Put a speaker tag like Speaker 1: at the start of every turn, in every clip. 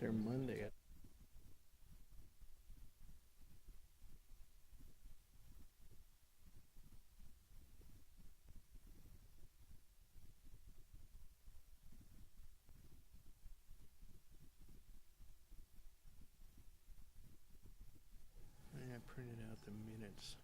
Speaker 1: there Monday. I printed out the minutes.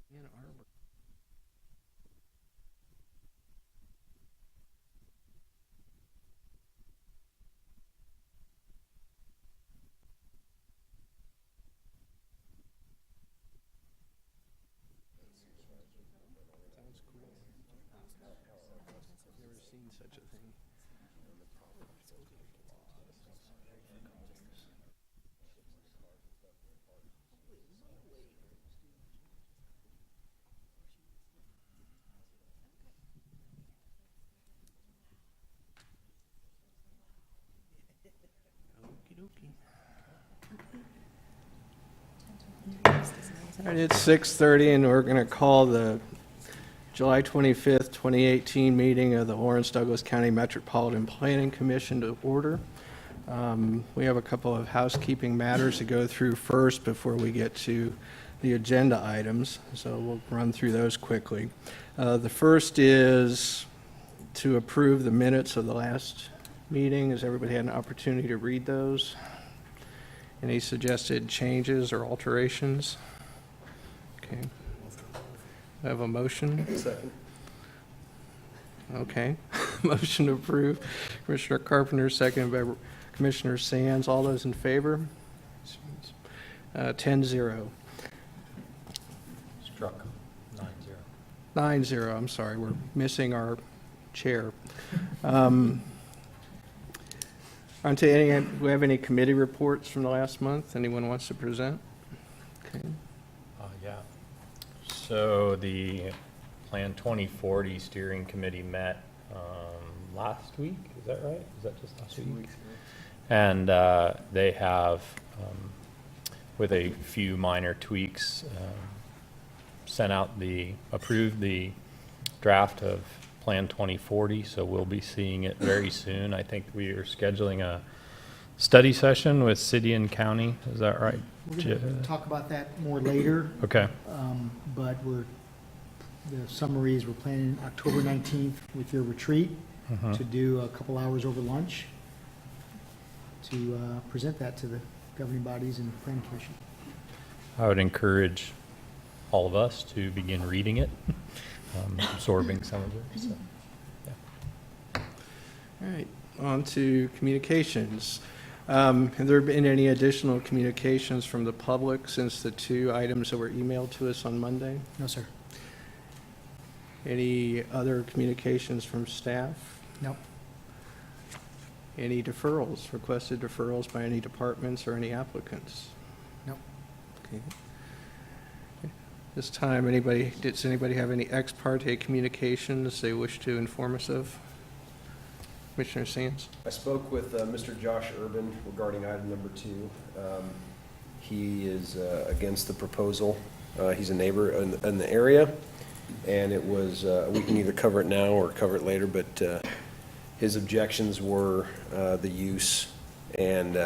Speaker 1: Ann Arbor. Sounds cool. Never seen such a thing. Okie dokie. All right, it's 6:30 and we're going to call the July 25th, 2018 meeting of the Lawrence Douglas County Metropolitan Planning Commission to order. We have a couple of housekeeping matters to go through first before we get to the agenda items, so we'll run through those quickly. The first is to approve the minutes of the last meeting. Has everybody had an opportunity to read those? Any suggested changes or alterations? Okay. I have a motion.
Speaker 2: Second.
Speaker 1: Okay. Motion to approve. Commissioner Carpenter, seconded by Commissioner Sands. All those in favor? 10-0.
Speaker 2: Struck. 9-0.
Speaker 1: 9-0. I'm sorry, we're missing our chair. On to any, do we have any committee reports from the last month? Anyone wants to present? Okay.
Speaker 2: Yeah. So the Plan 2040 Steering Committee met last week. Is that right? Is that just last week? And they have, with a few minor tweaks, approved the draft of Plan 2040, so we'll be seeing it very soon. I think we are scheduling a study session with city and county. Is that right?
Speaker 3: We're going to talk about that more later.
Speaker 2: Okay.
Speaker 3: But the summary is we're planning October 19th with your retreat to do a couple hours over lunch to present that to the governing bodies and the planning commission.
Speaker 2: I would encourage all of us to begin reading it, absorbing some of it. So, yeah.
Speaker 1: All right, on to communications. Have there been any additional communications from the public since the two items that were emailed to us on Monday?
Speaker 3: No, sir.
Speaker 1: Any other communications from staff?
Speaker 3: No.
Speaker 1: Any deferrals, requested deferrals by any departments or any applicants?
Speaker 3: No.
Speaker 1: Okay. This time, does anybody have any ex parte communications they wish to inform us of? Commissioner Sands?
Speaker 4: I spoke with Mr. Josh Urban regarding item number 2. He is against the proposal. He's a neighbor in the area, and it was, we can either cover it now or cover it later, but his objections were the use and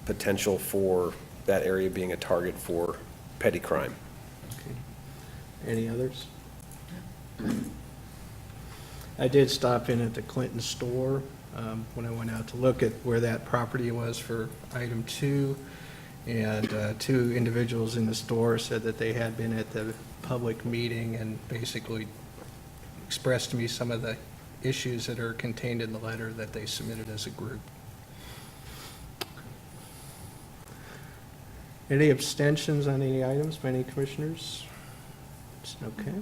Speaker 4: potential for that area being a target for petty crime.
Speaker 1: Okay. Any others? I did stop in at the Clinton store when I went out to look at where that property was for item 2. And 2 individuals in the store said that they had been at the public meeting and basically expressed to me some of the issues that are contained in the letter that they submitted as a group. Any abstentions on any items by any commissioners? Okay.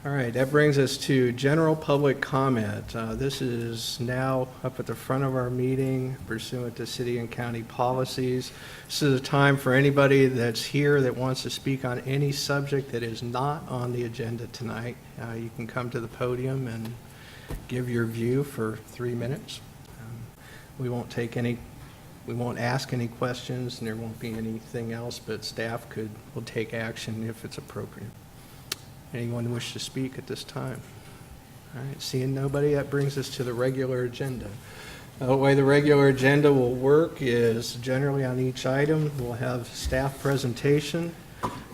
Speaker 1: All right, that brings us to general public comment. This is now up at the front of our meeting pursuant to city and county policies. This is a time for anybody that's here that wants to speak on any subject that is not on the agenda tonight. You can come to the podium and give your view for 3 minutes. We won't ask any questions, and there won't be anything else, but staff will take action if it's appropriate. Anyone wish to speak at this time? All right, seeing nobody, that brings us to the regular agenda. The way the regular agenda will work is generally on each item, we'll have staff presentation.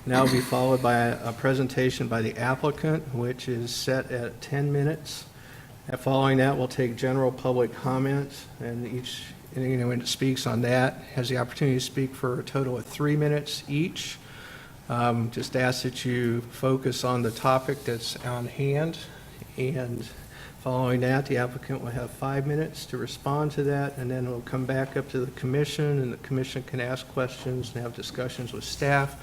Speaker 1: Now will be followed by a presentation by the applicant, which is set at 10 minutes. Following that, we'll take general public comment, and anyone that speaks on that has the opportunity to speak for a total of 3 minutes each. Just ask that you focus on the topic that's on hand, and following that, the applicant will have 5 minutes to respond to that, and then we'll come back up to the commission, and the commission can ask questions and have discussions with staff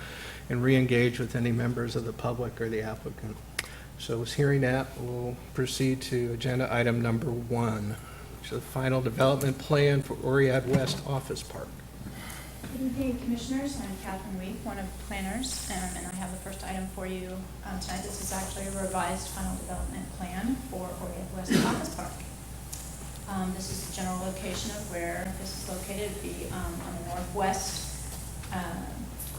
Speaker 1: and re-engage with any members of the public or the applicant. So with hearing that, we'll proceed to agenda item number 1, which is the final development plan for Oriad West Office Park.
Speaker 5: Good evening, Commissioners. I'm Catherine Week, one of the planners, and I have the first item for you tonight. This is actually a revised final development plan for Oriad West Office Park. This is the general location of where this is located. It'd be on the northwest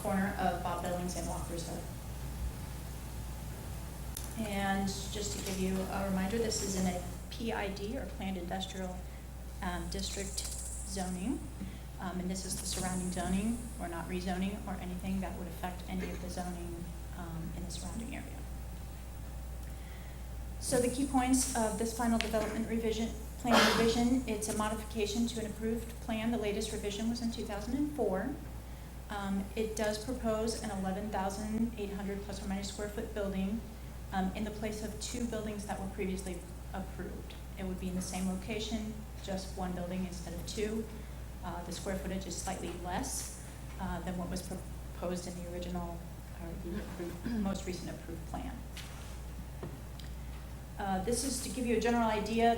Speaker 5: corner of Bob Billings and Walkersville. And just to give you a reminder, this is in a PID, or Planned Industrial District zoning. And this is the surrounding zoning. We're not rezoning or anything that would affect any of the zoning in the surrounding area. So the key points of this final development plan revision, it's a modification to an approved plan. The latest revision was in 2004. It does propose an 11,800 plus or minus square foot building in the place of 2 buildings that were previously approved. It would be in the same location, just 1 building instead of 2. The square footage is slightly less than what was proposed in the original, or the most recent approved plan. This is to give you a general idea.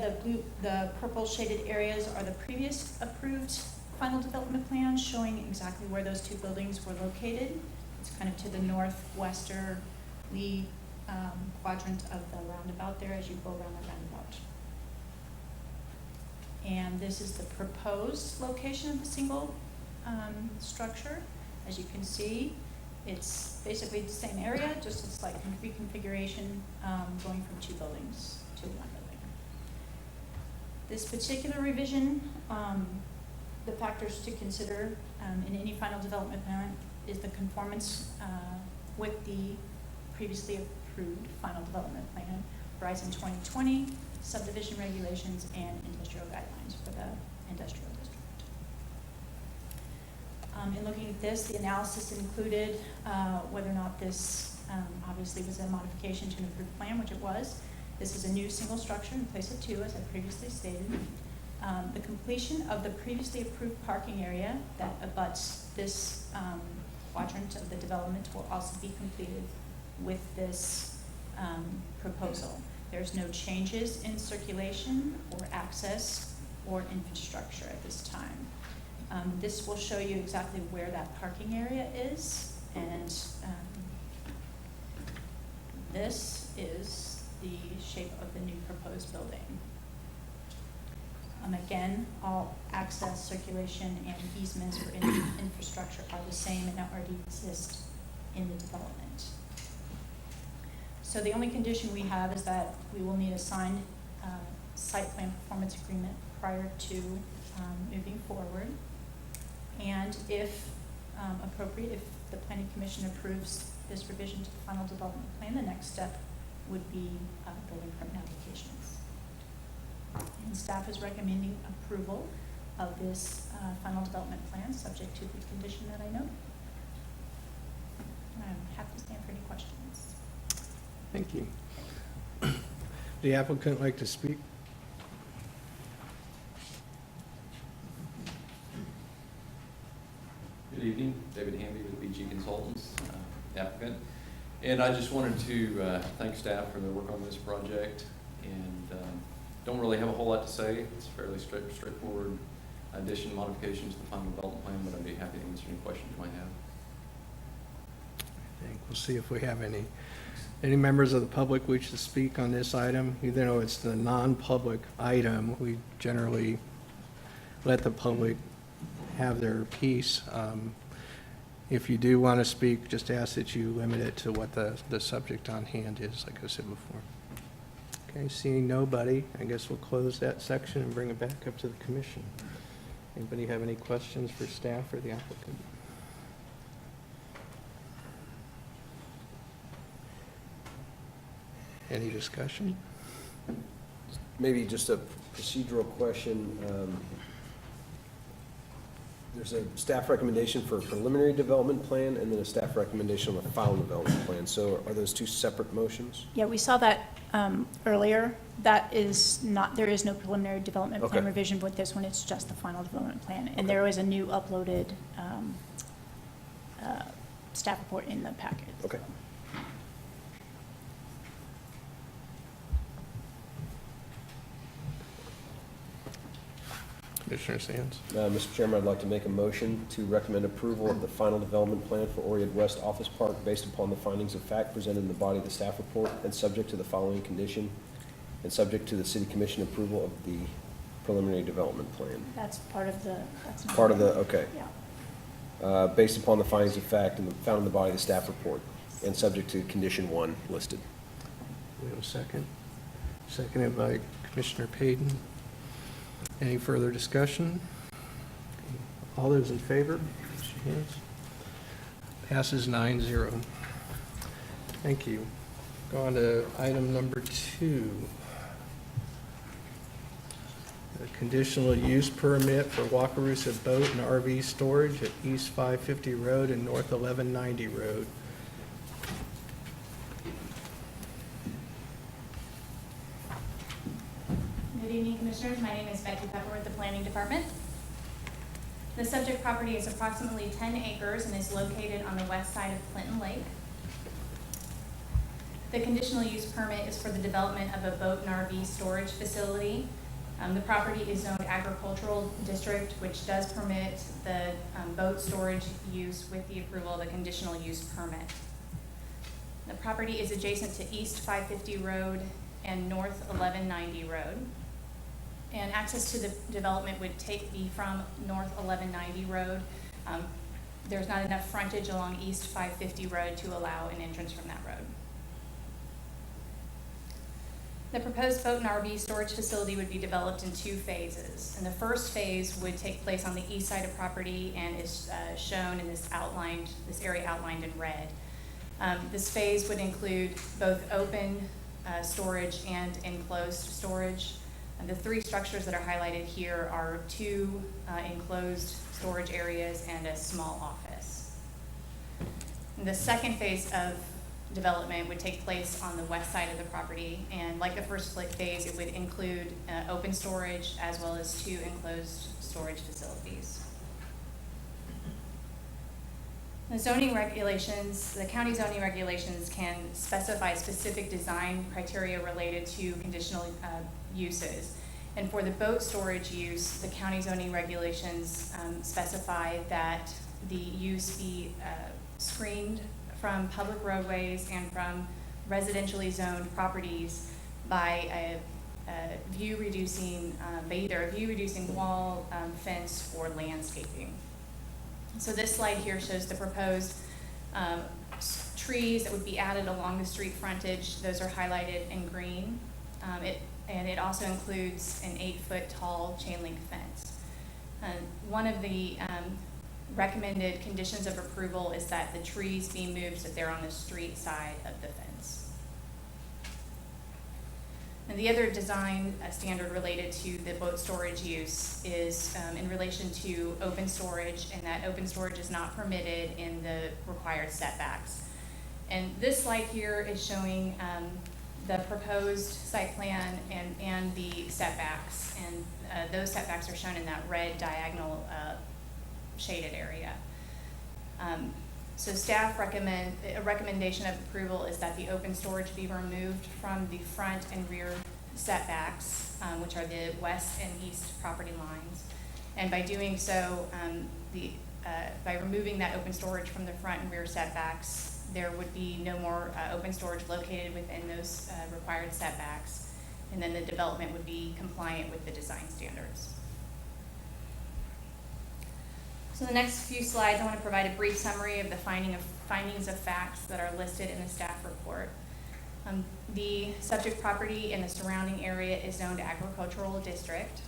Speaker 5: The purple shaded areas are the previous approved final development plan, showing exactly where those 2 buildings were located. It's kind of to the northwesterly quadrant of the roundabout there as you go around the roundabout. And this is the proposed location of the single structure. As you can see, it's basically the same area, just a slight reconfiguration going from 2 buildings to 1 building. This particular revision, the factors to consider in any final development plan is the conformance with the previously approved final development plan, Horizon 2020, subdivision regulations, and industrial guidelines for the industrial district. In looking at this, the analysis included whether or not this obviously was a modification to an approved plan, which it was. This is a new single structure in place of 2, as I previously stated. The completion of the previously approved parking area that abuts this quadrant of the development will also be completed with this proposal. There's no changes in circulation or access or infrastructure at this time. This will show you exactly where that parking area is, and this is the shape of the new proposed building. Again, all access, circulation, and easements for infrastructure are the same and already exist in the development. So the only condition we have is that we will need a signed site plan performance agreement prior to moving forward. And if appropriate, if the Planning Commission approves this revision to the final development plan, the next step would be building permit applications. And staff is recommending approval of this final development plan, subject to the condition that I noted. I'm happy to stand for any questions.
Speaker 1: Thank you. The applicant like to speak?
Speaker 6: Good evening, David Hamby with BG Consultants, applicant. And I just wanted to thank staff for their work on this project, and don't really have a whole lot to say. It's fairly straightforward addition, modification to the final development plan, but I'd be happy to answer any questions you might have.
Speaker 1: I think we'll see if we have any members of the public wish to speak on this item. Even though it's the non-public item, we generally let the public have their piece. If you do want to speak, just ask that you limit it to what the subject on hand is, like I said before. Okay, seeing nobody, I guess we'll close that section and bring it back up to the commission. Anybody have any questions for staff or the applicant? Any discussion?
Speaker 4: Maybe just a procedural question. There's a staff recommendation for a preliminary development plan and then a staff recommendation on the final development plan. So are those two separate motions?
Speaker 5: Yeah, we saw that earlier. That is not, there is no preliminary development plan
Speaker 4: Okay.
Speaker 5: revision with this one. It's just the final development plan. And
Speaker 4: Okay.
Speaker 5: there was a new uploaded staff report in the packet.
Speaker 4: Okay.
Speaker 1: Commissioner Sands?
Speaker 4: Mr. Chairman, I'd like to make a motion to recommend approval of the final development plan for Oriad West Office Park based upon the findings of fact presented in the body of the staff report and subject to the following condition and subject to the city commission approval of the preliminary development plan.
Speaker 5: That's part of the, that's not.
Speaker 4: Part of the, okay.
Speaker 5: Yeah.
Speaker 4: Based upon the findings of fact and found in the body of the staff report and subject to condition 1 listed.
Speaker 1: We have a second. Seconded by Commissioner Payton. Any further discussion? All those in favor? Raise your hands. Passes 9-0. Thank you. Go on to item number 2. A conditional use permit for Wakarusa Boat and RV storage at East 550 Road and North 1190 Road.
Speaker 7: Good evening, Commissioners. My name is Becky Pepper with the Planning Department. The subject property is approximately 10 acres and is located on the west side of Clinton Lake. The conditional use permit is for the development of a boat and RV storage facility. The property is zoned agricultural district, which does permit the boat storage use with the approval of a conditional use permit. The property is adjacent to East 550 Road and North 1190 Road. And access to the development would be from North 1190 Road. There's not enough frontage along East 550 Road to allow an entrance from that road. The proposed boat and RV storage facility would be developed in 2 phases. And the first phase would take place on the east side of property and is shown in this area outlined in red. This phase would include both open storage and enclosed storage. And the 3 structures that are highlighted here are 2 enclosed storage areas and a small office. And the second phase of development would take place on the west side of the property, and like the first phase, it would include open storage as well as 2 enclosed storage facilities. The zoning regulations, the county zoning regulations can specify specific design criteria related to conditional uses. And for the boat storage use, the county zoning regulations specify that the use be screened from public roadways and from residentially zoned properties by by either a view reducing wall, fence, or landscaping. So this slide here shows the proposed trees that would be added along the street frontage. Those are highlighted in green. It also includes an 8-foot tall chain link fence. One of the recommended conditions of approval is that the trees be moved so that they're on the street side of the fence. And the other design standard related to the boat storage use is in relation to open storage, and that open storage is not permitted in the required setbacks. And this slide here is showing the proposed site plan and the setbacks, and those setbacks are shown in that red diagonal shaded area. So staff a recommendation of approval is that the open storage be removed from the front and rear setbacks, which are the west and east property lines. And by doing so, by removing that open storage from the front and rear setbacks, there would be no more open storage located within those required setbacks, and then the development would be compliant with the design standards. So the next few slides, I want to provide a brief summary of the findings of facts that are listed in the staff report. The subject property and the surrounding area is zoned agricultural district.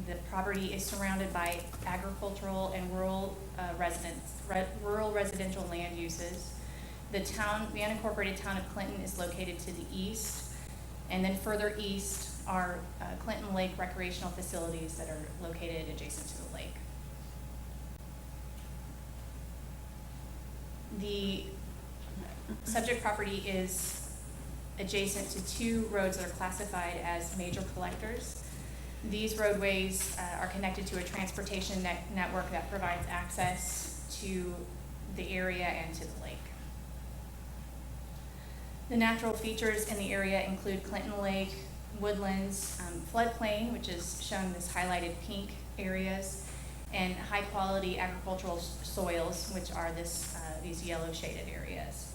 Speaker 7: The property is surrounded by agricultural and rural residential land uses. The unincorporated town of Clinton is located to the east, and then further east are Clinton Lake recreational facilities that are located adjacent to the lake. The subject property is adjacent to 2 roads that are classified as major collectors. These roadways are connected to a transportation network that provides access to the area and to the lake. The natural features in the area include Clinton Lake, woodlands, floodplain, which is shown in this highlighted pink areas, and high-quality agricultural soils, which are these yellow shaded areas.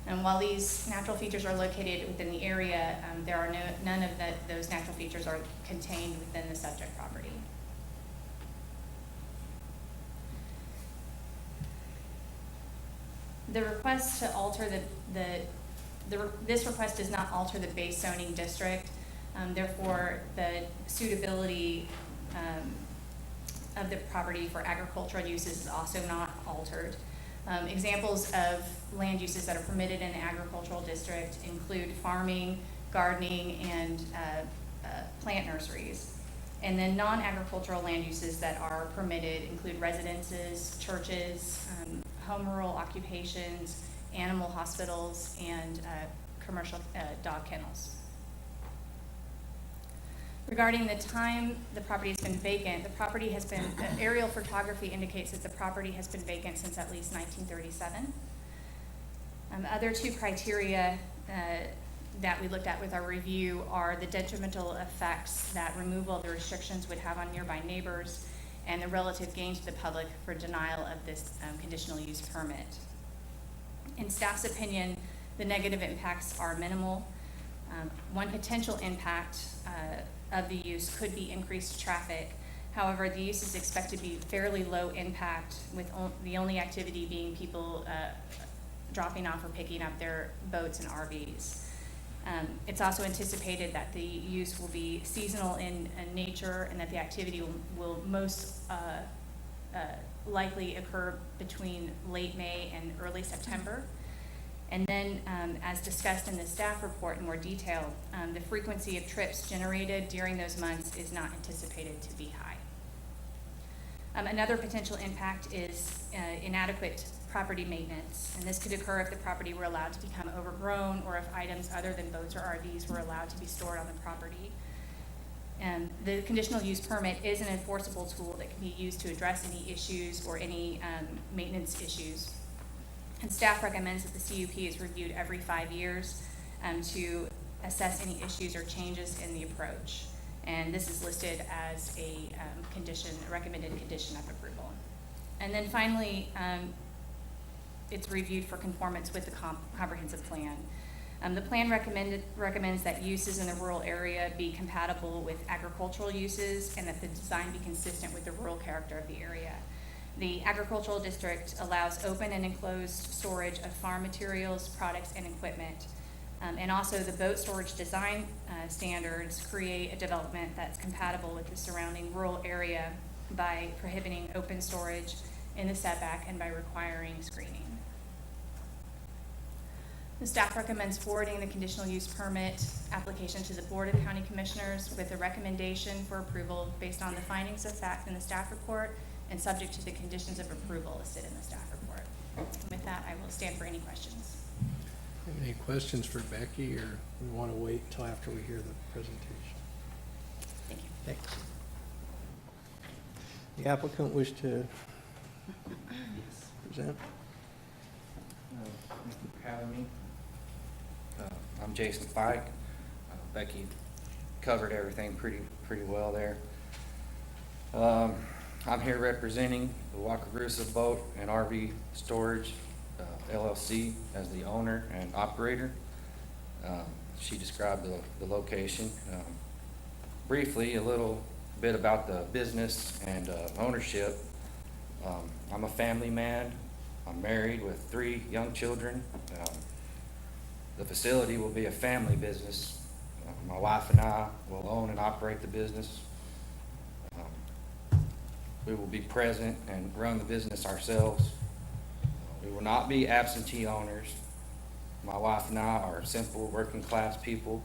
Speaker 7: And while these natural features are located within the area, there are none of those natural features are contained within the subject property. The request to alter this request does not alter the base zoning district. Therefore, the suitability of the property for agricultural uses is also not altered. Examples of land uses that are permitted in the agricultural district include farming, gardening, and plant nurseries. And then non-agricultural land uses that are permitted include residences, churches, home rural occupations, animal hospitals, and commercial dog kennels. Regarding the time the property has been vacant, aerial photography indicates that the property has been vacant since at least 1937. Other 2 criteria that we looked at with our review are the detrimental effects that removal of the restrictions would have on nearby neighbors and the relative gain to the public for denial of this conditional use permit. In staff's opinion, the negative impacts are minimal. One potential impact of the use could be increased traffic. However, the use is expected to be fairly low impact, with the only activity being people dropping off or picking up their boats and RVs. It's also anticipated that the use will be seasonal in nature, and that the activity will most likely occur between late May and early September. And then, as discussed in the staff report in more detail, the frequency of trips generated during those months is not anticipated to be high. Another potential impact is inadequate property maintenance, and this could occur if the property were allowed to become overgrown, or if items other than boats or RVs were allowed to be stored on the property. The conditional use permit is an enforceable tool that can be used to address any issues or any maintenance issues. And staff recommends that the CUP is reviewed every 5 years to assess any issues or changes in the approach. And this is listed as a recommended condition of approval. And then finally, it's reviewed for conformance with the comprehensive plan. The plan recommends that uses in the rural area be compatible with agricultural uses, and that the design be consistent with the rural character of the area. The agricultural district allows open and enclosed storage of farm materials, products, and equipment. And also the boat storage design standards create a development that's compatible with the surrounding rural area by prohibiting open storage in the setback and by requiring screening. The staff recommends forwarding the conditional use permit application to the Board of County Commissioners with a recommendation for approval based on the findings of fact in the staff report and subject to the conditions of approval listed in the staff report. And with that, I will stand for any questions.
Speaker 1: Any questions for Becky, or we want to wait until after we hear the presentation?
Speaker 7: Thank you.
Speaker 1: Thanks. The applicant wish to present?
Speaker 8: Thank you for having me. I'm Jason Fike. Becky covered everything pretty well there. I'm here representing the Wakarusa Boat and RV Storage LLC as the owner and operator. She described the location. Briefly, a little bit about the business and ownership. I'm a family man. I'm married with 3 young children. The facility will be a family business. My wife and I will own and operate the business. We will be present and run the business ourselves. We will not be absentee owners. My wife and I are simple working class people.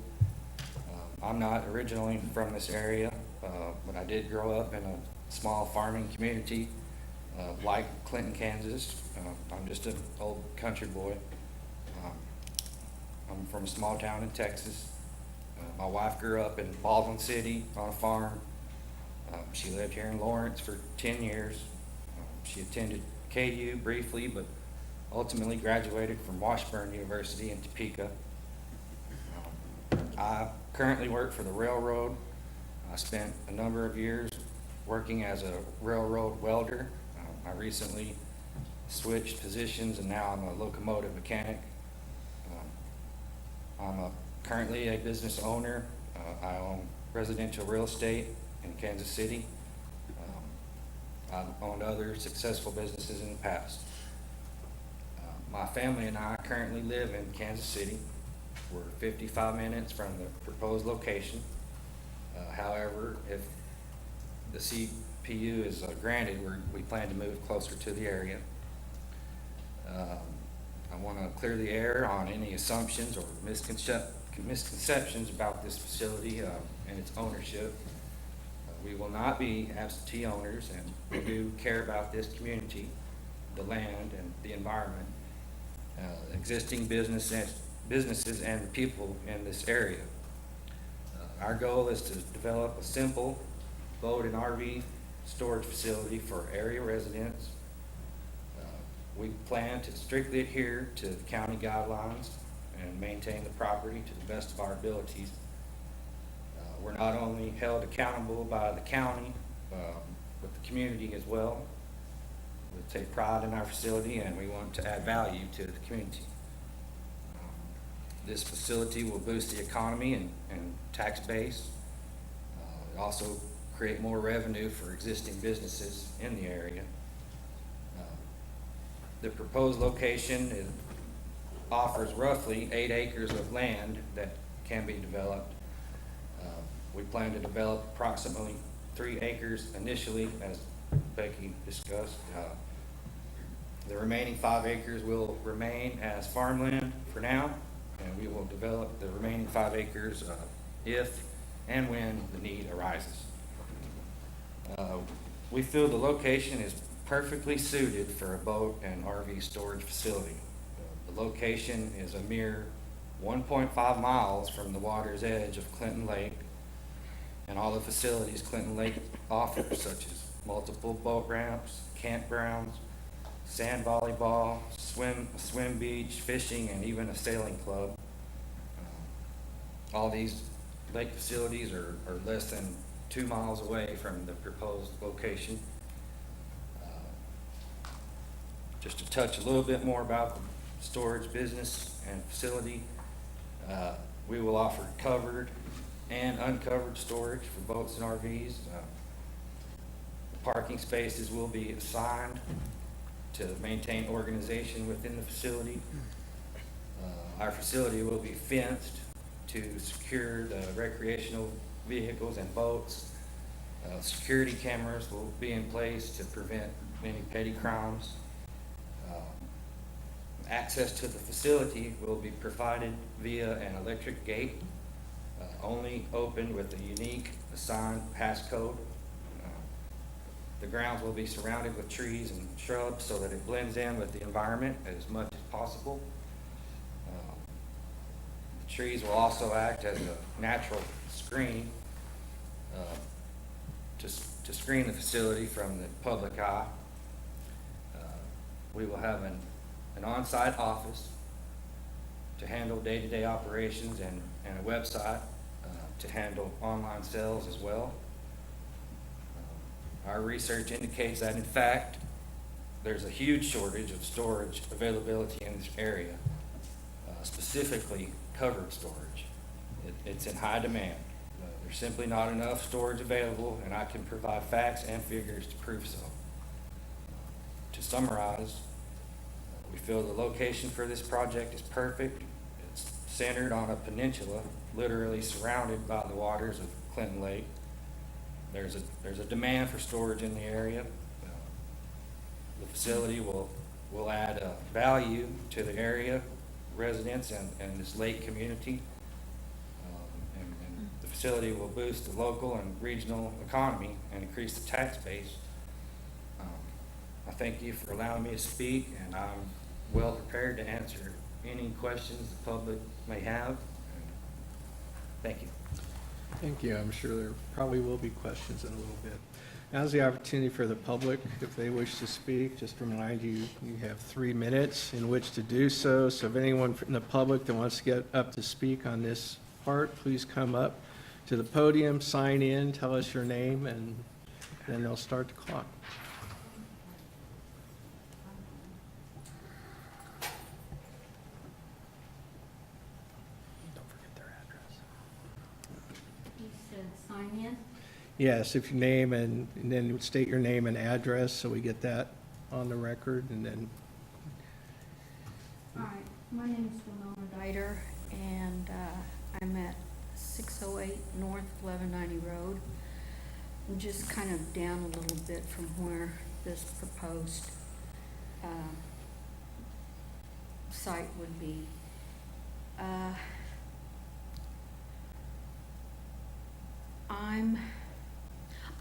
Speaker 8: I'm not originally from this area, but I did grow up in a small farming community like Clinton, Kansas. I'm just an old country boy. I'm from a small town in Texas. My wife grew up in Baldwin City on a farm. She lived here in Lawrence for 10 years. She attended KU briefly, but ultimately graduated from Washburn University in Topeka. I currently work for the railroad. I spent a number of years working as a railroad welder. I recently switched positions and now I'm a locomotive mechanic. I'm currently a business owner. I own residential real estate in Kansas City. I've owned other successful businesses in the past. My family and I currently live in Kansas City. We're 55 minutes from the proposed location. However, if the CPU is granted, we plan to move closer to the area. I want to clear the air on any assumptions or misconceptions about this facility and its ownership. We will not be absentee owners, and we do care about this community, the land, and the environment, existing businesses and the people in this area. Our goal is to develop a simple boat and RV storage facility for area residents. We plan to strictly adhere to the county guidelines and maintain the property to the best of our abilities. We're not only held accountable by the county, but the community as well. We take pride in our facility and we want to add value to the community. This facility will boost the economy and tax base. Also create more revenue for existing businesses in the area. The proposed location offers roughly 8 acres of land that can be developed. We plan to develop approximately 3 acres initially, as Becky discussed. The remaining 5 acres will remain as farmland for now, and we will develop the remaining 5 acres if and when the need arises. We feel the location is perfectly suited for a boat and RV storage facility. The location is a mere 1.5 miles from the water's edge of Clinton Lake and all the facilities Clinton Lake offers, such as multiple boat ramps, campgrounds, sand volleyball, swim beach, fishing, and even a sailing club. All these lake facilities are less than 2 miles away from the proposed location. Just to touch a little bit more about the storage business and facility, we will offer covered and uncovered storage for boats and RVs. Parking spaces will be assigned to maintain organization within the facility. Our facility will be fenced to secure the recreational vehicles and boats. Security cameras will be in place to prevent any petty crimes. Access to the facility will be provided via an electric gate, only open with a unique assigned passcode. The grounds will be surrounded with trees and shrubs so that it blends in with the environment as much as possible. The trees will also act as a natural screen to screen the facility from the public eye. We will have an on-site office to handle day-to-day operations and a website to handle online sales as well. Our research indicates that, in fact, there's a huge shortage of storage availability in this area, specifically covered storage. It's in high demand. There's simply not enough storage available, and I can provide facts and figures to prove so. To summarize, we feel the location for this project is perfect. It's centered on a peninsula, literally surrounded by the waters of Clinton Lake. There's a demand for storage in the area. The facility will add value to the area residents and this lake community. And the facility will boost the local and regional economy and increase the tax base. I thank you for allowing me to speak, and I'm well prepared to answer any questions the public may have. Thank you.
Speaker 1: Thank you. I'm sure there probably will be questions in a little bit. Now's the opportunity for the public, if they wish to speak. Just to remind you, you have 3 minutes in which to do so. So if anyone from the public that wants to get up to speak on this part, please come up to the podium, sign in, tell us your name, and then they'll start the clock. Don't forget their address.
Speaker 9: You said sign in?
Speaker 1: Yes, if you name and then state your name and address, so we get that on the record, and then,
Speaker 9: All right, my name is Winona Dieter, and I'm at 608 North 1190 Road. I'm just kind of down a little bit from where this proposed site would be.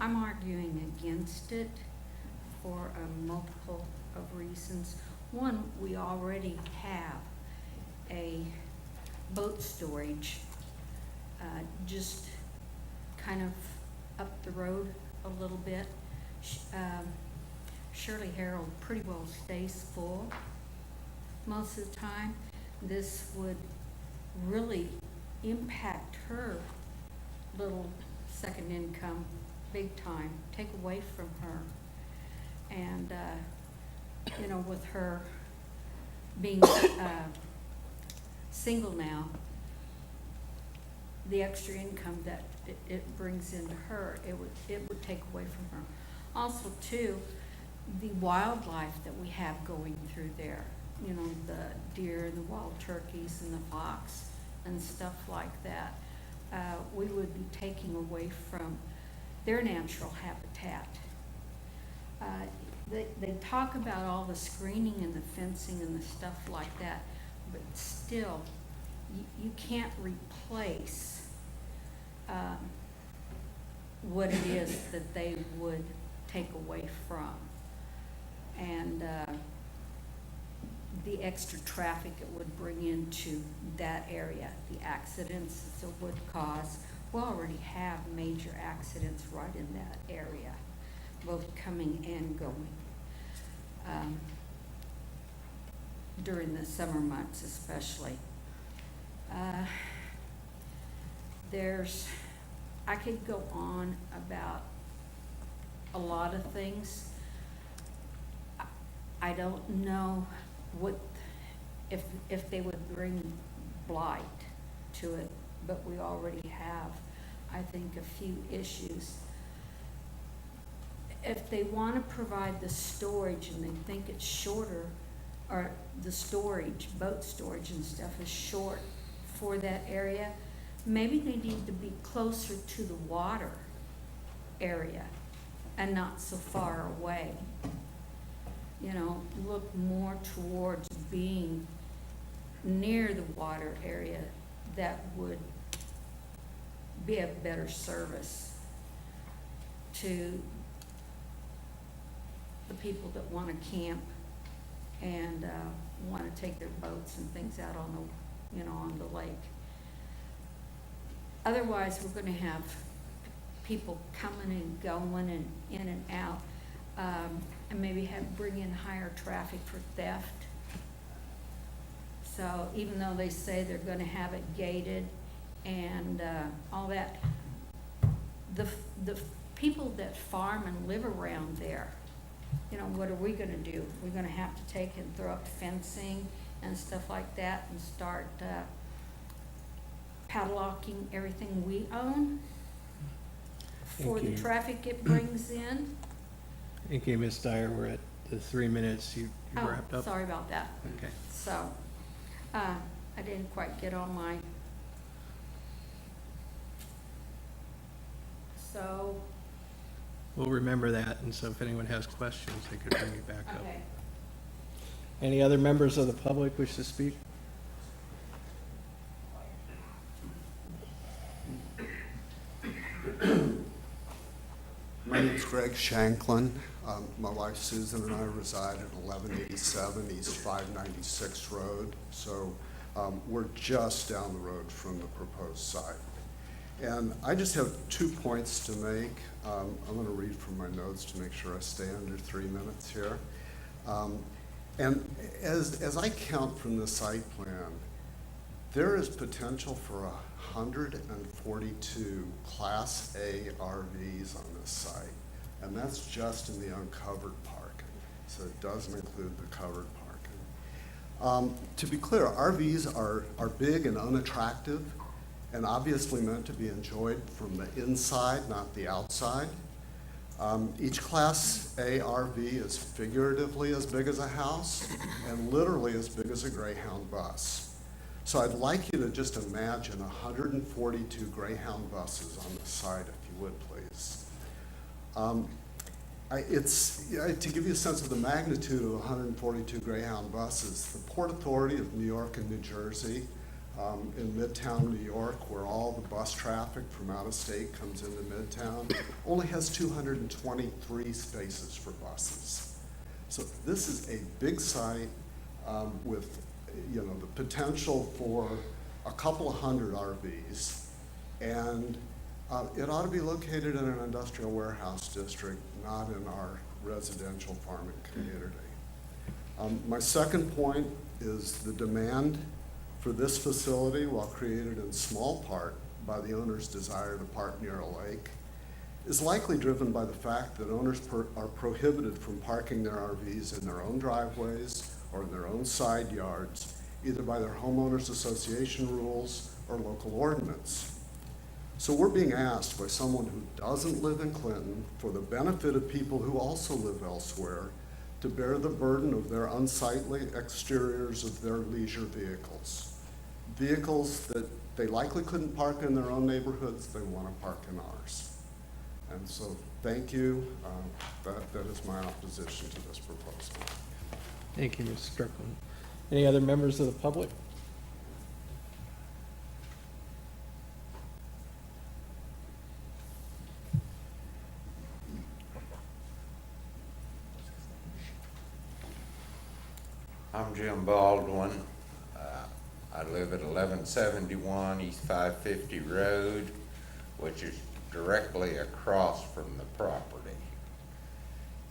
Speaker 9: I'm arguing against it for a multiple of reasons. One, we already have a boat storage just kind of up the road a little bit. Shirley Harold pretty well stays full most of the time. This would really impact her little second income big time, take away from her. And, you know, with her being single now, the extra income that it brings into her, it would take away from her. Also, too, the wildlife that we have going through there, you know, the deer and the wild turkeys and the fox and stuff like that, we would be taking away from their natural habitat. They talk about all the screening and the fencing and the stuff like that, but still, you can't replace what it is that they would take away from. And the extra traffic it would bring into that area, the accidents it would cause. We already have major accidents right in that area, both coming and going. During the summer months especially. I could go on about a lot of things. I don't know if they would bring blight to it, but we already have, I think, a few issues. If they want to provide the storage and they think it's shorter, or the storage, boat storage and stuff is short for that area, maybe they need to be closer to the water area and not so far away. you know, look more towards being near the water area, that would be a better service to the people that want to camp and want to take their boats and things out on the, you know, on the lake. Otherwise, we're going to have people coming and going and in and out, and maybe bring in higher traffic for theft. So even though they say they're going to have it gated and all that, the people that farm and live around there, you know, what are we gonna do? We're gonna have to take and throw up fencing and stuff like that and start padlocking everything we own for
Speaker 1: Thank
Speaker 9: the
Speaker 1: you.
Speaker 9: traffic it brings in?
Speaker 1: Thank you, Ms. Dyer. We're at the 3 minutes. You wrapped
Speaker 9: Oh,
Speaker 1: up?
Speaker 9: sorry about that.
Speaker 1: Okay.
Speaker 9: So, I didn't quite get on my, so,
Speaker 1: We'll remember that, and so if anyone has questions, they could bring you back up.
Speaker 9: okay.
Speaker 1: Any other members of the public wish to speak?
Speaker 10: My name is Gregg Shanklin. My wife Susan and I reside at 1187 East 596 Road. So we're just down the road from the proposed site. And I just have 2 points to make. I'm going to read from my notes to make sure I stay under 3 minutes here. And as I count from the site plan, there is potential for 142 Class A RVs on this site, and that's just in the uncovered parking, so it doesn't include the covered parking. To be clear, RVs are big and unattractive, and obviously meant to be enjoyed from the inside, not the outside. Each Class A RV is figuratively as big as a house and literally as big as a Greyhound bus. So I'd like you to just imagine 142 Greyhound buses on the site, if you would, please. To give you a sense of the magnitude of 142 Greyhound buses, the Port Authority of New York and New Jersey, in Midtown New York, where all the bus traffic from out of state comes into Midtown, only has 223 spaces for buses. So this is a big site with, you know, the potential for a couple of hundred RVs, and it ought to be located in an industrial warehouse district, not in our residential farming community. My second point is the demand for this facility, while created in small part by the owner's desire to park near a lake, is likely driven by the fact that owners are prohibited from parking their RVs in their own driveways or in their own side yards, either by their homeowners association rules or local ordinance. So we're being asked by someone who doesn't live in Clinton, for the benefit of people who also live elsewhere, to bear the burden of their unsightly exteriors of their leisure vehicles. Vehicles that they likely couldn't park in their own neighborhoods, they want to park in ours. And so, thank you. That is my opposition to this proposal.
Speaker 1: Thank you, Ms. Strickland. Any other members of the public?
Speaker 11: I'm Jim Baldwin. I live at 1171 East 550 Road, which is directly across from the property.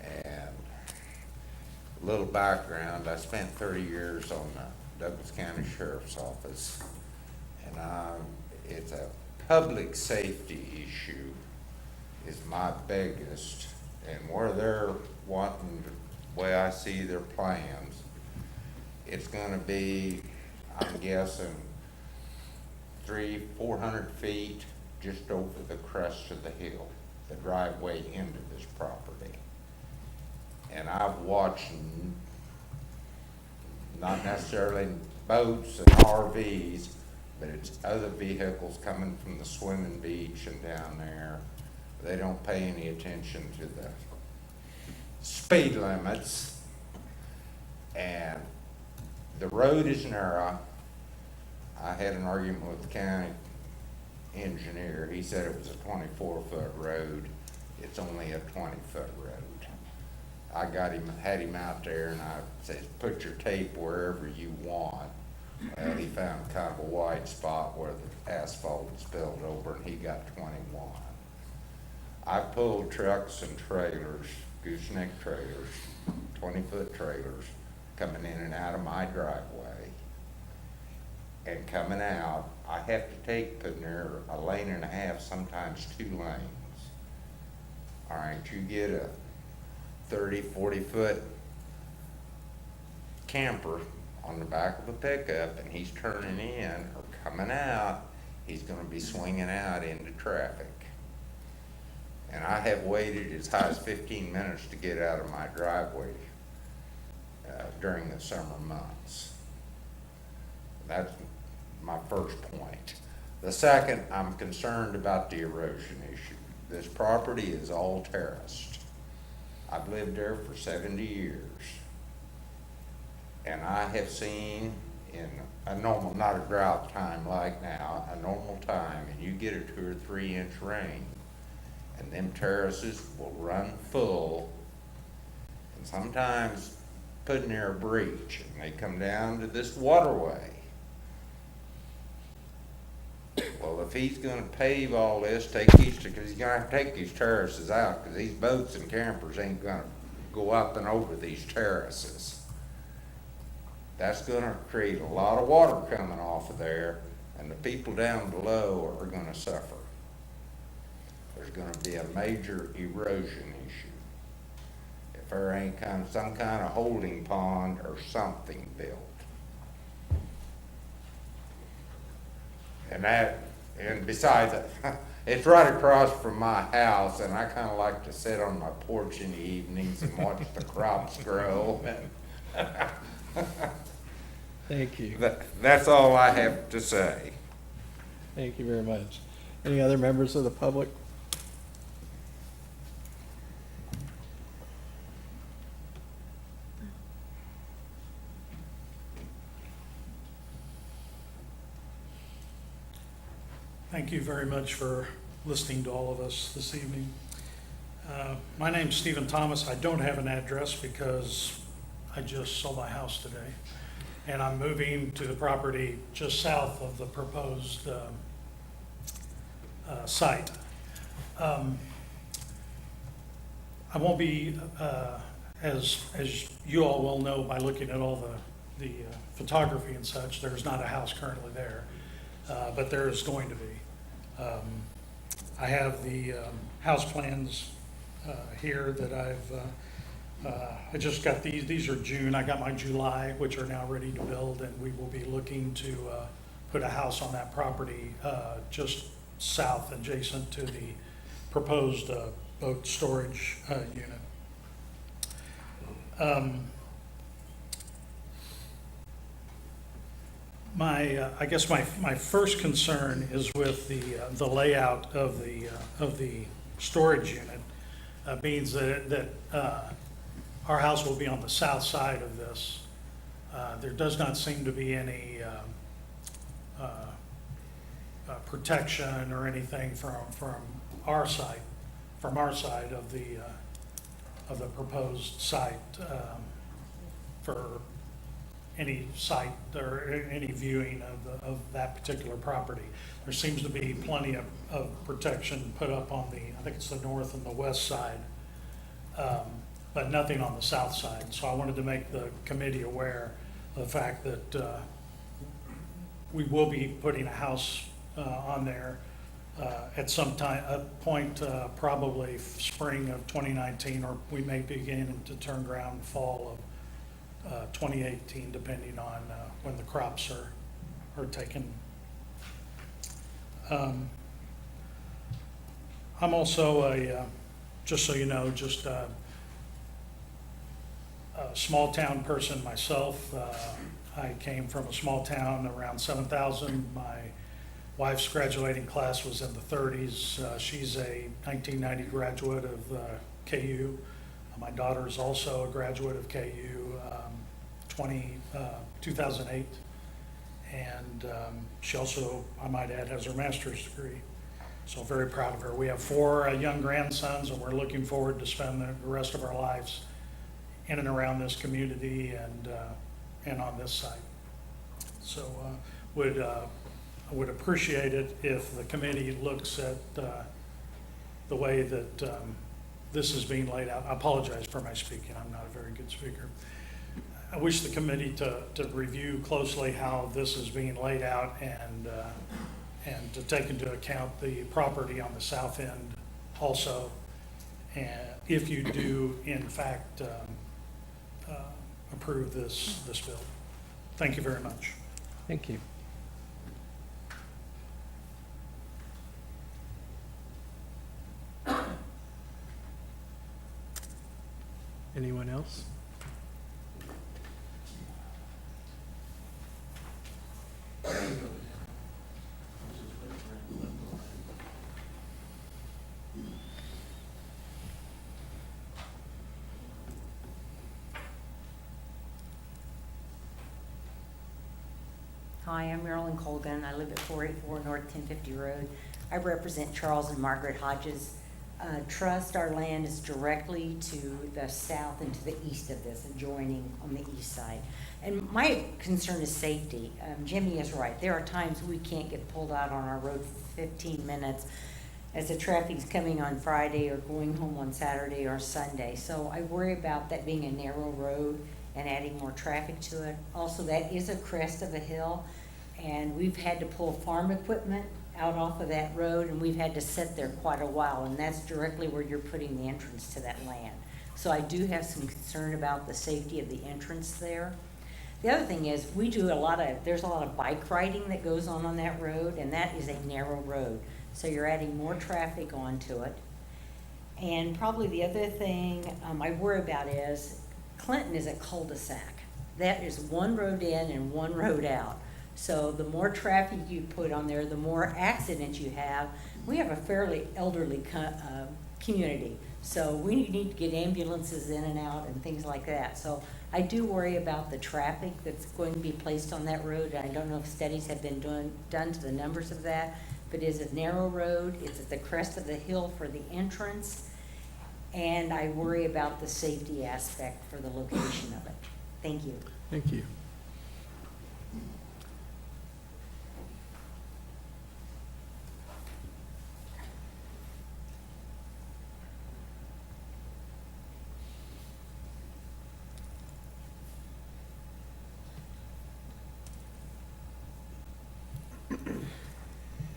Speaker 11: And a little background, I spent 30 years on the Douglas County Sheriff's Office, and it's a public safety issue is my biggest, and where they're wanting, the way I see their plans, it's gonna be, I'm guessing, 300-400 feet just over the crest of the hill, the driveway into this property. And I've watched, not necessarily boats and RVs, but it's other vehicles coming from the swimming beach and down there. They don't pay any attention to the speed limits. And the road is narrow. I had an argument with the county engineer. He said it was a 24-foot road. It's only a 20-foot road. I had him out there and I said, put your tape wherever you want. Well, he found kind of a wide spot where the asphalt spilled over and he got 21. I pulled trucks and trailers, gooseneck trailers, 20-foot trailers, coming in and out of my driveway. And coming out, I have to take, putting there a lane and a half, sometimes 2 lanes. All right, you get a 30, 40-foot camper on the back of a pickup and he's turning in or coming out, he's gonna be swinging out into traffic. And I have waited as high as 15 minutes to get out of my driveway during the summer months. That's my first point. The second, I'm concerned about the erosion issue. This property is all terraced. I've lived there for 70 years. And I have seen in a normal, not a drought time like now, a normal time, and you get a 2 or 3 inch rain, and them terraces will run full, and sometimes put near a breach, and they come down to this waterway. Well, if he's gonna pave all this, because he's gonna have to take these terraces out, because these boats and campers ain't gonna go up and over these terraces. That's gonna create a lot of water coming off of there, and the people down below are gonna suffer. There's gonna be a major erosion issue. If there ain't some kind of holding pond or something built. And besides, it's right across from my house, and I kind of like to sit on my porch in the evenings and watch the crops grow.
Speaker 1: Thank you.
Speaker 11: That's all I have to say.
Speaker 1: Thank you very much. Any other members of the public?
Speaker 12: Thank you very much for listening to all of us this evening. My name's Stephen Thomas. I don't have an address because I just sold my house today. And I'm moving to the property just south of the proposed site. I won't be, as you all will know by looking at all the photography and such, there's not a house currently there, but there is going to be. I have the house plans here that I just got these are June. I got my July, which are now ready to build, and we will be looking to put a house on that property just south, adjacent to the proposed boat storage unit. I guess my first concern is with the layout of the storage unit, means that our house will be on the south side of this. There does not seem to be any protection or anything from our side of the proposed site for any site or any viewing of that particular property. There seems to be plenty of protection put up on I think it's the north and the west side, but nothing on the south side. So I wanted to make the committee aware of the fact that we will be putting a house on there at some point, probably spring of 2019, or we may begin to turn ground fall of 2018, depending on when the crops are taken. I'm also just so you know, just a small town person myself. I came from a small town around 7,000. My wife's graduating class was in the 30s. She's a 1990 graduate of KU. My daughter is also a graduate of KU. 2008. And she also, I might add, has her master's degree. So very proud of her. We have 4 young grandsons, and we're looking forward to spend the rest of our lives in and around this community and on this site. So I would appreciate it if the committee looks at the way that this is being laid out. I apologize for my speaking. I'm not a very good speaker. I wish the committee to review closely how this is being laid out and to take into account the property on the south end also. And if you do, in fact, approve this bill. Thank you very much.
Speaker 1: Thank you. Anyone else?
Speaker 13: Hi, I'm Marilyn Colvin. I live at 484 North 1050 Road. I represent Charles and Margaret Hodges Trust. Our land is directly to the south and to the east of this, adjoining on the east side. And my concern is safety. Jimmy is right. There are times we can't get pulled out on our road for 15 minutes as the traffic's coming on Friday or going home on Saturday or Sunday. So I worry about that being a narrow road and adding more traffic to it. Also, that is a crest of a hill, and we've had to pull farm equipment out off of that road, and we've had to sit there quite a while, and that's directly where you're putting the entrance to that land. So I do have some concern about the safety of the entrance there. The other thing is, there's a lot of bike riding that goes on that road, and that is a narrow road. So you're adding more traffic onto it. And probably the other thing I worry about is, Clinton is a cul-de-sac. That is one road in and one road out. So the more traffic you put on there, the more accidents you have. We have a fairly elderly community, so we need to get ambulances in and out and things like that. So I do worry about the traffic that's going to be placed on that road. I don't know if studies have been done to the numbers of that, but it's a narrow road. It's at the crest of the hill for the entrance. And I worry about the safety aspect for the location of it. Thank you.
Speaker 1: Thank you.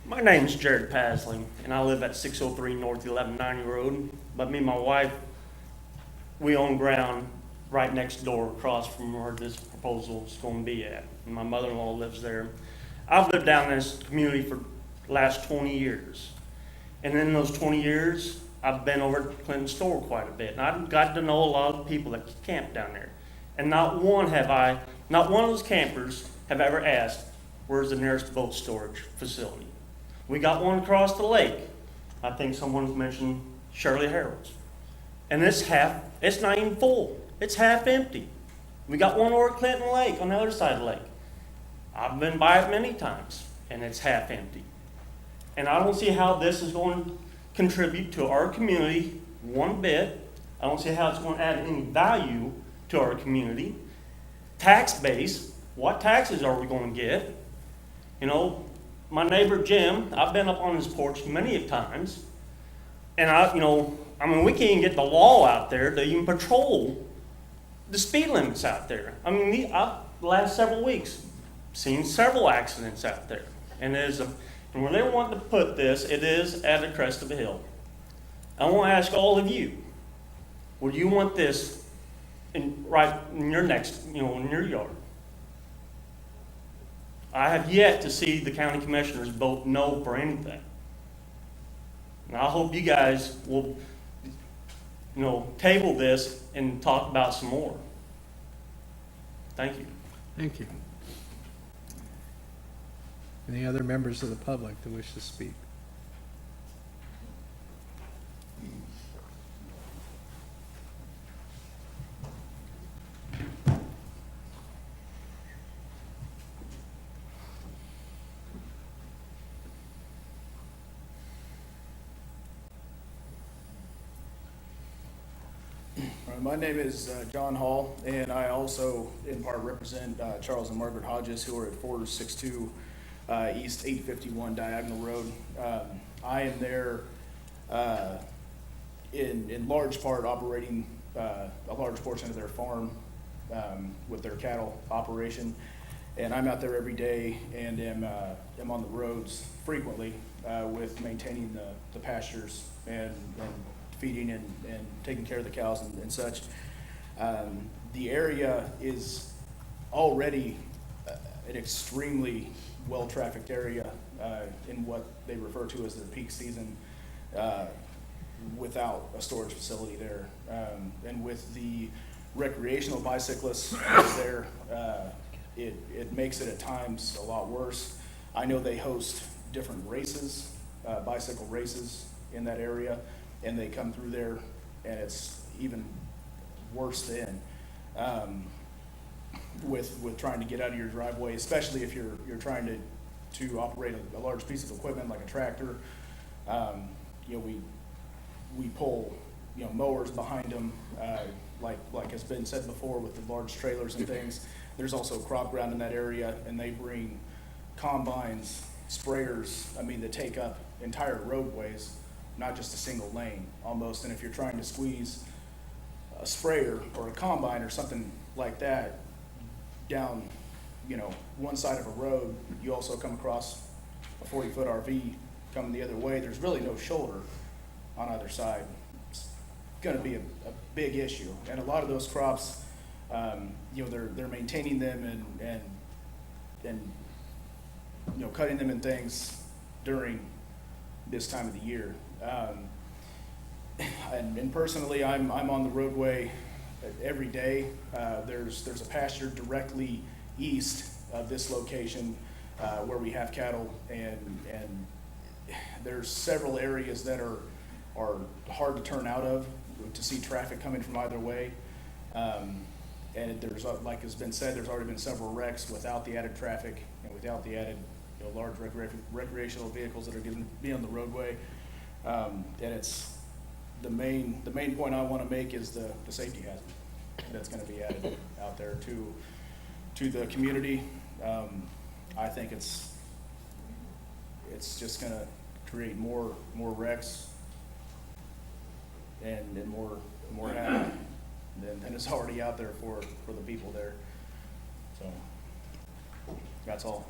Speaker 14: My name's Jared Paisley, and I live at 603 North 1190 Road. But me and my wife, we own ground right next door across from where this proposal is going to be at. And my mother-in-law lives there. I've lived down in this community for the last 20 years. And in those 20 years, I've been over at Clinton's store quite a bit. And I've got to know a lot of the people that camp down there. And not one of those campers have ever asked, where's the nearest boat storage facility? We got one across the lake. I think someone mentioned Shirley Harold's. And it's not even full. It's half empty. We got one over at Clinton Lake on the other side of the lake. I've been by it many times, and it's half empty. And I don't see how this is going to contribute to our community one bit. I don't see how it's going to add any value to our community. Tax base, what taxes are we going to get? You know, my neighbor Jim, I've been up on his porch many times, and we can't even get the law out there to even patrol the speed limits out there. I mean, the last several weeks, seen several accidents out there, and and where they want to put this, it is at the crest of a hill. I want to ask all of you, would you want this right in your in your yard? I have yet to see the county commissioners vote no for anything. And I hope you guys will, table this and talk about some more. Thank you.
Speaker 1: Thank you. Any other members of the public that wish to speak?
Speaker 15: My name is John Hall, and I also in part represent Charles and Margaret Hodges, who are at 462 East 851 Diagonal Road. I am there in large part operating a large portion of their farm with their cattle operation. And I'm out there every day and am on the roads frequently with maintaining the pastures and feeding and taking care of the cows and such. The area is already an extremely well-trafficked area in what they refer to as their peak season without a storage facility there. And with the recreational bicyclists there, it makes it at times a lot worse. I know they host different races, bicycle races in that area, and they come through there, and it's even worse then with trying to get out of your driveway, especially if you're trying to operate a large piece of equipment like a tractor. We pull mowers behind them, like has been said before with the large trailers and things. There's also crop ground in that area, and they bring combines, sprayers, that take up entire roadways, not just a single lane almost. And if you're trying to squeeze a sprayer or a combine or something like that down, one side of a road, you also come across a 40-foot RV coming the other way. There's really no shoulder on either side. It's going to be a big issue. And a lot of those crops, they're maintaining them and cutting them and things during this time of the year. And personally, I'm on the roadway every day. There's a pasture directly east of this location where we have cattle, and there's several areas that are hard to turn out of to see traffic coming from either way. And there's, like has been said, there's already been several wrecks without the added traffic and without the added large recreational vehicles that are going to be on the roadway. And it's the main point I want to make is the safety hazard that's going to be added out there to the community. I think it's just going to create more wrecks and more havoc than is already out there for the people there. So that's all.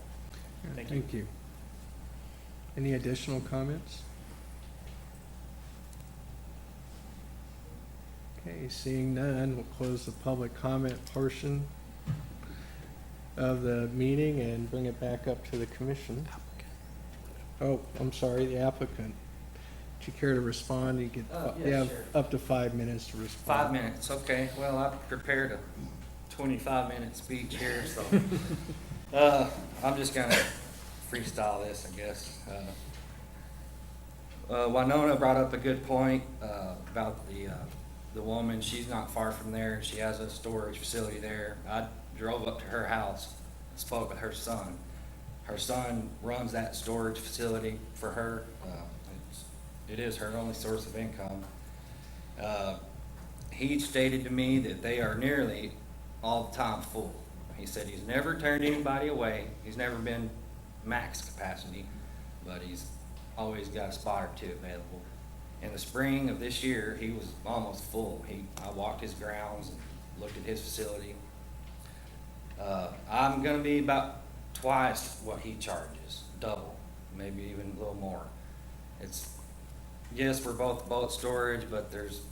Speaker 15: Thank you.
Speaker 1: Any additional comments? Okay, seeing none, we'll close the public comment portion of the meeting and bring it back up to the commission. Oh, I'm sorry, the applicant. Would you care to respond? You get, you have up to 5 minutes to respond.
Speaker 8: 5 minutes, okay. Well, I prepared a 25-minute speech here, so I'm just gonna freestyle this, I guess. Winona brought up a good point about the woman. She's not far from there. She has a storage facility there. I drove up to her house, spoke with her son. Her son runs that storage facility for her. It is her only source of income. He stated to me that they are nearly all the time full. He said he's never turned anybody away. He's never been max capacity, but he's always got a spot or two available. In the spring of this year, he was almost full. I walked his grounds and looked at his facility. I'm gonna be about twice what he charges, double, maybe even a little more. It's, yes, we're both boat storage, but there's,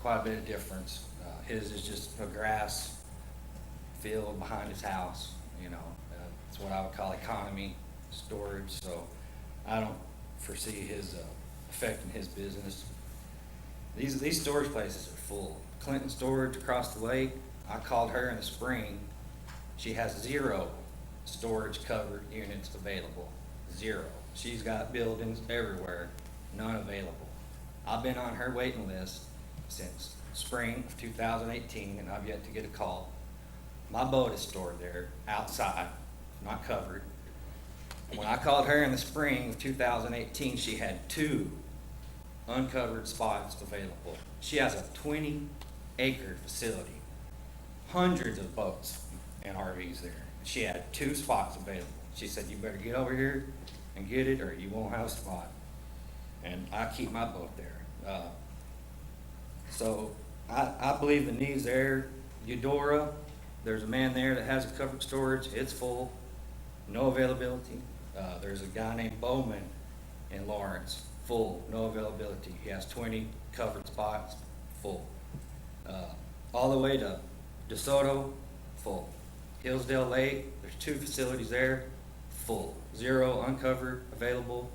Speaker 8: quite a bit of difference. His is just a grass field behind his house, it's what I would call economy storage, so I don't foresee his affecting his business. These storage places are full. Clinton Storage across the lake, I called her in the spring. She has 0 storage covered units available, 0. She's got buildings everywhere, none available. I've been on her waiting list since spring of 2018, and I've yet to get a call. My boat is stored there outside, not covered. When I called her in the spring of 2018, she had 2 uncovered spots available. She has a 20-acre facility, hundreds of boats and RVs there. She had 2 spots available. She said, you better get over here and get it or you won't have a spot. And I keep my boat there. So I believe the need's there. Eudora, there's a man there that has a covered storage. It's full, no availability. There's a guy named Bowman in Lawrence, full, no availability. He has 20 covered spots, full. All the way to DeSoto, full. Hillsdale Lake, there's 2 facilities there, full. 0 uncovered, available.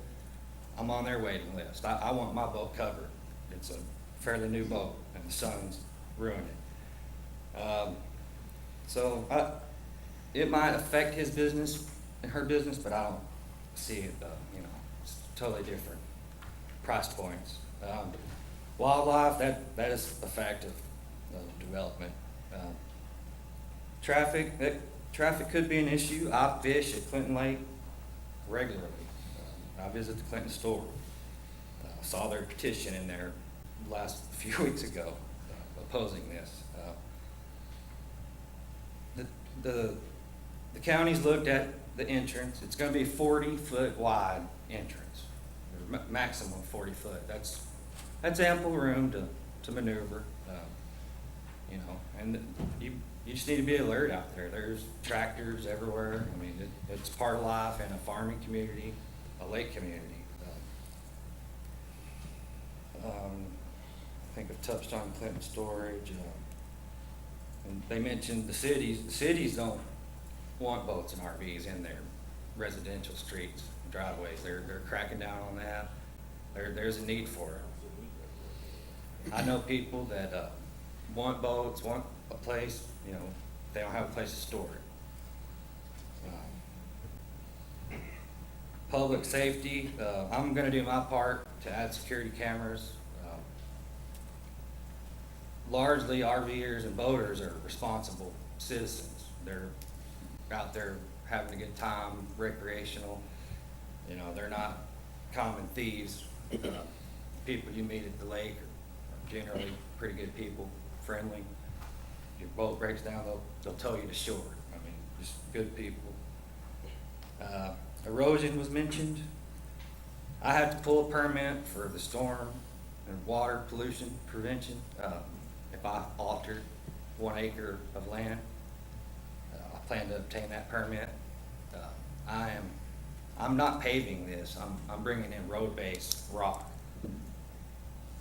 Speaker 8: I'm on their waiting list. I want my boat covered. It's a fairly new boat, and the sun's ruined it. It might affect his business and her business, but I don't see it, it's totally different price points. Wildlife, that is a fact of development. Traffic could be an issue. I fish at Clinton Lake regularly. I visit the Clinton store. Saw their petition in there last few weeks ago opposing this. The county's looked at the entrance. It's going to be 40-foot wide entrance, or maximum 40 foot. That's ample room to maneuver. And you just need to be alert out there. There's tractors everywhere. I mean, it's part of life in a farming community, a lake community. I think I've touched on Clinton storage. And they mentioned the cities. The cities don't want boats and RVs in their residential streets, driveways. They're cracking down on that. There's a need for it. I know people that want boats, want a place, they don't have a place to store it. Public safety, I'm gonna do my part to add security cameras. Largely RVers and boaters are responsible citizens. They're out there having a good time, recreational. They're not common thieves. People you meet at the lake are generally pretty good people, friendly. Your boat breaks down, they'll tow you to shore. I mean, just good people. Erosion was mentioned. I had to pull a permit for the storm and water pollution prevention. If I altered 1 acre of land, I plan to obtain that permit. I'm not paving this. I'm bringing in road-based rock.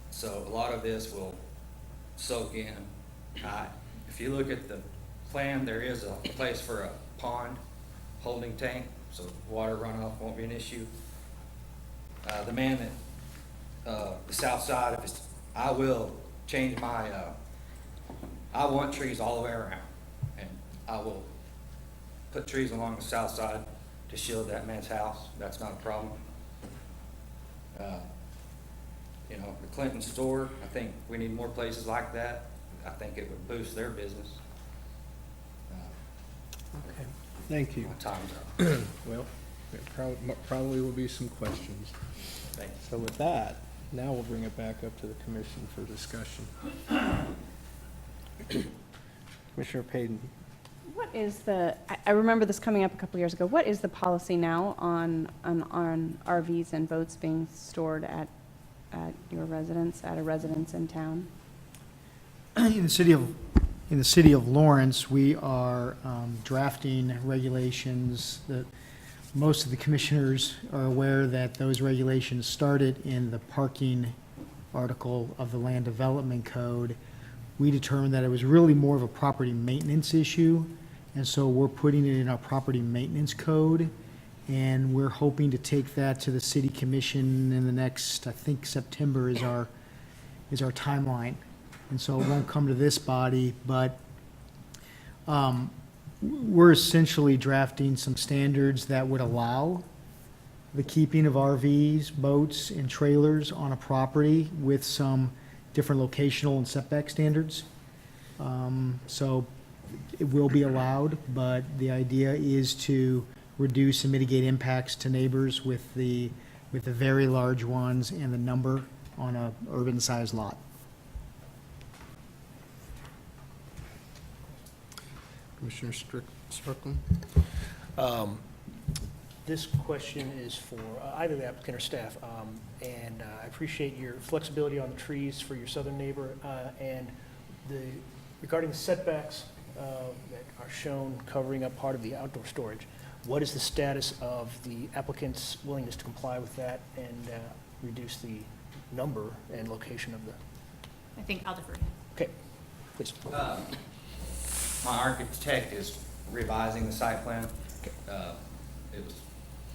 Speaker 8: So a lot of this will soak in. If you look at the plan, there is a place for a pond holding tank, so water runoff won't be an issue. The man that the south side of it, I will change my. I want trees all the way around, and I will put trees along the south side to shield that man's house. That's not a problem. The Clinton store, I think we need more places like that. I think it would boost their business.
Speaker 1: Okay, thank you.
Speaker 8: My time's up.
Speaker 1: Well, there probably will be some questions.
Speaker 8: Thanks.
Speaker 1: So with that, now we'll bring it back up to the commission for discussion. Commissioner Payton.
Speaker 16: What is I remember this coming up a couple years ago. What is the policy now on RVs and boats being stored at your residence, at a residence in town?
Speaker 3: In the city of Lawrence, we are drafting regulations that most of the commissioners are aware that those regulations started in the parking article of the Land Development Code. We determined that it was really more of a property maintenance issue, and so we're putting it in our property maintenance code, and we're hoping to take that to the city commission in the next, I think September is our timeline. And so it won't come to this body, but we're essentially drafting some standards that would allow the keeping of RVs, boats, and trailers on a property with some different locational and setback standards. So it will be allowed, but the idea is to reduce and mitigate impacts to neighbors with the very large ones and the number on a urban-sized lot.
Speaker 1: Commissioner Strickland?
Speaker 17: This question is for either the applicant or staff, and I appreciate your flexibility on the trees for your southern neighbor, and regarding the setbacks that are shown covering up part of the outdoor storage. What is the status of the applicant's willingness to comply with that and reduce the number and location of the?
Speaker 7: I think I'll defer.
Speaker 17: Okay, please.
Speaker 8: My architect is revising the site plan. It was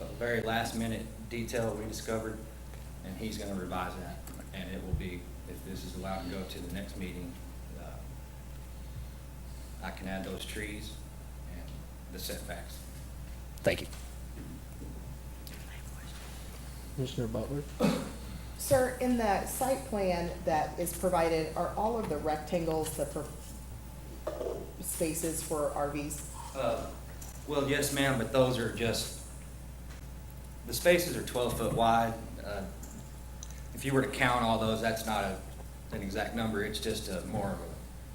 Speaker 8: a very last minute detail we discovered, and he's gonna revise that. And it will be, if this is allowed to go to the next meeting, I can add those trees and the setbacks.
Speaker 17: Thank you.
Speaker 1: Commissioner Butler?
Speaker 18: Sir, in the site plan that is provided, are all of the rectangles the spaces for RVs?
Speaker 8: Well, yes, ma'am, but those are just, the spaces are 12 foot wide. If you were to count all those, that's not an exact number. It's just a more of a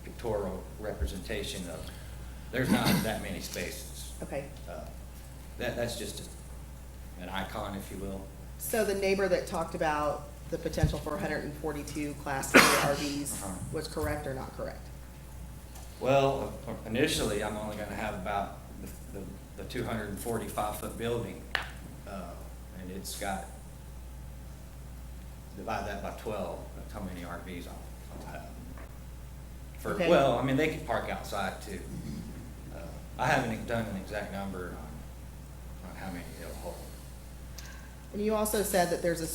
Speaker 8: pictorial representation of, there's not that many spaces.
Speaker 18: Okay.
Speaker 8: That's just an icon, if you will.
Speaker 18: So the neighbor that talked about the potential for 142 Class A RVs was correct or not correct?
Speaker 8: Well, initially, I'm only gonna have about the 245-foot building, and it's got, divide that by 12, that's how many RVs I'll have.
Speaker 18: Okay.
Speaker 8: Well, I mean, they could park outside too. I haven't done an exact number on how many it'll hold.
Speaker 18: And you also said that there's a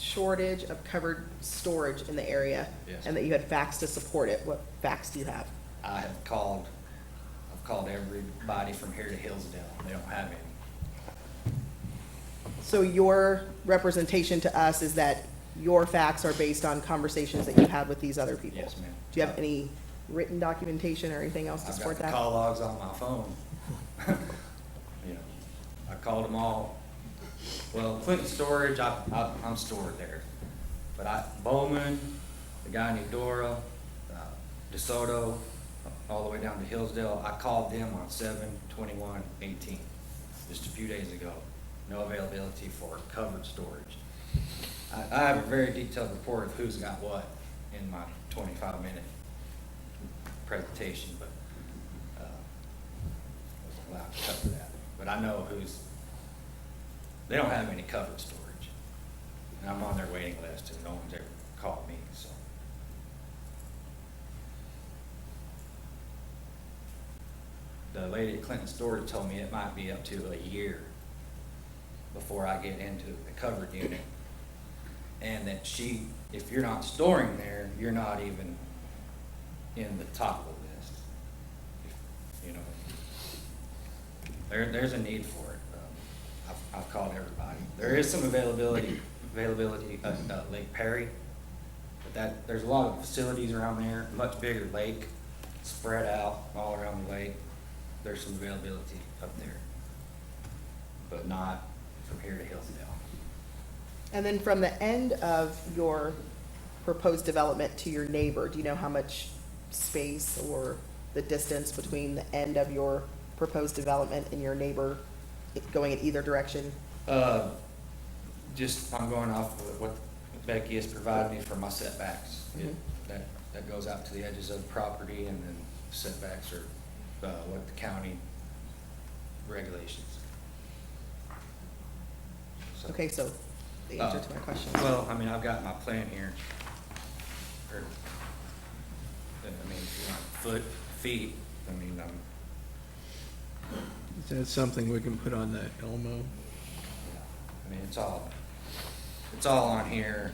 Speaker 18: shortage of covered storage in the area.
Speaker 8: Yes.
Speaker 18: And that you had facts to support it. What facts do you have?
Speaker 8: I've called everybody from here to Hillsdale. They don't have any.
Speaker 18: So your representation to us is that your facts are based on conversations that you've had with these other people?
Speaker 8: Yes, ma'am.
Speaker 18: Do you have any written documentation or anything else to support
Speaker 8: I've got
Speaker 18: that?
Speaker 8: the call logs on my phone. You know, I called them all. Well, Clinton Storage, I'm stored there. But Bowman, the guy in Eudora, DeSoto, all the way down to Hillsdale, I called them on 7/21/18, just a few days ago. No availability for covered storage. I have a very detailed report of who's got what in my 25-minute presentation, but I wasn't allowed to cover that. But I know they don't have any covered storage. And I'm on their waiting list, and no one's ever called me, so. The lady at Clinton Storage told me it might be up to a year before I get into the covered unit. And that if you're not storing there, you're not even in the top of the list. You know, there's a need for it. I've called everybody. There is some availability at Lake Perry, but there's a lot of facilities around there, much bigger lake, spread out all around the lake. There's some availability up there, but not from here to Hillsdale.
Speaker 18: And then from the end of your proposed development to your neighbor, do you know how much space or the distance between the end of your proposed development and your neighbor going in either direction?
Speaker 8: I'm going off of what Becky has provided me for my setbacks. That goes out to the edges of the property, and then setbacks are what the county regulations.
Speaker 18: Okay, so the answer to my question.
Speaker 8: Well, I mean, I've got my plan here. I mean, if you want feet, I mean,
Speaker 1: Is that something we can put on the Elmo?
Speaker 8: I mean, it's all on here.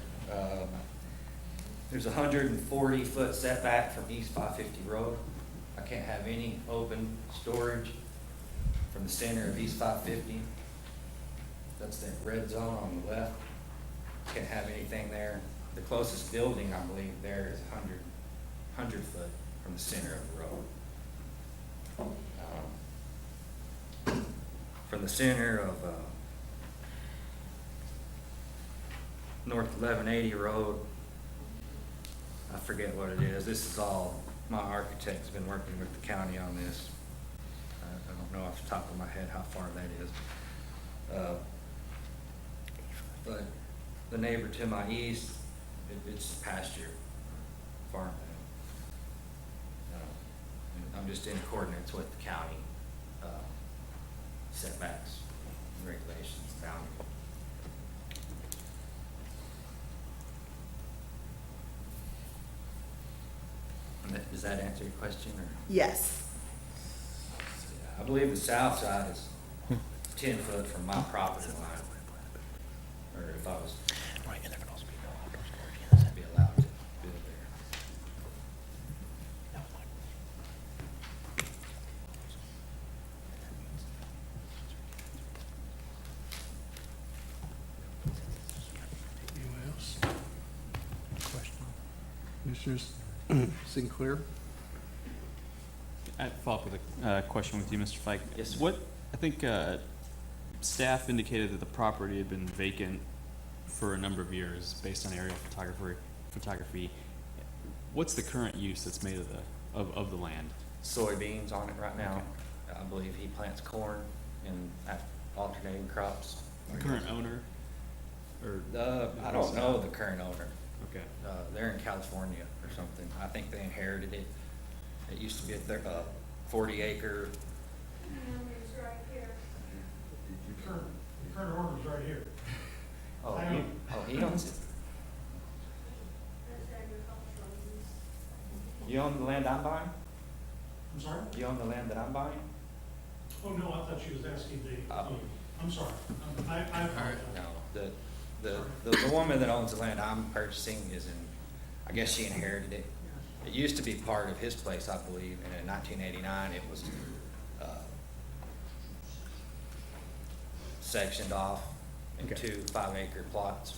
Speaker 8: There's a 140-foot setback from East 550 Road. I can't have any open storage from the center of East 550. That's the red zone on the left. Can't have anything there. The closest building, I believe, there is 100 foot from the center of the road. From the center of North 1180 Road I forget what it is. This is all, my architect's been working with the county on this. I don't know off the top of my head how far that is. But the neighbor to my east, it's pasture, farmland. And I'm just in coordinates with the county, setbacks, regulations, boundaries. Does that answer your question, or?
Speaker 18: Yes.
Speaker 8: I believe the south side is 10 foot from my property line. Or if I was be allowed to build there.
Speaker 1: Anyone else? Commissioners Sinclair?
Speaker 19: I'd follow up with a question with you, Mr. Fike.
Speaker 8: Yes, sir.
Speaker 19: What, I think staff indicated that the property had been vacant for a number of years based on aerial photography. What's the current use that's made of the land?
Speaker 8: Soybeans on it right now. I believe he plants corn and alternating crops.
Speaker 19: The current owner? Or
Speaker 8: I don't know the current owner.
Speaker 19: Okay.
Speaker 8: They're in California or something. I think they inherited it. It used to be a 40-acre.
Speaker 12: The current owner's right here.
Speaker 8: Oh, he owns it. You own the land I'm buying?
Speaker 12: I'm sorry?
Speaker 8: You own the land that I'm buying?
Speaker 12: Oh, no, I thought she was asking I'm sorry. I apologize.
Speaker 8: No, the woman that owns the land I'm purchasing is in, I guess she inherited it. It used to be part of his place, I believe, and in 1989 it was sectioned off into 5-acre plots.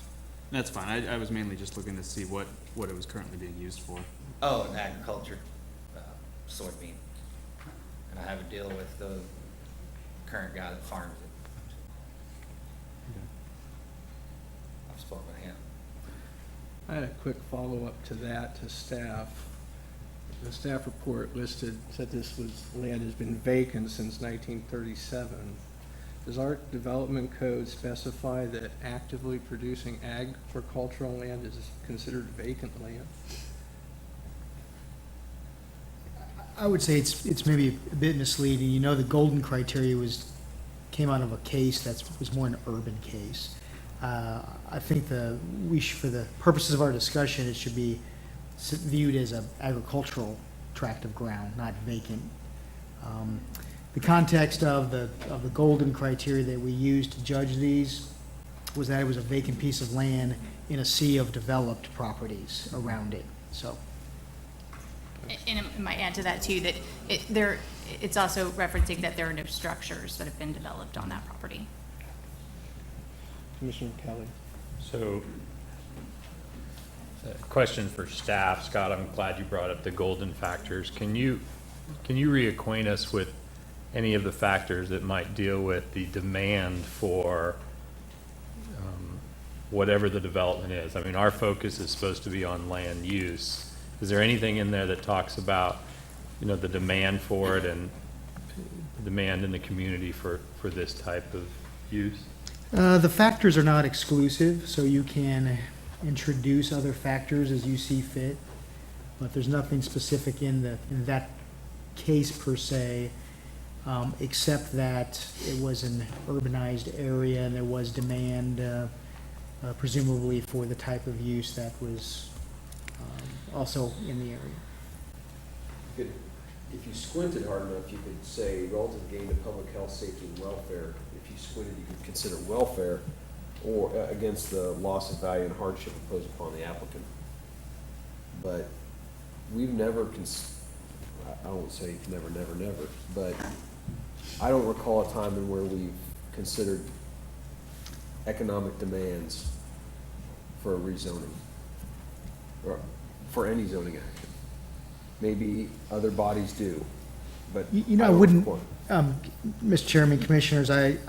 Speaker 19: That's fine. I was mainly just looking to see what it was currently being used for.
Speaker 8: Oh, and agriculture, soybean. And I have a deal with the current guy that farms it. I've spoken with him.
Speaker 1: I had a quick follow-up to that to staff. The staff report said this land has been vacant since 1937. Does our development code specify that actively producing agricultural land is considered vacant land?
Speaker 3: I would say it's maybe a bit misleading. You know, the golden criteria came out of a case that was more an urban case. I think for the purposes of our discussion, it should be viewed as an agricultural tract of ground, not vacant. The context of the golden criteria that we used to judge these was that it was a vacant piece of land in a sea of developed properties around it, so.
Speaker 7: And it might add to that too, that it's also referencing that there are no structures that have been developed on that property.
Speaker 1: Commissioner Kelly?
Speaker 2: So, question for staff. Scott, I'm glad you brought up the golden factors. Can you reacquaint us with any of the factors that might deal with the demand for whatever the development is? I mean, our focus is supposed to be on land use. Is there anything in there that talks about, the demand for it and the demand in the community for this type of use?
Speaker 3: The factors are not exclusive, so you can introduce other factors as you see fit, but there's nothing specific in that case per se, except that it was an urbanized area and there was demand, presumably for the type of use that was also in the area.
Speaker 4: If you squinted hard enough, you could say relative gain to public health, safety, and welfare. If you squinted, you could consider welfare or against the loss of value and hardship imposed upon the applicant. But we've never, I won't say never, but I don't recall a time in where we've considered economic demands for a rezoning or for any zoning action. Maybe other bodies do, but
Speaker 3: I wouldn't, Mr. Chairman, Commissioners, I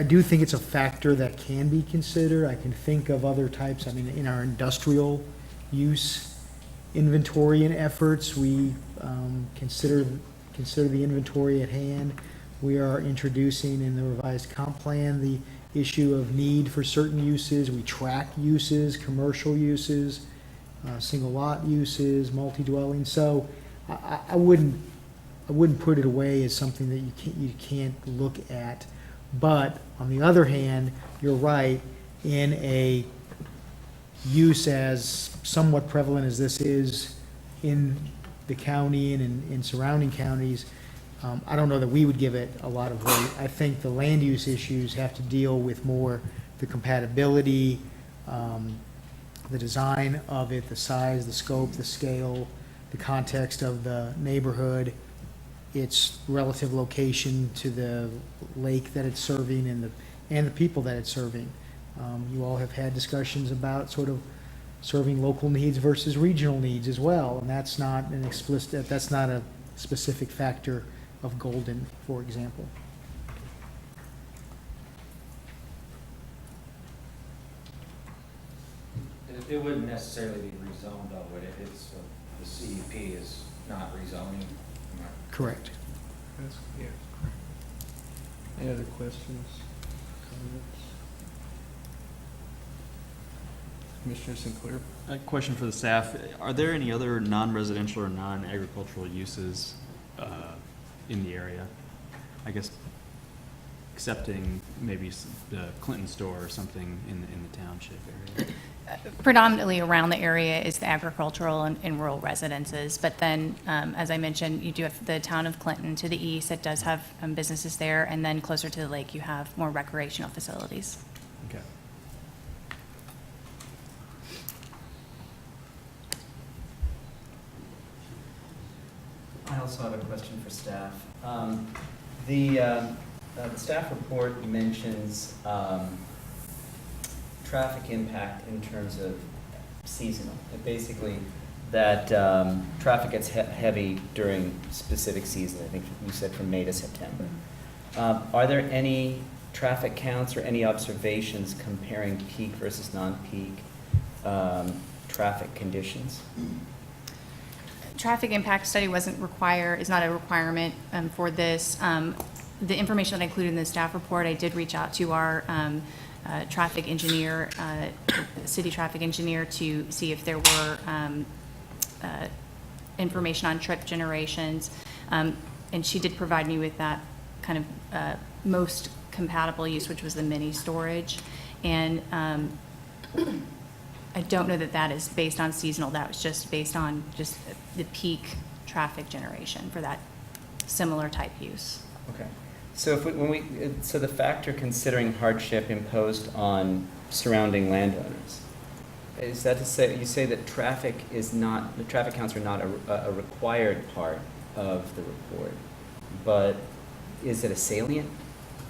Speaker 3: do think it's a factor that can be considered. I can think of other types, in our industrial use, inventory and efforts. We consider the inventory at hand. We are introducing in the revised comp plan the issue of need for certain uses. We track uses, commercial uses, single lot uses, multi-dwelling. So I wouldn't put it away as something that you can't look at. But on the other hand, you're right, in a use as somewhat prevalent as this is in the county and in surrounding counties, I don't know that we would give it a lot of weight. I think the land use issues have to deal with more the compatibility, the design of it, the size, the scope, the scale, the context of the neighborhood, its relative location to the lake that it's serving and the people that it's serving. You all have had discussions about sort of serving local needs versus regional needs as well, and that's not a specific factor of Golden, for example.
Speaker 8: It wouldn't necessarily be rezoned though, would it? It's, the CUP is not rezoning.
Speaker 3: Correct.
Speaker 1: Yeah. Any other questions, comments? Commissioner Sinclair?
Speaker 19: A question for the staff. Are there any other non-residential or non-agricultural uses in the area? I guess excepting maybe the Clinton store or something in the township area.
Speaker 7: Predominantly around the area is the agricultural and rural residences, but then, as I mentioned, you do have the town of Clinton to the east that does have businesses there, and then closer to the lake, you have more recreational facilities.
Speaker 19: Okay.
Speaker 20: I also have a question for staff. The staff report mentions traffic impact in terms of seasonal. Basically, that traffic gets heavy during specific seasons. I think you said from May to September. Are there any traffic counts or any observations comparing peak versus non-peak traffic conditions?
Speaker 7: Traffic impact study is not a requirement for this. The information that I included in the staff report, I did reach out to our traffic engineer, city traffic engineer, to see if there were information on trip generations. And she did provide me with that kind of most compatible use, which was the mini storage. And I don't know that that is based on seasonal. That was just based on just the peak traffic generation for that similar type use.
Speaker 20: Okay. So so the factor considering hardship imposed on surrounding landowners, is that to say, you say that the traffic counts are not a required part of the report, but is it a salient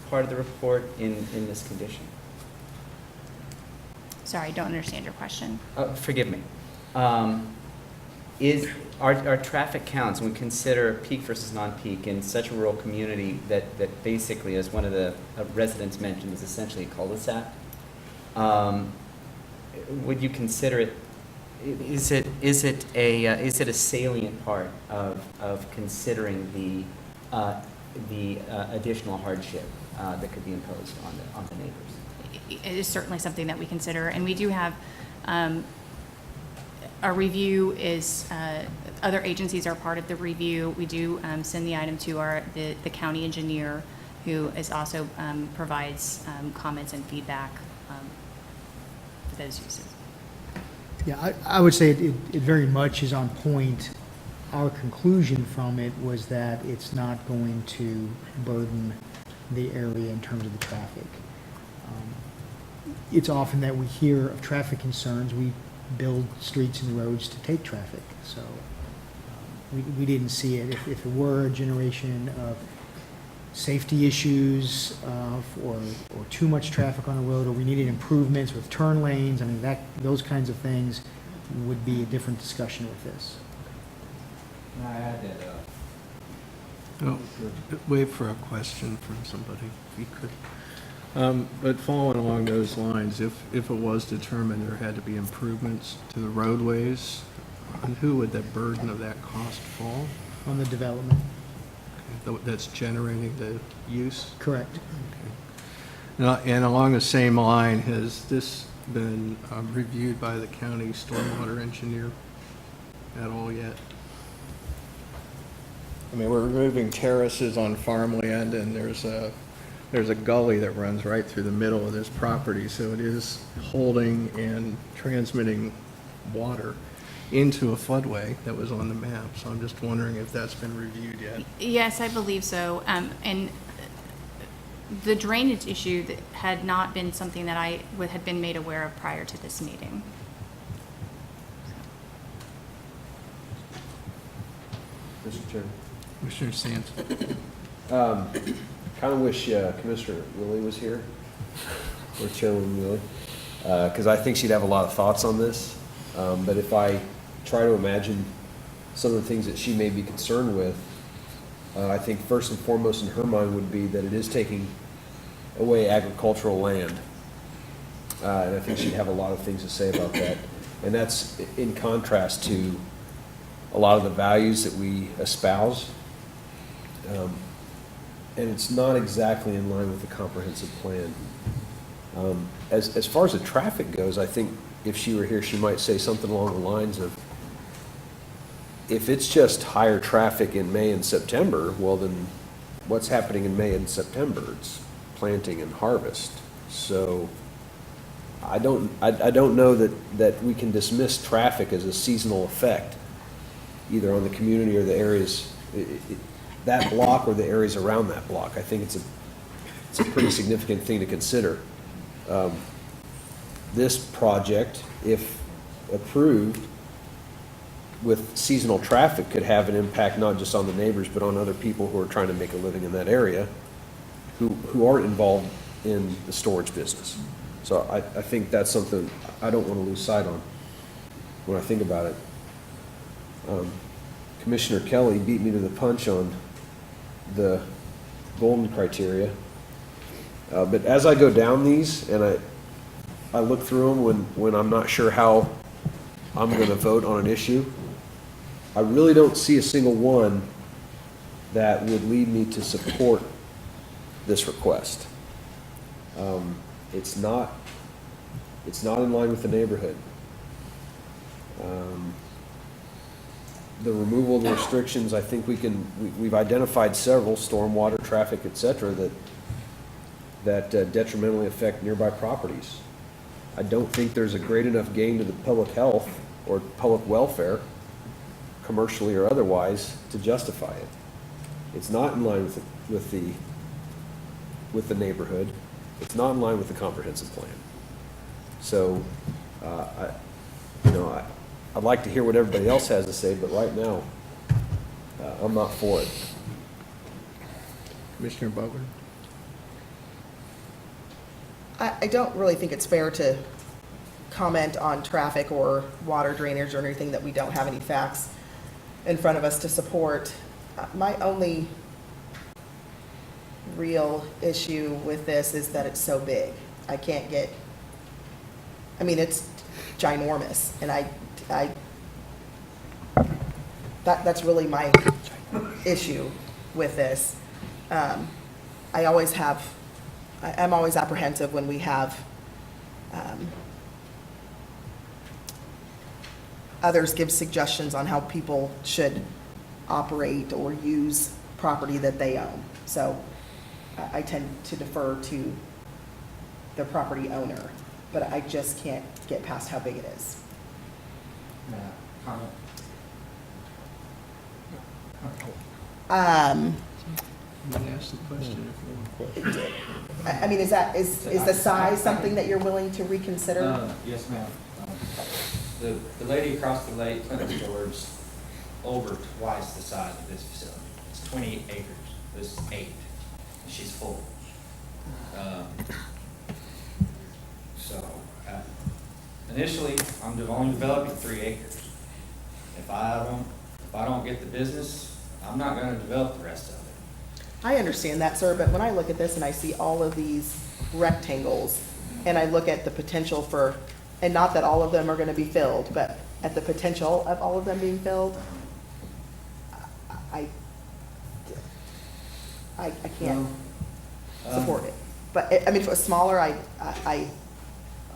Speaker 20: part of the report in this condition?
Speaker 7: Sorry, I don't understand your question.
Speaker 20: Forgive me. Are traffic counts, when we consider peak versus non-peak in such a rural community that basically, as one of the residents mentioned, is essentially a cul-de-sac, would you consider it, is it a salient part of considering the additional hardship that could be imposed on the neighbors?
Speaker 7: It is certainly something that we consider, and we do have, our review is, other agencies are part of the review. We do send the item to the county engineer, who is also provides comments and feedback for those uses.
Speaker 3: Yeah, I would say it very much is on point. Our conclusion from it was that it's not going to burden the area in terms of the traffic. It's often that we hear of traffic concerns. We build streets and roads to take traffic. So we didn't see it. If it were a generation of safety issues or too much traffic on the road, or we needed improvements with turn lanes, I mean, those kinds of things would be a different discussion with this.
Speaker 20: Can I add that?
Speaker 1: Wait for a question from somebody, if you could. But following along those lines, if it was determined there had to be improvements to the roadways On who would the burden of that cost fall?
Speaker 3: On the development,
Speaker 1: That's generating the use?
Speaker 3: correct.
Speaker 1: And along the same line, has this been reviewed by the county stormwater engineer at all yet? I mean, we're removing terraces on farmland, and there's a gully that runs right through the middle of this property, so it is holding and transmitting water into a floodway that was on the map. So I'm just wondering if that's been reviewed yet.
Speaker 7: Yes, I believe so. And the drainage issue that had not been something that had been made aware of prior to this meeting.
Speaker 4: Mr. Chairman.
Speaker 1: Commissioner Sands.
Speaker 4: Kind of wish Commissioner Willie was here, or Chairman Willie, because I think she'd have a lot of thoughts on this. But if I try to imagine some of the things that she may be concerned with, I think first and foremost in her mind would be that it is taking away agricultural land. And I think she'd have a lot of things to say about that. And that's in contrast to a lot of the values that we espouse. And it's not exactly in line with the comprehensive plan. As far as the traffic goes, I think if she were here, she might say something along the lines of, if it's just higher traffic in May and September, well then what's happening in May and September? It's planting and harvest. So I don't know that we can dismiss traffic as a seasonal effect, either on the community or the areas, that block or the areas around that block. I think it's a pretty significant thing to consider. This project, if approved, with seasonal traffic could have an impact not just on the neighbors, but on other people who are trying to make a living in that area, who aren't involved in the storage business. So I think that's something I don't want to lose sight on when I think about it. Commissioner Kelly beat me to the punch on the golden criteria. But as I go down these and I look through them when I'm not sure how I'm going to vote on an issue, I really don't see a single one that would lead me to support this request. It's not in line with the neighborhood. The removal of the restrictions, I think we've identified several, stormwater, traffic, et cetera, that detrimentally affect nearby properties. I don't think there's a great enough gain to the public health or public welfare, commercially or otherwise, to justify it. It's not in line with the neighborhood. It's not in line with the comprehensive plan. So, I'd like to hear what everybody else has to say, but right now, I'm not for it.
Speaker 1: Commissioner Butler?
Speaker 18: I don't really think it's fair to comment on traffic or water drainage or anything that we don't have any facts in front of us to support. My only real issue with this is that it's so big. It's ginormous, and that's really my issue with this. I'm always apprehensive when we have others give suggestions on how people should operate or use property that they own. So I tend to defer to the property owner, but I just can't get past how big it is.
Speaker 1: Ask the question if you want.
Speaker 18: Is the size something that you're willing to reconsider?
Speaker 8: Yes, ma'am. The lady across the lake, Clinton George, over twice the size of this facility. It's 28 acres. This is 8. She's full. Initially, I'm only developing 3 acres. If I don't get the business, I'm not going to develop the rest of it.
Speaker 18: I understand that, sir, but when I look at this and I see all of these rectangles, and I look at the potential for, and not that all of them are going to be filled, but at the potential of all of them being filled, I, I can't support it. But, I mean, if it was smaller, I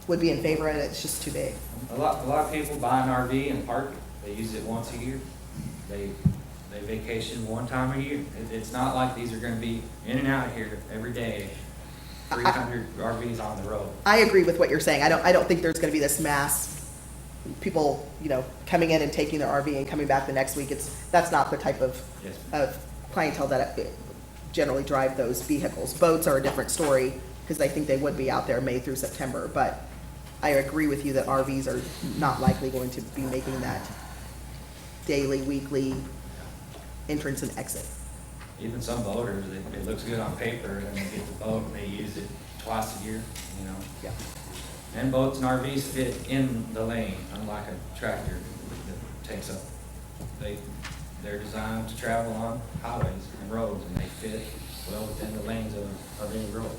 Speaker 18: would be in favor of it, it's just too big.
Speaker 8: A lot of people buy an RV and park it. They use it once a year. They vacation one time a year. It's not like these are gonna be in and out here every day, 300 RVs on the road.
Speaker 18: I agree with what you're saying. I don't think there's gonna be this mass people, you know, coming in and taking their RV and coming back the next week. That's not the type of,
Speaker 8: Yes.
Speaker 18: of clientele that generally drive those vehicles. Boats are a different story, because I think they would be out there May through September, but I agree with you that RVs are not likely going to be making that daily, weekly entrance and exit.
Speaker 8: Even some boaters, it looks good on paper, and then they get the boat and they use it twice a year, you know?
Speaker 18: Yeah.
Speaker 8: And boats and RVs fit in the lane, unlike a tractor that takes up. They're designed to travel on highways and roads, and they fit well within the lanes of any road.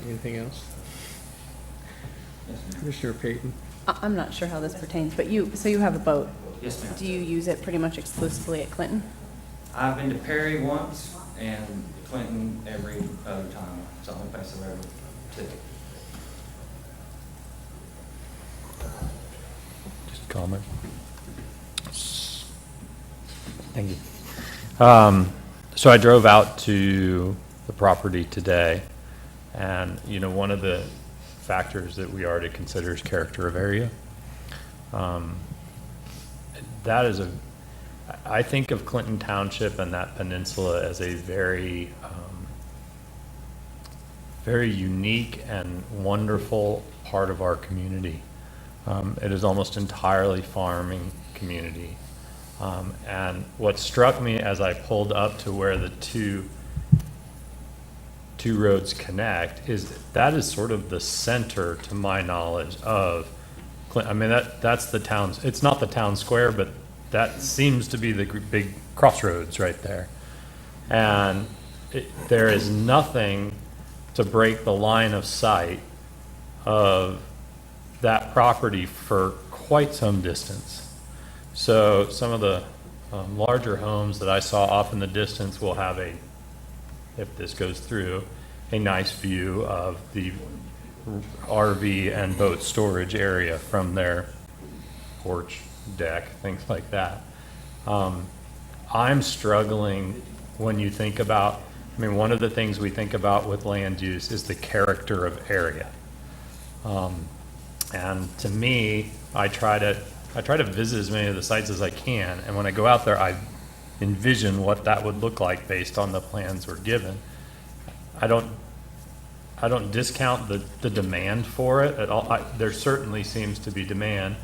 Speaker 1: Anything else?
Speaker 8: Yes, ma'am.
Speaker 1: Commissioner Payton?
Speaker 16: I'm not sure how this pertains, but so you have a boat.
Speaker 8: Yes, ma'am.
Speaker 16: Do you use it pretty much exclusively at Clinton?
Speaker 8: I've been to Perry once and Clinton every other time. It's the only place I've ever taken.
Speaker 2: Just a comment. Thank you. So I drove out to the property today, and, you know, one of the factors that we are to consider is character of area. That is I think of Clinton Township and that peninsula as a very, very unique and wonderful part of our community. It is almost entirely farming community. And what struck me as I pulled up to where the two roads connect is that is sort of the center, to my knowledge, of Clinton. I mean, that's the town's, it's not the town square, but that seems to be the big crossroads right there. And there is nothing to break the line of sight of that property for quite some distance. So some of the larger homes that I saw off in the distance will have if this goes through, a nice view of the RV and boat storage area from their porch, deck, things like that. I'm struggling when you think about, I mean, one of the things we think about with land use is the character of area. And to me, I try to visit as many of the sites as I can, and when I go out there, I envision what that would look like based on the plans we're given. I don't discount the demand for it at all. There certainly seems to be demand.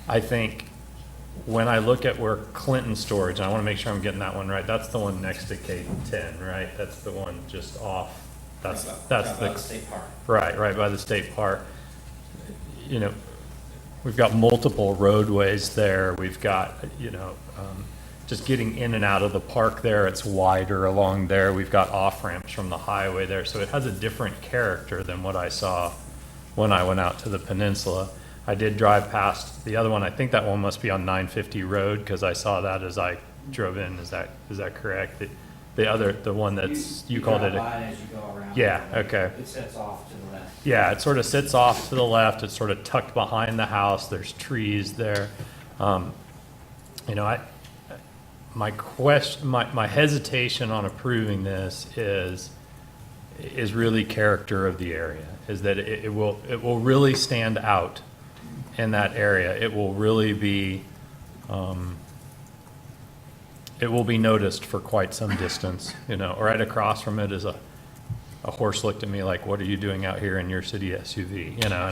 Speaker 2: I think when I look at where Clinton Storage, and I want to make sure I'm getting that one right, that's the one next to K-10, right? That's the one just off. That's the
Speaker 8: state park.
Speaker 2: Right by the state park. You know, we've got multiple roadways there. We've got, you know, just getting in and out of the park there, it's wider along there. We've got off-ramps from the highway there. So it has a different character than what I saw when I went out to the peninsula. I did drive past the other one. I think that one must be on 950 Road, because I saw that as I drove in. Is that correct? The one that's, you called it.
Speaker 8: As you go around.
Speaker 2: Yeah, okay.
Speaker 8: It sets off to the left.
Speaker 2: Yeah, it sort of sits off to the left. It's sort of tucked behind the house. There's trees there. You know, my hesitation on approving this is really character of the area, is that it will really stand out in that area. It will really be, it will be noticed for quite some distance, you know. Right across from it is a horse looked at me like, "What are you doing out here in your city SUV?" You know,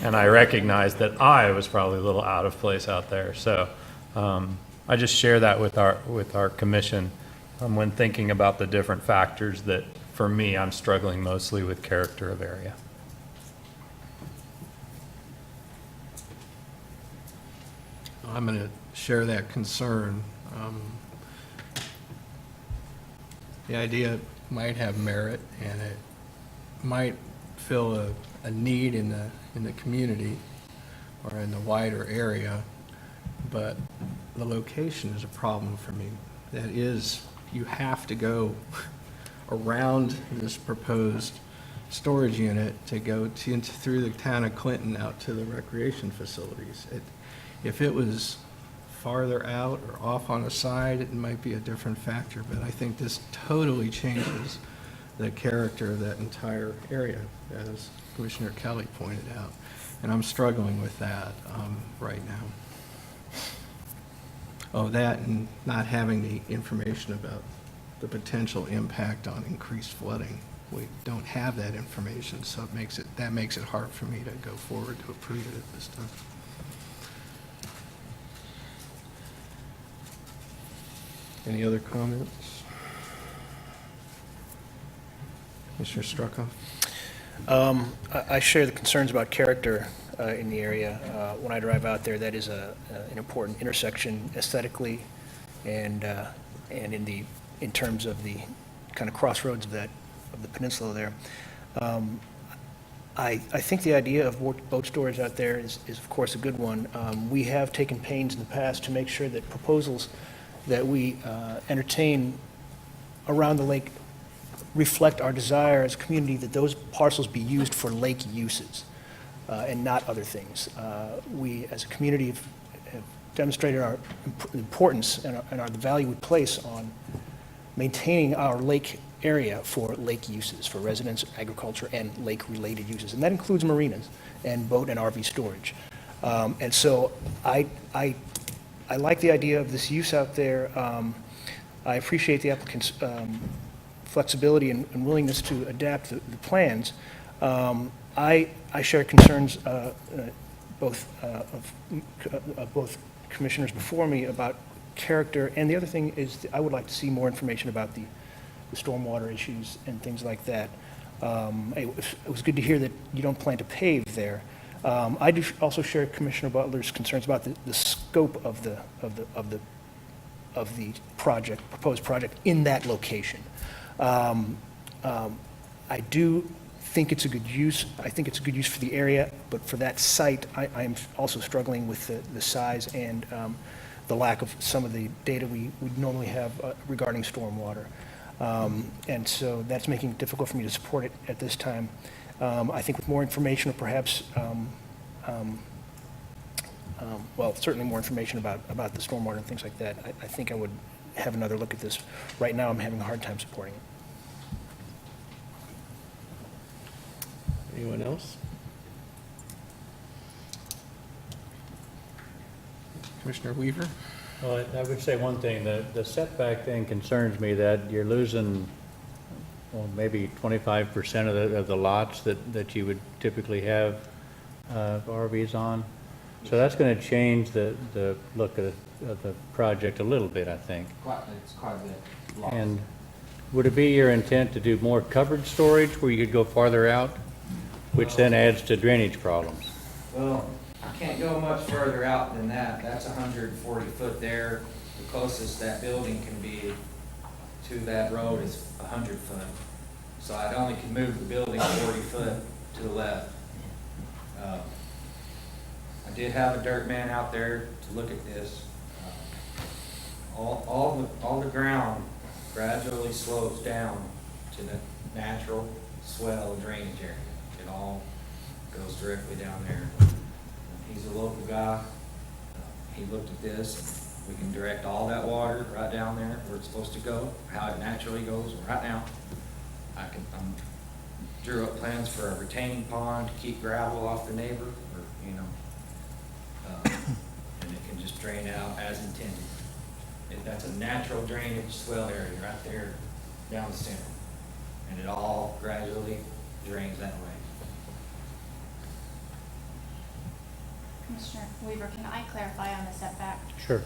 Speaker 2: and I recognized that I was probably a little out of place out there. So I just share that with our commission when thinking about the different factors that, for me, I'm struggling mostly with character of area.
Speaker 1: I'm going to share that concern. The idea might have merit, and it might fill a need in the community or in the wider area, but the location is a problem for me. That is, you have to go around this proposed storage unit to go through the town of Clinton out to the recreation facilities. If it was farther out or off on the side, it might be a different factor, but I think this totally changes the character of that entire area, as Commissioner Kelly pointed out. And I'm struggling with that right now. Oh, that and not having the information about the potential impact on increased flooding. We don't have that information, so that makes it hard for me to go forward to approve it at this time. Any other comments? Commissioner Struckhoff?
Speaker 17: I share the concerns about character in the area. When I drive out there, that is an important intersection aesthetically and in terms of the kind of crossroads of the peninsula there. I think the idea of boat storage out there is of course a good one. We have taken pains in the past to make sure that proposals that we entertain around the lake reflect our desire as a community that those parcels be used for lake uses and not other things. We, as a community, have demonstrated our importance and the value we place on maintaining our lake area for lake uses, for residents, agriculture, and lake-related uses. And that includes marinas and boat and RV storage. And so I like the idea of this use out there. I appreciate the applicant's flexibility and willingness to adapt the plans. I share concerns both commissioners before me about character, and the other thing is I would like to see more information about the stormwater issues and things like that. It was good to hear that you don't plan to pave there. I do also share Commissioner Butler's concerns about the scope of the project, proposed project in that location. I do think it's a good use. I think it's a good use for the area, but for that site, I am also struggling with the size and the lack of some of the data we would normally have regarding stormwater. And so that's making it difficult for me to support it at this time. I think with more information, or perhaps, well, certainly more information about the stormwater and things like that, I think I would have another look at this. Right now, I'm having a hard time supporting it.
Speaker 1: Anyone else? Commissioner Weaver?
Speaker 2: Well, I would say one thing, the setback thing concerns me, that you're losing, well, maybe 25% of the lots that you would typically have RVs on. So that's going to change the look of the project a little bit, I think.
Speaker 8: It's quite a bit.
Speaker 2: And would it be your intent to do more covered storage where you could go farther out, which then adds to drainage problems?
Speaker 8: Well, I can't go much further out than that. That's 140 foot there. The closest that building can be to that road is 100 foot. So I'd only can move the building 40 foot to the left. I did have a dirt man out there to look at this. All the ground gradually slopes down to the natural swell drainage area. It all goes directly down there. He's a local guy. He looked at this. We can direct all that water right down there where it's supposed to go, how it naturally goes. Right now, I drew up plans for a retaining pond to keep gravel off the neighbor, or, and it can just drain out as intended. That's a natural drainage swell area right there down the center, and it all gradually drains that way.
Speaker 7: Commissioner Weaver, can I clarify on the setback?
Speaker 2: Sure.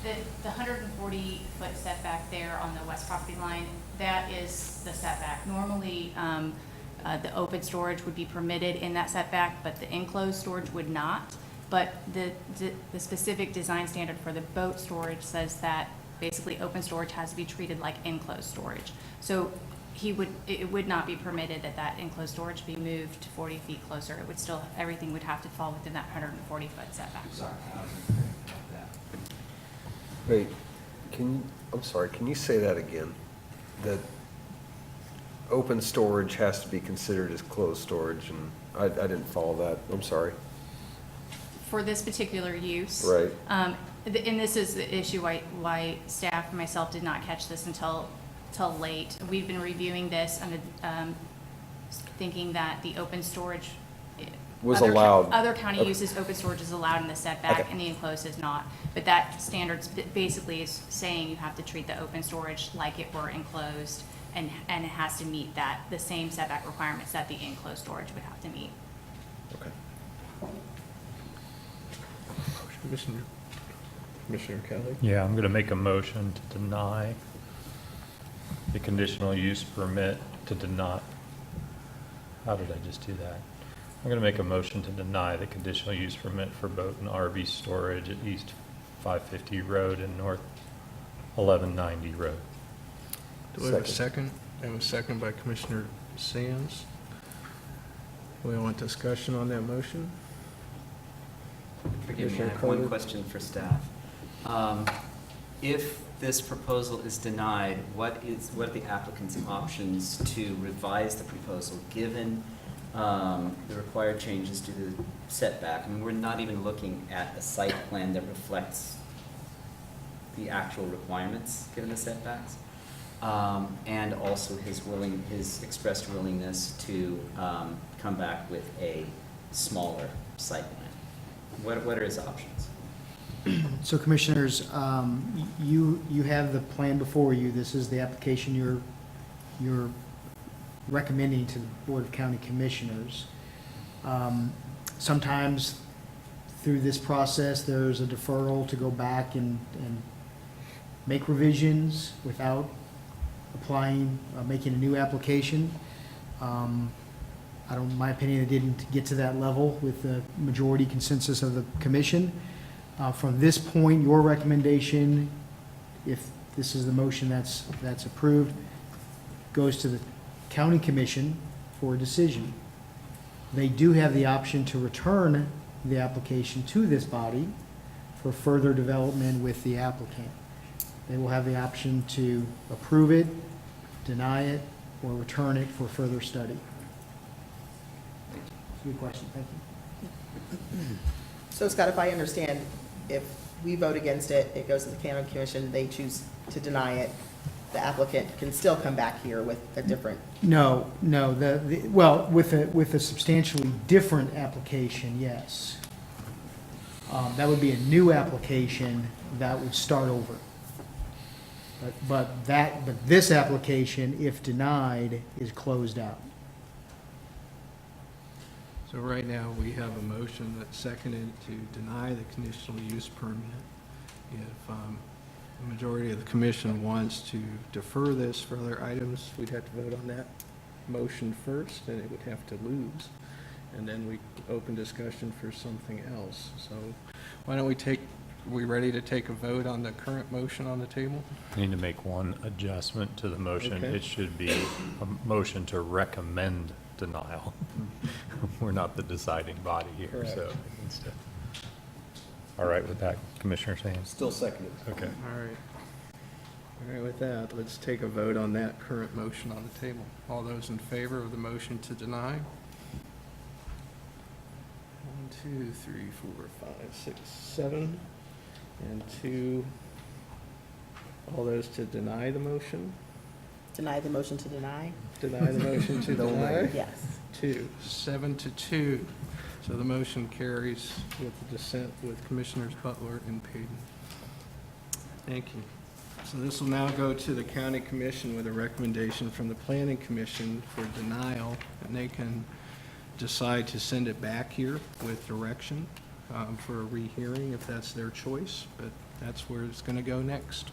Speaker 7: The 140-foot setback there on the west property line, that is the setback. Normally, the open storage would be permitted in that setback, but the enclosed storage would not. But the specific design standard for the boat storage says that basically open storage has to be treated like enclosed storage. So it would not be permitted that that enclosed storage be moved 40 feet closer. It would still, everything would have to fall within that 140-foot setback.
Speaker 4: Wait, I'm sorry, can you say that again? That open storage has to be considered as closed storage, and I didn't follow that, I'm sorry.
Speaker 7: For this particular use.
Speaker 4: Right.
Speaker 7: And this is the issue why staff and myself did not catch this until late. We've been reviewing this and thinking that the open storage
Speaker 4: Was allowed.
Speaker 7: Other county
Speaker 4: Okay.
Speaker 7: uses, open storage is allowed in the setback,
Speaker 4: Okay.
Speaker 7: and the enclosed is not. But that standard basically is saying you have to treat the open storage like it were enclosed, and it has to meet the same setback requirements that the enclosed storage would have to meet.
Speaker 4: Okay.
Speaker 1: Commissioner Kelly?
Speaker 2: Yeah, I'm going to make a motion to deny the conditional use permit to deny. How did I just do that? I'm going to make a motion to deny the conditional use permit for boat and RV storage at East 550 Road and North 1190 Road.
Speaker 1: Do we have a second? I have a second by Commissioner Sands. We want discussion on that motion?
Speaker 20: Forgive me, I
Speaker 1: Commissioner
Speaker 20: have one
Speaker 1: Carter?
Speaker 20: question for staff. If this proposal is denied, what are the applicant's options to revise the proposal, given the required changes to the setback? I mean, we're not even looking at a site plan that reflects the actual requirements, given the setbacks, and also his expressed willingness to come back with a smaller site plan. What are his options?
Speaker 3: So Commissioners, you have the plan before you. This is the application you're recommending to the Board of County Commissioners. Sometimes through this process, there's a deferral to go back and make revisions without applying, making a new application. In my opinion, it didn't get to that level with the majority consensus of the commission. From this point, your recommendation, if this is the motion that's approved, goes to the county commission for a decision. They do have the option to return the application to this body for further development with the applicant. They will have the option to approve it, deny it, or return it for further study. Good question, thank you.
Speaker 18: So Scott, if I understand, if we vote against it, it goes to the county commission, they choose to deny it, the applicant can still come back here with a different.
Speaker 3: No, well, with a substantially different application, yes. That would be a new application that would start over. But this application, if denied, is closed out.
Speaker 1: So right now, we have a motion that's seconded to deny the conditional use permit. If the majority of the commission wants to defer this for other items, we'd have to vote on that motion first, and it would have to lose. And then we open discussion for something else. So why don't are we ready to take a vote on the current motion on the table?
Speaker 2: I need to make one adjustment to the motion.
Speaker 1: Okay.
Speaker 2: It should be a motion to recommend denial. We're not the deciding body here,
Speaker 1: Correct.
Speaker 2: so. Instead. All right with that, Commissioner Sands?
Speaker 4: Still seconded.
Speaker 2: Okay.
Speaker 1: All right. All right, with that, let's take a vote on that current motion on the table. All those in favor of the motion to deny? 1, 2, 3, 4, 5, 6, 7. And 2, all those to deny the motion?
Speaker 18: Deny the motion to deny?
Speaker 1: Deny the motion to deny?
Speaker 18: Yes.
Speaker 1: 2, 7-2. So the motion carries with the dissent with Commissioners Butler and Payton. Thank you. So this will now go to the County Commission with a recommendation from the Planning Commission for denial, and they can decide to send it back here with direction for a rehearing if that's their choice, but that's where it's going to go next.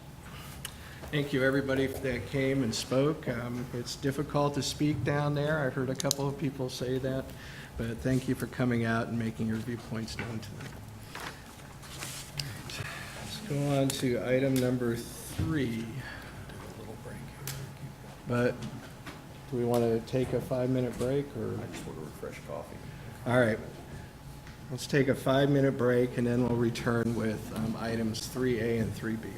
Speaker 1: Thank you, everybody that came and spoke. It's difficult to speak down there. I've heard a couple of people say that, but thank you for coming out and making your viewpoints known to them. Let's go on to item number 3. But Do we want to take a 5-minute break, or?
Speaker 4: I just want to refresh coffee.
Speaker 1: All right. Let's take a 5-minute break, and then we'll return with items 3A and 3B.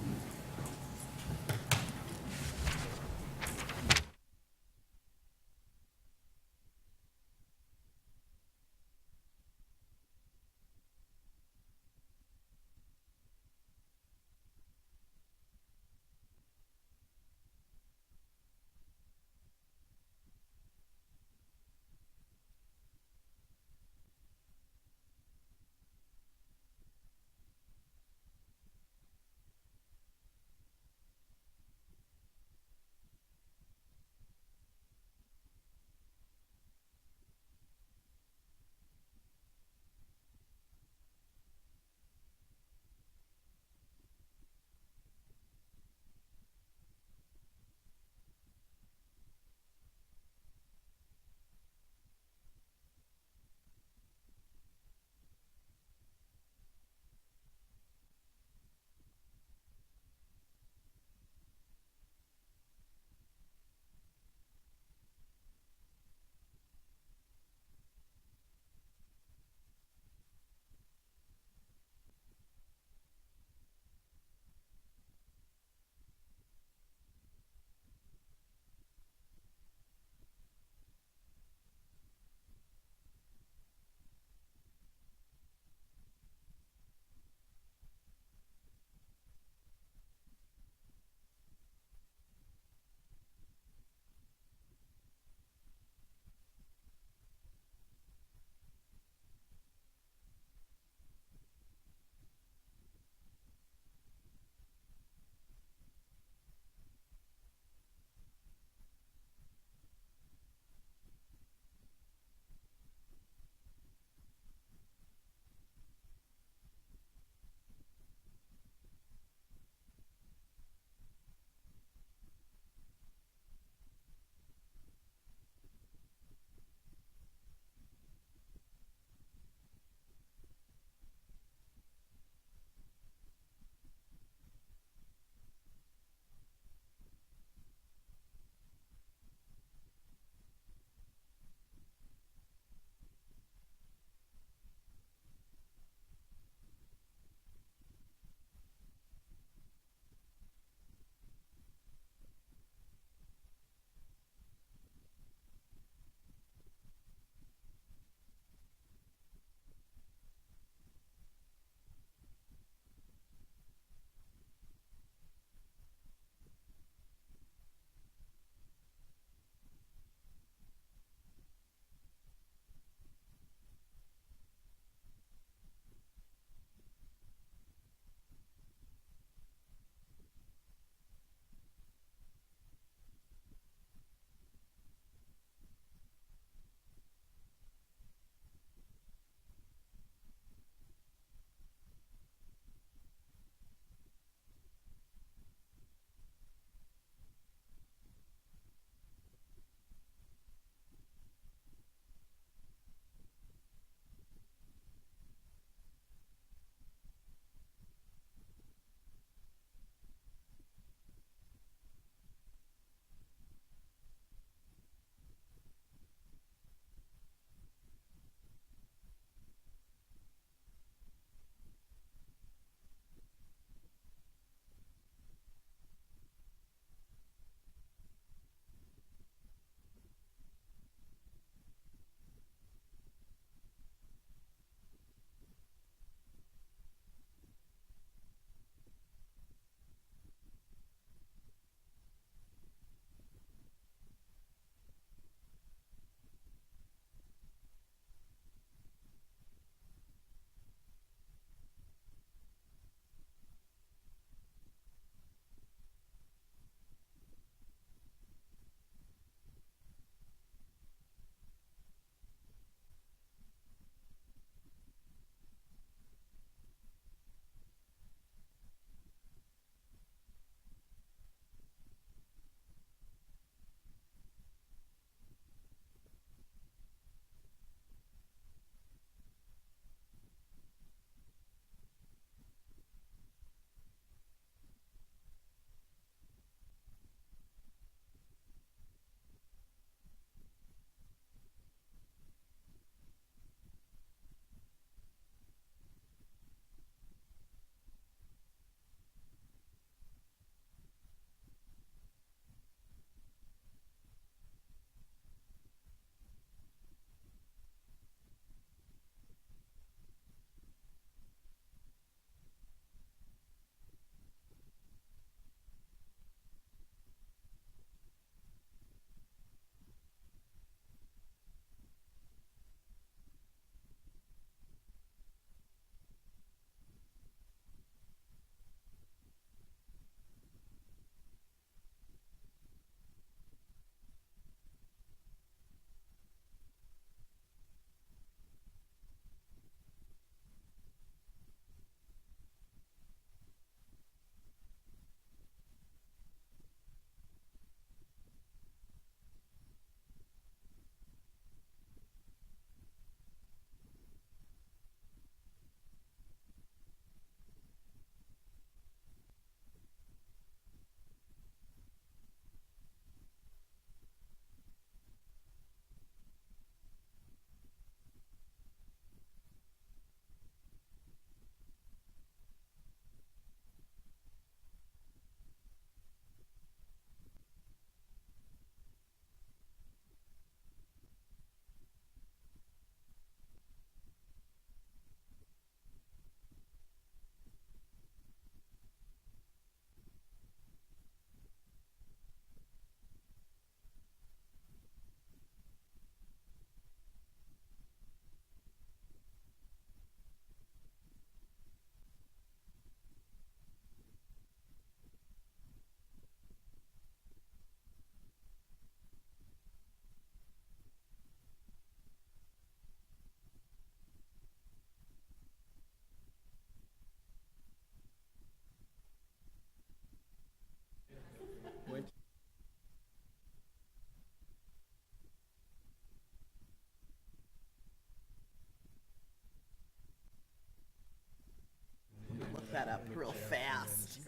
Speaker 18: real fast.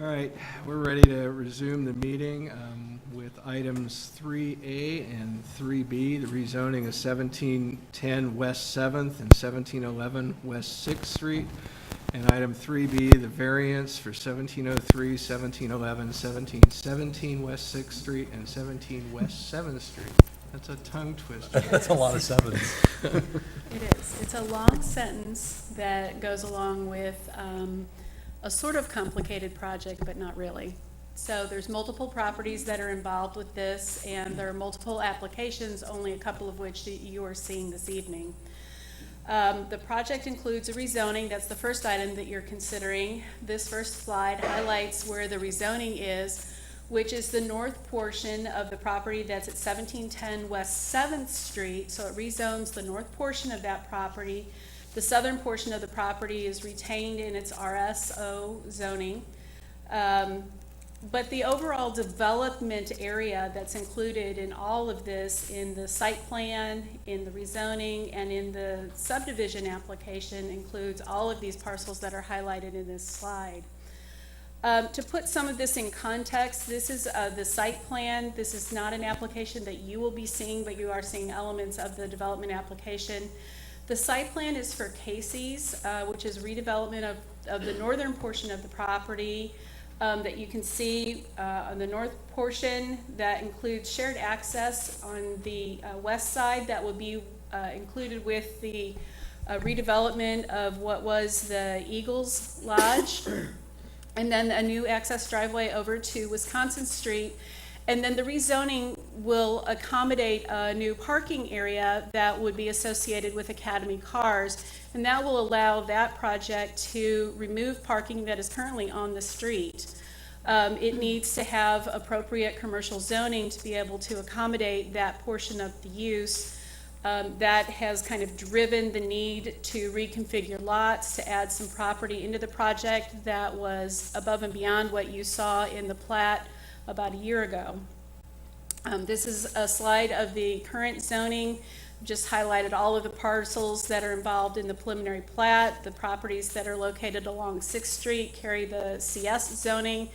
Speaker 1: All right, we're ready to resume the meeting with items 3A and 3B, the rezoning of 1710 West 7th and 1711 West 6th Street, and item 3B, the variance for 1703, 1711, 1717 West 6th Street, and 17 West 7th Street. That's a tongue twister.
Speaker 2: That's a lot of sevens.
Speaker 21: It is. It's a long sentence that goes along with a sort of complicated project, but not really. So there's multiple properties that are involved with this, and there are multiple applications, only a couple of which that you are seeing this evening. The project includes a rezoning. That's the first item that you're considering. This first slide highlights where the rezoning is, which is the north portion of the property that's at 1710 West 7th Street. So it rezones the north portion of that property. The southern portion of the property is retained in its RSO zoning. But the overall development area that's included in all of this, in the site plan, in the rezoning, and in the subdivision application, includes all of these parcels that are highlighted in this slide. To put some of this in context, this is the site plan. This is not an application that you will be seeing, but you are seeing elements of the development application. The site plan is for Casey's, which is redevelopment of the northern portion of the property that you can see on the north portion. That includes shared access on the west side that will be included with the redevelopment of what was the Eagles Lodge, and then a new access driveway over to Wisconsin Street. And then the rezoning will accommodate a new parking area that would be associated with Academy Cars, and that will allow that project to remove parking that is currently on the street. It needs to have appropriate commercial zoning to be able to accommodate that portion of the use. That has kind of driven the need to reconfigure lots, to add some property into the project that was above and beyond what you saw in the plat about a year ago. This is a slide of the current zoning. Just highlighted all of the parcels that are involved in the preliminary plat. The properties that are located along 6th Street carry the CS zoning.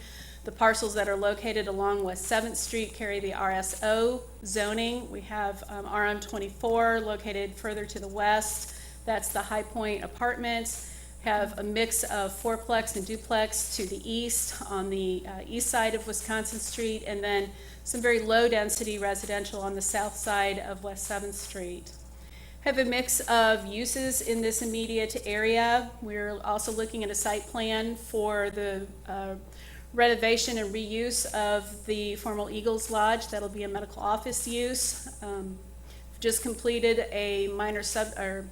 Speaker 21: The parcels that are located along West 7th Street carry the RSO zoning. We have RM24 located further to the west. That's the High Point Apartments. Have a mix of fourplex and duplex to the east on the east side of Wisconsin Street, and then some very low density residential on the south side of West 7th Street. Have a mix of uses in this immediate area. We're also looking at a site plan for the renovation and reuse of the former Eagles Lodge. That'll be a medical office use. Just completed a minor subdivision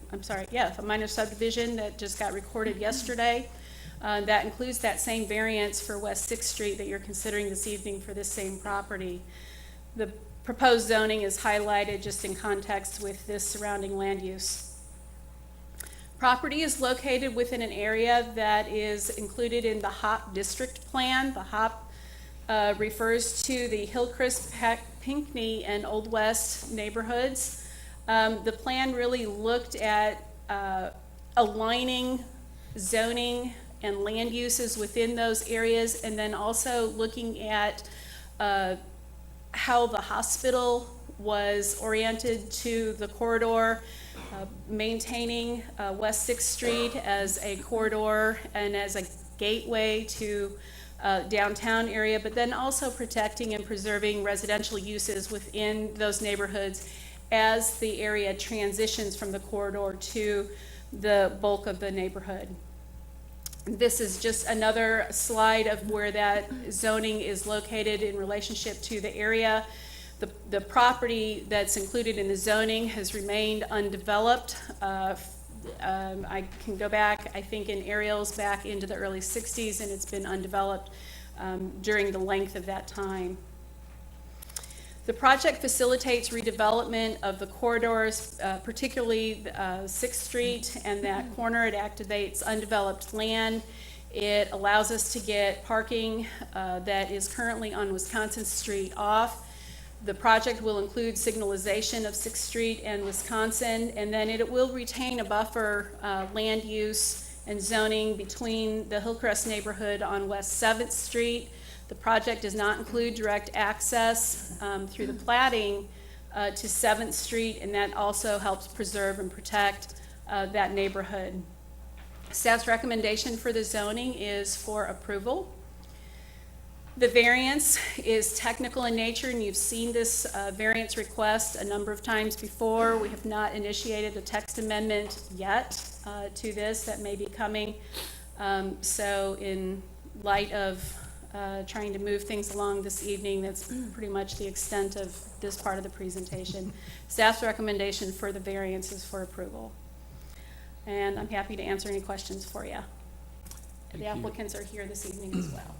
Speaker 21: that just got recorded yesterday. That includes that same variance for West 6th Street that you're considering this evening for this same property. The proposed zoning is highlighted just in context with this surrounding land use. Property is located within an area that is included in the HOP district plan. The HOP refers to the Hillcrest, Pinckney, and Old West neighborhoods. The plan really looked at aligning zoning and land uses within those areas, and then also looking at how the hospital was oriented to the corridor, maintaining West 6th Street as a corridor and as a gateway to downtown area, but then also protecting and preserving residential uses within those neighborhoods as the area transitions from the corridor to the bulk of the neighborhood. This is just another slide of where that zoning is located in relationship to the area. The property that's included in the zoning has remained undeveloped. I can go back, I think, in aerials back into the early 60s, and it's been undeveloped during the length of that time. The project facilitates redevelopment of the corridors, particularly 6th Street and that corner. It activates undeveloped land. It allows us to get parking that is currently on Wisconsin Street off. The project will include signalization of 6th Street and Wisconsin, and then it will retain a buffer land use and zoning between the Hillcrest neighborhood on West 7th Street. The project does not include direct access through the platting to 7th Street, and that also helps preserve and protect that neighborhood. Staff's recommendation for the zoning is for approval. The variance is technical in nature, and you've seen this variance request a number of times before. We have not initiated a text amendment yet to this. That may be coming. So in light of trying to move things along this evening, that's pretty much the extent of this part of the presentation. Staff's recommendation for the variance is for approval. And I'm happy to answer any questions for you. The applicants are here this evening as well.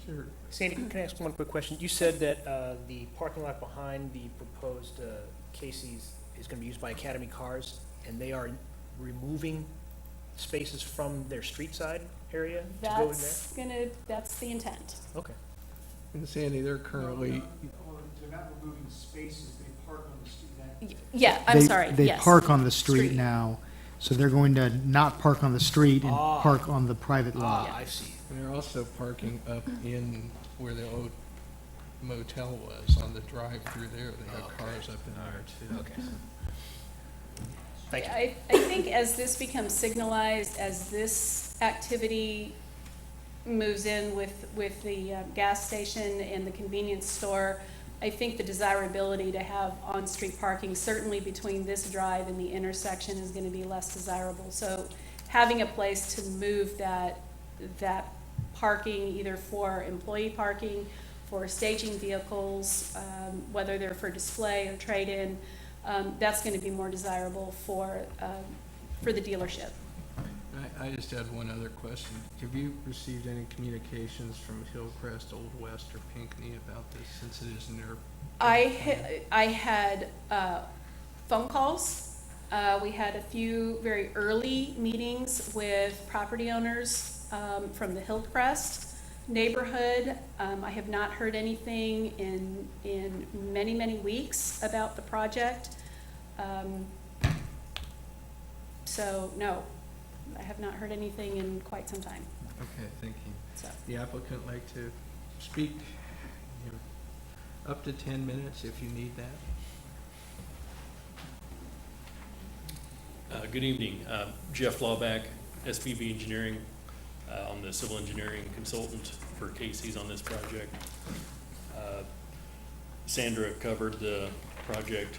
Speaker 17: Sure. Sandy, can I ask one quick question? You said that the parking lot behind the proposed Casey's is going to be used by Academy cars, and they are removing spaces from their street side area to go in there?
Speaker 21: That's the intent.
Speaker 17: Okay.
Speaker 1: And Sandy, they're currently,
Speaker 3: They're not removing spaces, they park on the street.
Speaker 21: Yeah, I'm sorry,
Speaker 3: They
Speaker 21: yes.
Speaker 3: park on the street now, so they're going to not park on the street and park on the private lot.
Speaker 17: I see.
Speaker 1: and they're also parking up in where the old motel was, on the drive-through there. They have cars up in there too.
Speaker 17: Okay. Thank you.
Speaker 21: I think as this becomes signalized, as this activity moves in with the gas station and the convenience store, I think the desirability to have on-street parking, certainly between this drive and the intersection, is going to be less desirable. So having a place to move that parking, either for employee parking, for staging vehicles, whether they're for display or trade-in, that's going to be more desirable for the dealership.
Speaker 1: I just had one other question. Have you received any communications from Hillcrest, Old West, or Pinckney about this, since it is in their?
Speaker 21: I had phone calls. We had a few very early meetings with property owners from the Hillcrest neighborhood. I have not heard anything in many, many weeks about the project. So no, I have not heard anything in quite some time.
Speaker 1: Okay, thank you.
Speaker 21: So.
Speaker 1: The applicant like to speak? Up to 10 minutes if you need that.
Speaker 6: Good evening. Jeff Lawback, SPB Engineering. I'm the civil engineering consultant for Casey's on this project. Sandra covered the project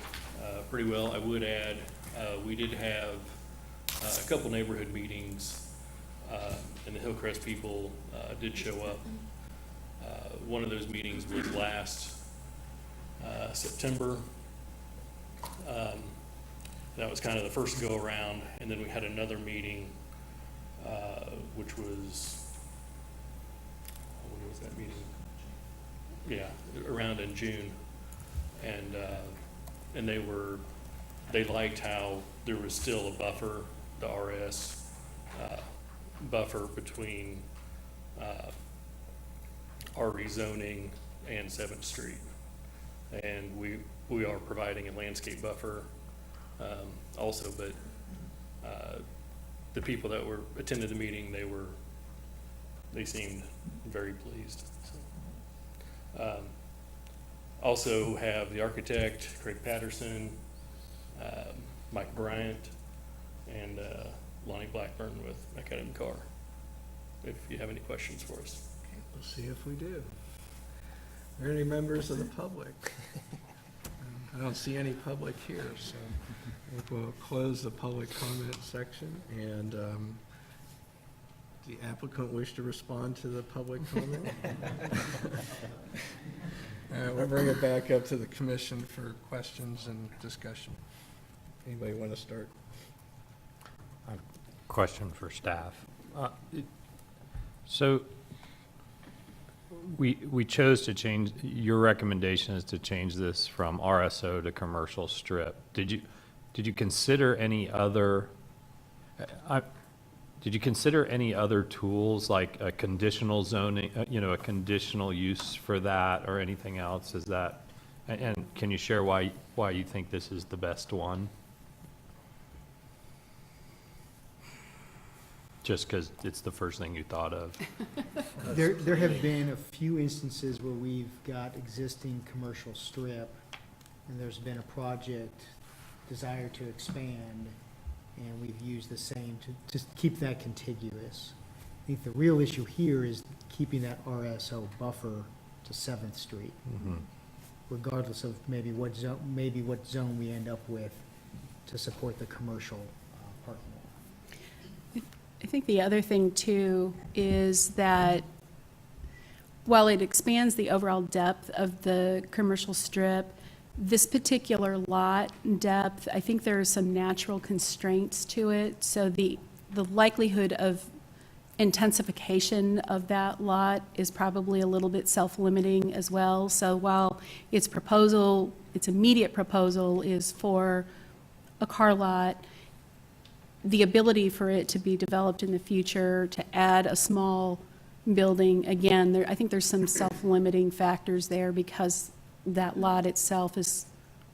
Speaker 6: pretty well. I would add, we did have a couple neighborhood meetings, and the Hillcrest people did show up. One of those meetings was last September. That was kind of the first go around, and then we had another meeting, which was, when was that meeting? Yeah, around in June, and they liked how there was still a buffer, the RS buffer between our rezoning and 7th Street, and we are providing a landscape buffer also, but the people that were attended the meeting, they seemed very pleased. So, also have the architect, Craig Patterson, Mike Bryant, and Lonnie Blackburn with Academy Car, if you have any questions for us.
Speaker 1: We'll see if we do. Are there any members of the public? I don't see any public here, so we'll close the public comment section. And the applicant wish to respond to the public comment? All right, we'll bring it back up to the commission for questions and discussion. Anybody want to start?
Speaker 2: Question for staff. So we chose to change, your recommendation is to change this from RSO to commercial strip. Did you consider any other, did you consider any other tools like a conditional zoning, a conditional use for that or anything else? Is that, and can you share why you think this is the best one? Just because it's the first thing you thought of.
Speaker 3: There have been a few instances where we've got existing commercial strip, and there's been a project desire to expand, and we've used the same to just keep that contiguous. I think the real issue here is keeping that RSO buffer to 7th Street, regardless of maybe what zone we end up with to support the commercial parking lot.
Speaker 21: I think the other thing too is that while it expands the overall depth of the commercial strip, this particular lot depth, I think there are some natural constraints to it. So the likelihood of intensification of that lot is probably a little bit self-limiting as well. So while its immediate proposal is for a car lot, the ability for it to be developed in the future, to add a small building, again, I think there's some self-limiting factors there because that lot itself is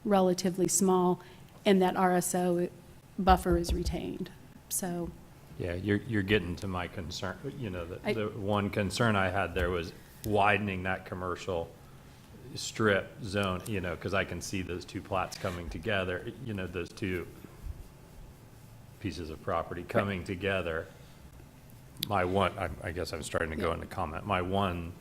Speaker 21: relatively small and that RSO buffer is retained. So.
Speaker 2: Yeah, you're getting to my concern. The one concern I had there was widening that commercial strip zone, because I can see those two plats coming together, those two pieces of property coming together. I guess I'm starting to go into comment. My one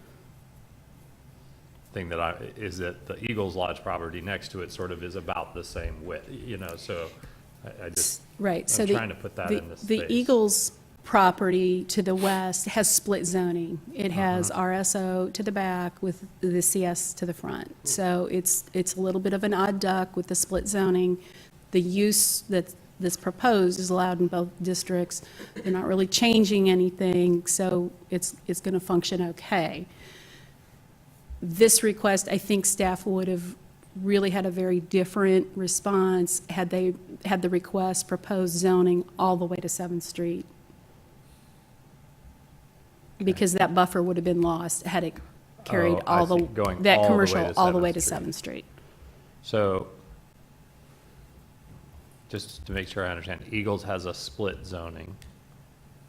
Speaker 2: thing is that the Eagles Lodge property next to it sort of is about the same width, so I just,
Speaker 21: right. So
Speaker 2: I'm trying to put that in this space.
Speaker 21: The Eagles property to the west has split zoning. It has RSO to the back with the CS to the front. So it's a little bit of an odd duck with the split zoning. The use that's proposed is allowed in both districts. They're not really changing anything, so it's going to function okay. This request, I think staff would have really had a very different response had they had the request proposed zoning all the way to 7th Street. Because that buffer would have been lost had it carried commercial all the way to 7th Street.
Speaker 2: So, just to make sure I understand, Eagles has a split zoning,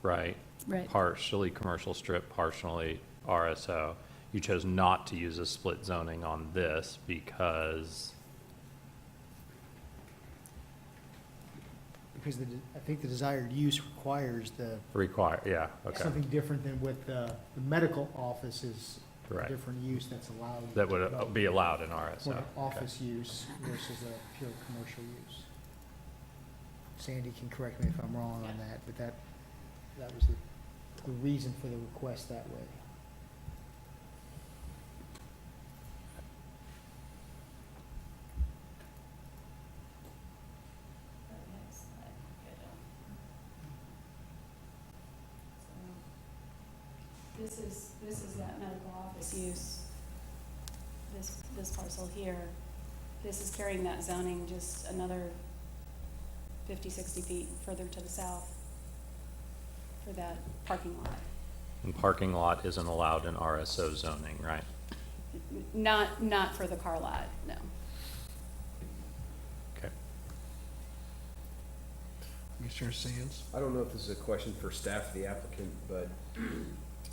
Speaker 2: right?
Speaker 21: Right.
Speaker 2: Partially commercial strip, partially RSO. You chose not to use a split zoning on this because?
Speaker 3: Because I think the desired use requires something different than what the medical office is.
Speaker 2: Right.
Speaker 3: A different use that's allowed.
Speaker 2: That would be allowed in RSO.
Speaker 3: More office use versus a pure commercial use. Sandy can correct me if I'm wrong on that, but that was the reason for the request that way.
Speaker 21: This is that medical office use, this parcel here. This is carrying that zoning just another 50, 60 feet further to the south for that parking lot.
Speaker 2: And parking lot isn't allowed in RSO zoning, right?
Speaker 21: Not for the car lot, no.
Speaker 2: Okay.
Speaker 1: Commissioner Sands?
Speaker 4: I don't know if this is a question for staff or the applicant, but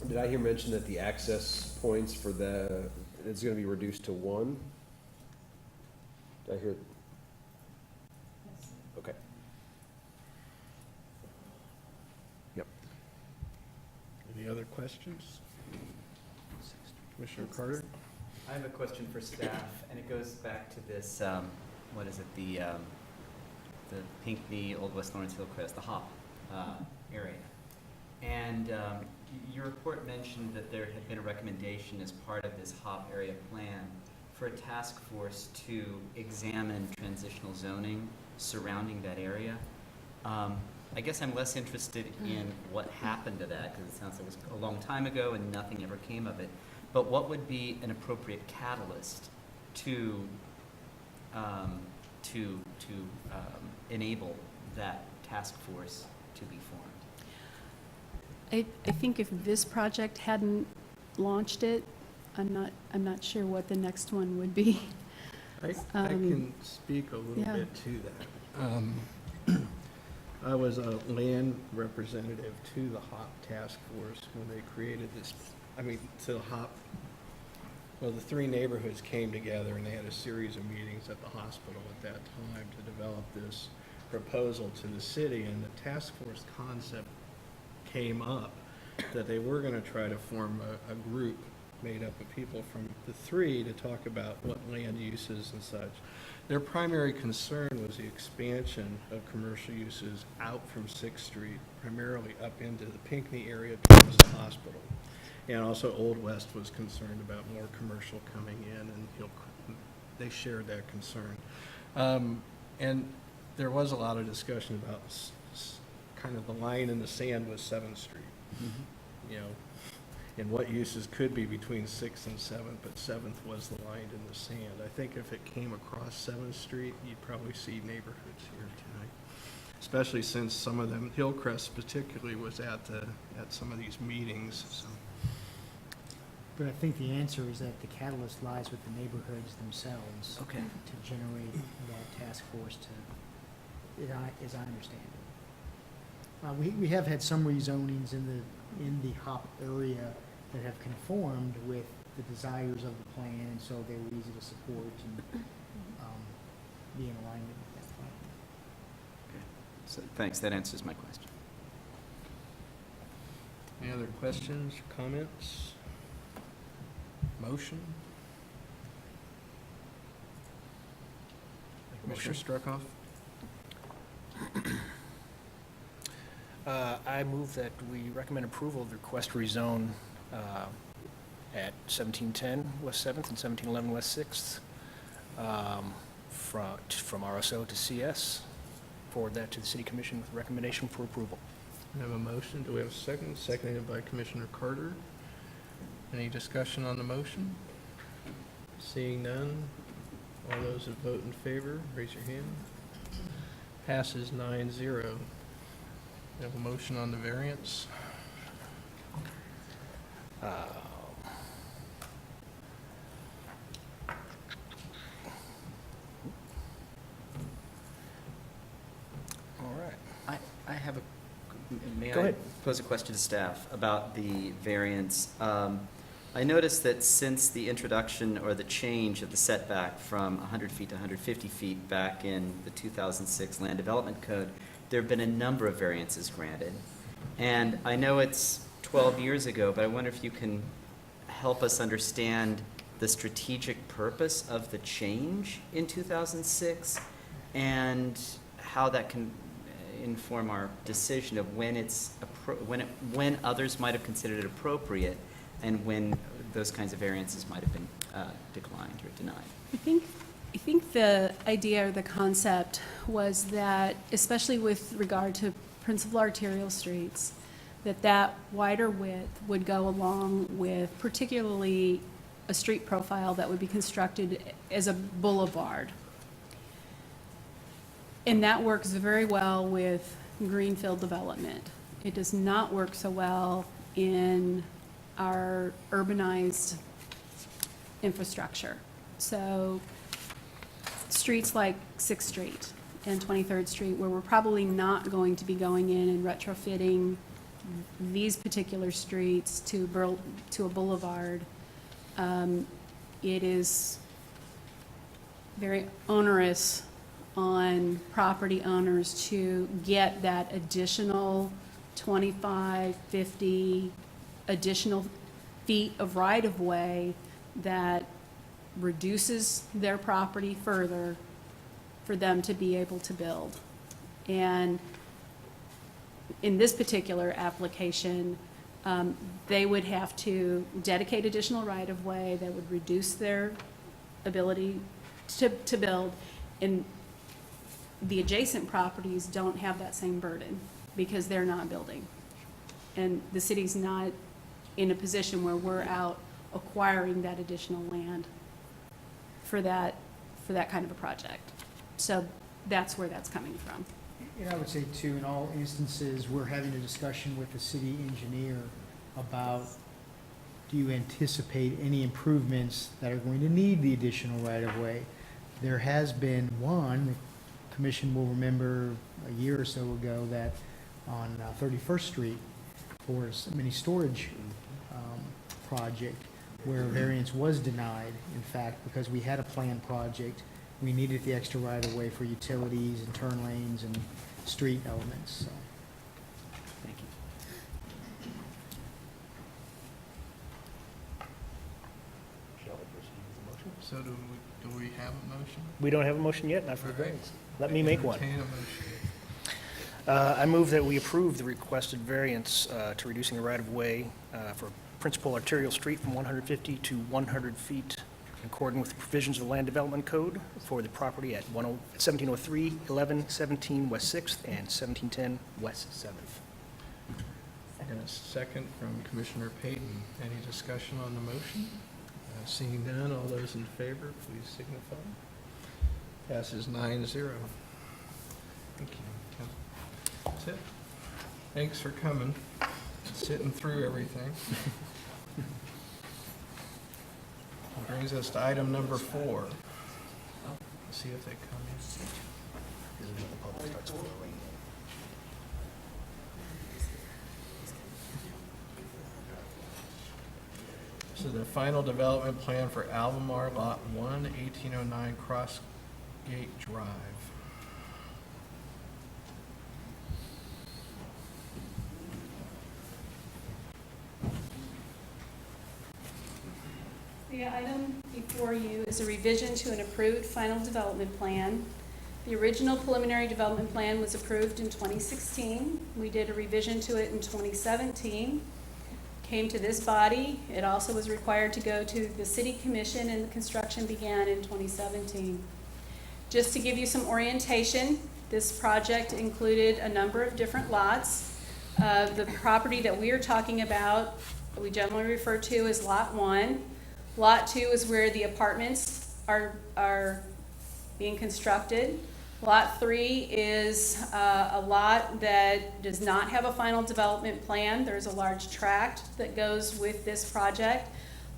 Speaker 4: did I hear mention that the access points for it's going to be reduced to 1? Did I hear?
Speaker 21: Yes.
Speaker 4: Okay. Yep.
Speaker 1: Any other questions? Commissioner Carter?
Speaker 20: I have a question for staff, and it goes back to this, what is it, the Pinckney, Old West Lawrence Hillcrest, the HOP area. And your report mentioned that there had been a recommendation as part of this HOP area plan for a task force to examine transitional zoning surrounding that area. I guess I'm less interested in what happened to that, because it sounds like it was a long time ago and nothing ever came of it. but what would be an appropriate catalyst to enable that task force to be formed?
Speaker 21: I think if this project hadn't launched it, I'm not sure what the next one would be.
Speaker 1: I can speak a little
Speaker 21: yeah.
Speaker 1: bit to that. I was a land representative to the HOP task force when they created this, to the HOP. Well, the three neighborhoods came together and they had a series of meetings at the hospital at that time to develop this proposal to the city, and the task force concept came up that they were going to try to form a group made up of people from the three to talk about what land uses and such. Their primary concern was the expansion of commercial uses out from 6th Street, primarily up into the Pinckney area towards the hospital. And also Old West was concerned about more commercial coming in, and they shared that concern. And there was a lot of discussion about kind of the line in the sand with 7th Street. You know, and what uses could be between 6th and 7th, but 7th was the line in the sand. I think if it came across 7th Street, you'd probably see neighborhoods here tonight, especially since some of them, Hillcrest particularly, was at some of these meetings. So.
Speaker 3: But I think the answer is that the catalyst lies with the neighborhoods themselves.
Speaker 20: Okay.
Speaker 3: To generate that task force to, as I understand it. We have had some rezonings in the HOP area that have conformed with the desires of the plan, and so they were easy to support and be in alignment with that plan.
Speaker 20: Okay. So thanks, that answers my question.
Speaker 1: Any other questions, comments? Motion? Commissioner Struckoff?
Speaker 17: I move that we recommend approval of the request to rezone at 1710 West 7th and 1711 West 6th from RSO to CS. Forward that to the City Commission with recommendation for approval.
Speaker 1: We have a motion. Do we have a second? Seconded by Commissioner Carter. Any discussion on the motion? Seeing none, all those that vote in favor, raise your hand. Passes 9-0. We have a motion on the variance.
Speaker 17: All right.
Speaker 20: I have may
Speaker 17: Go
Speaker 20: I
Speaker 17: ahead.
Speaker 20: pose a question to staff about the variance? I noticed that since the introduction or the change of the setback from 100 feet to 150 feet back in the 2006 Land Development Code, there have been a number of variances granted. And I know it's 12 years ago, but I wonder if you can help us understand the strategic purpose of the change in 2006 and how that can inform our decision of when when others might have considered it appropriate and when those kinds of variances might have been declined or denied.
Speaker 21: I think the idea or the concept was that, especially with regard to principal arterial streets, that wider width would go along with particularly a street profile that would be constructed as a boulevard. And that works very well with greenfield development. It does not work so well in our urbanized infrastructure. So streets like 6th Street and 23rd Street, where we're probably not going to be going in and retrofitting these particular streets to a boulevard, it is very onerous on property owners to get that additional 25, 50 additional feet of right-of-way that reduces their property further for them to be able to build. And in this particular application, they would have to dedicate additional right-of-way that would reduce their ability to build. And the adjacent properties don't have that same burden because they're not building. And the city's not in a position where we're out acquiring that additional land for that kind of a project. So that's where that's coming from.
Speaker 3: And I would say too, in all instances, we're having a discussion with the city engineer about, do you anticipate any improvements that are going to need the additional right-of-way? There has been one, the commission will remember a year or so ago, that on 31st Street for a mini storage project where variance was denied, in fact, because we had a planned project. We needed the extra right-of-way for utilities and turn lanes and street elements, so. Thank you.
Speaker 17: Shall we proceed with the motion?
Speaker 1: So do we have a motion?
Speaker 17: We don't have a motion yet, not for the variance. Let me make one.
Speaker 1: Entertain a motion.
Speaker 17: I move that we approve the requested variance to reducing the right-of-way for principal arterial street from 150 to 100 feet in accordance with the provisions of the Land Development Code for the property at 1703, 1117 West 6th, and 1710 West 7th.
Speaker 1: And a second from Commissioner Payton. Any discussion on the motion? Seeing none, all those in favor, please signify. Passes 9-0. Thank you. That's it. Thanks for coming, sitting through everything. Brings us to item number 4. Let's see if they come in. So the final development plan for Albemarle Lot 1, 1809 Crossgate Drive.
Speaker 21: The item before you is a revision to an approved final development plan. The original preliminary development plan was approved in 2016. We did a revision to it in 2017. Came to this body. It also was required to go to the City Commission, and the construction began in 2017. Just to give you some orientation, this project included a number of different lots. The property that we are talking about, we generally refer to as Lot 1. Lot 2 is where the apartments are being constructed. Lot 3 is a lot that does not have a final development plan. There's a large tract that goes with this project.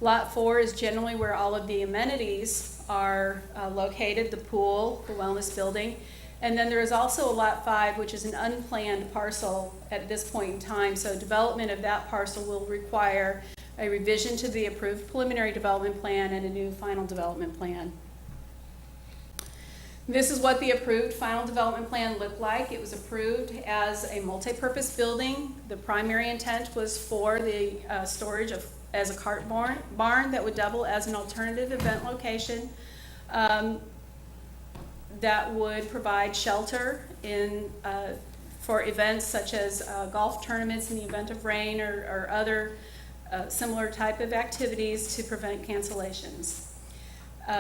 Speaker 21: Lot 4 is generally where all of the amenities are located, the pool, the wellness building. And then there is also a Lot 5, which is an unplanned parcel at this point in time. So development of that parcel will require a revision to the approved preliminary development plan and a new final development plan. This is what the approved final development plan looked like. It was approved as a multi-purpose building. The primary intent was for the storage as a cart barn that would double as an alternative event location that would provide shelter for events such as golf tournaments in the event of rain or other similar type of activities to prevent cancellations.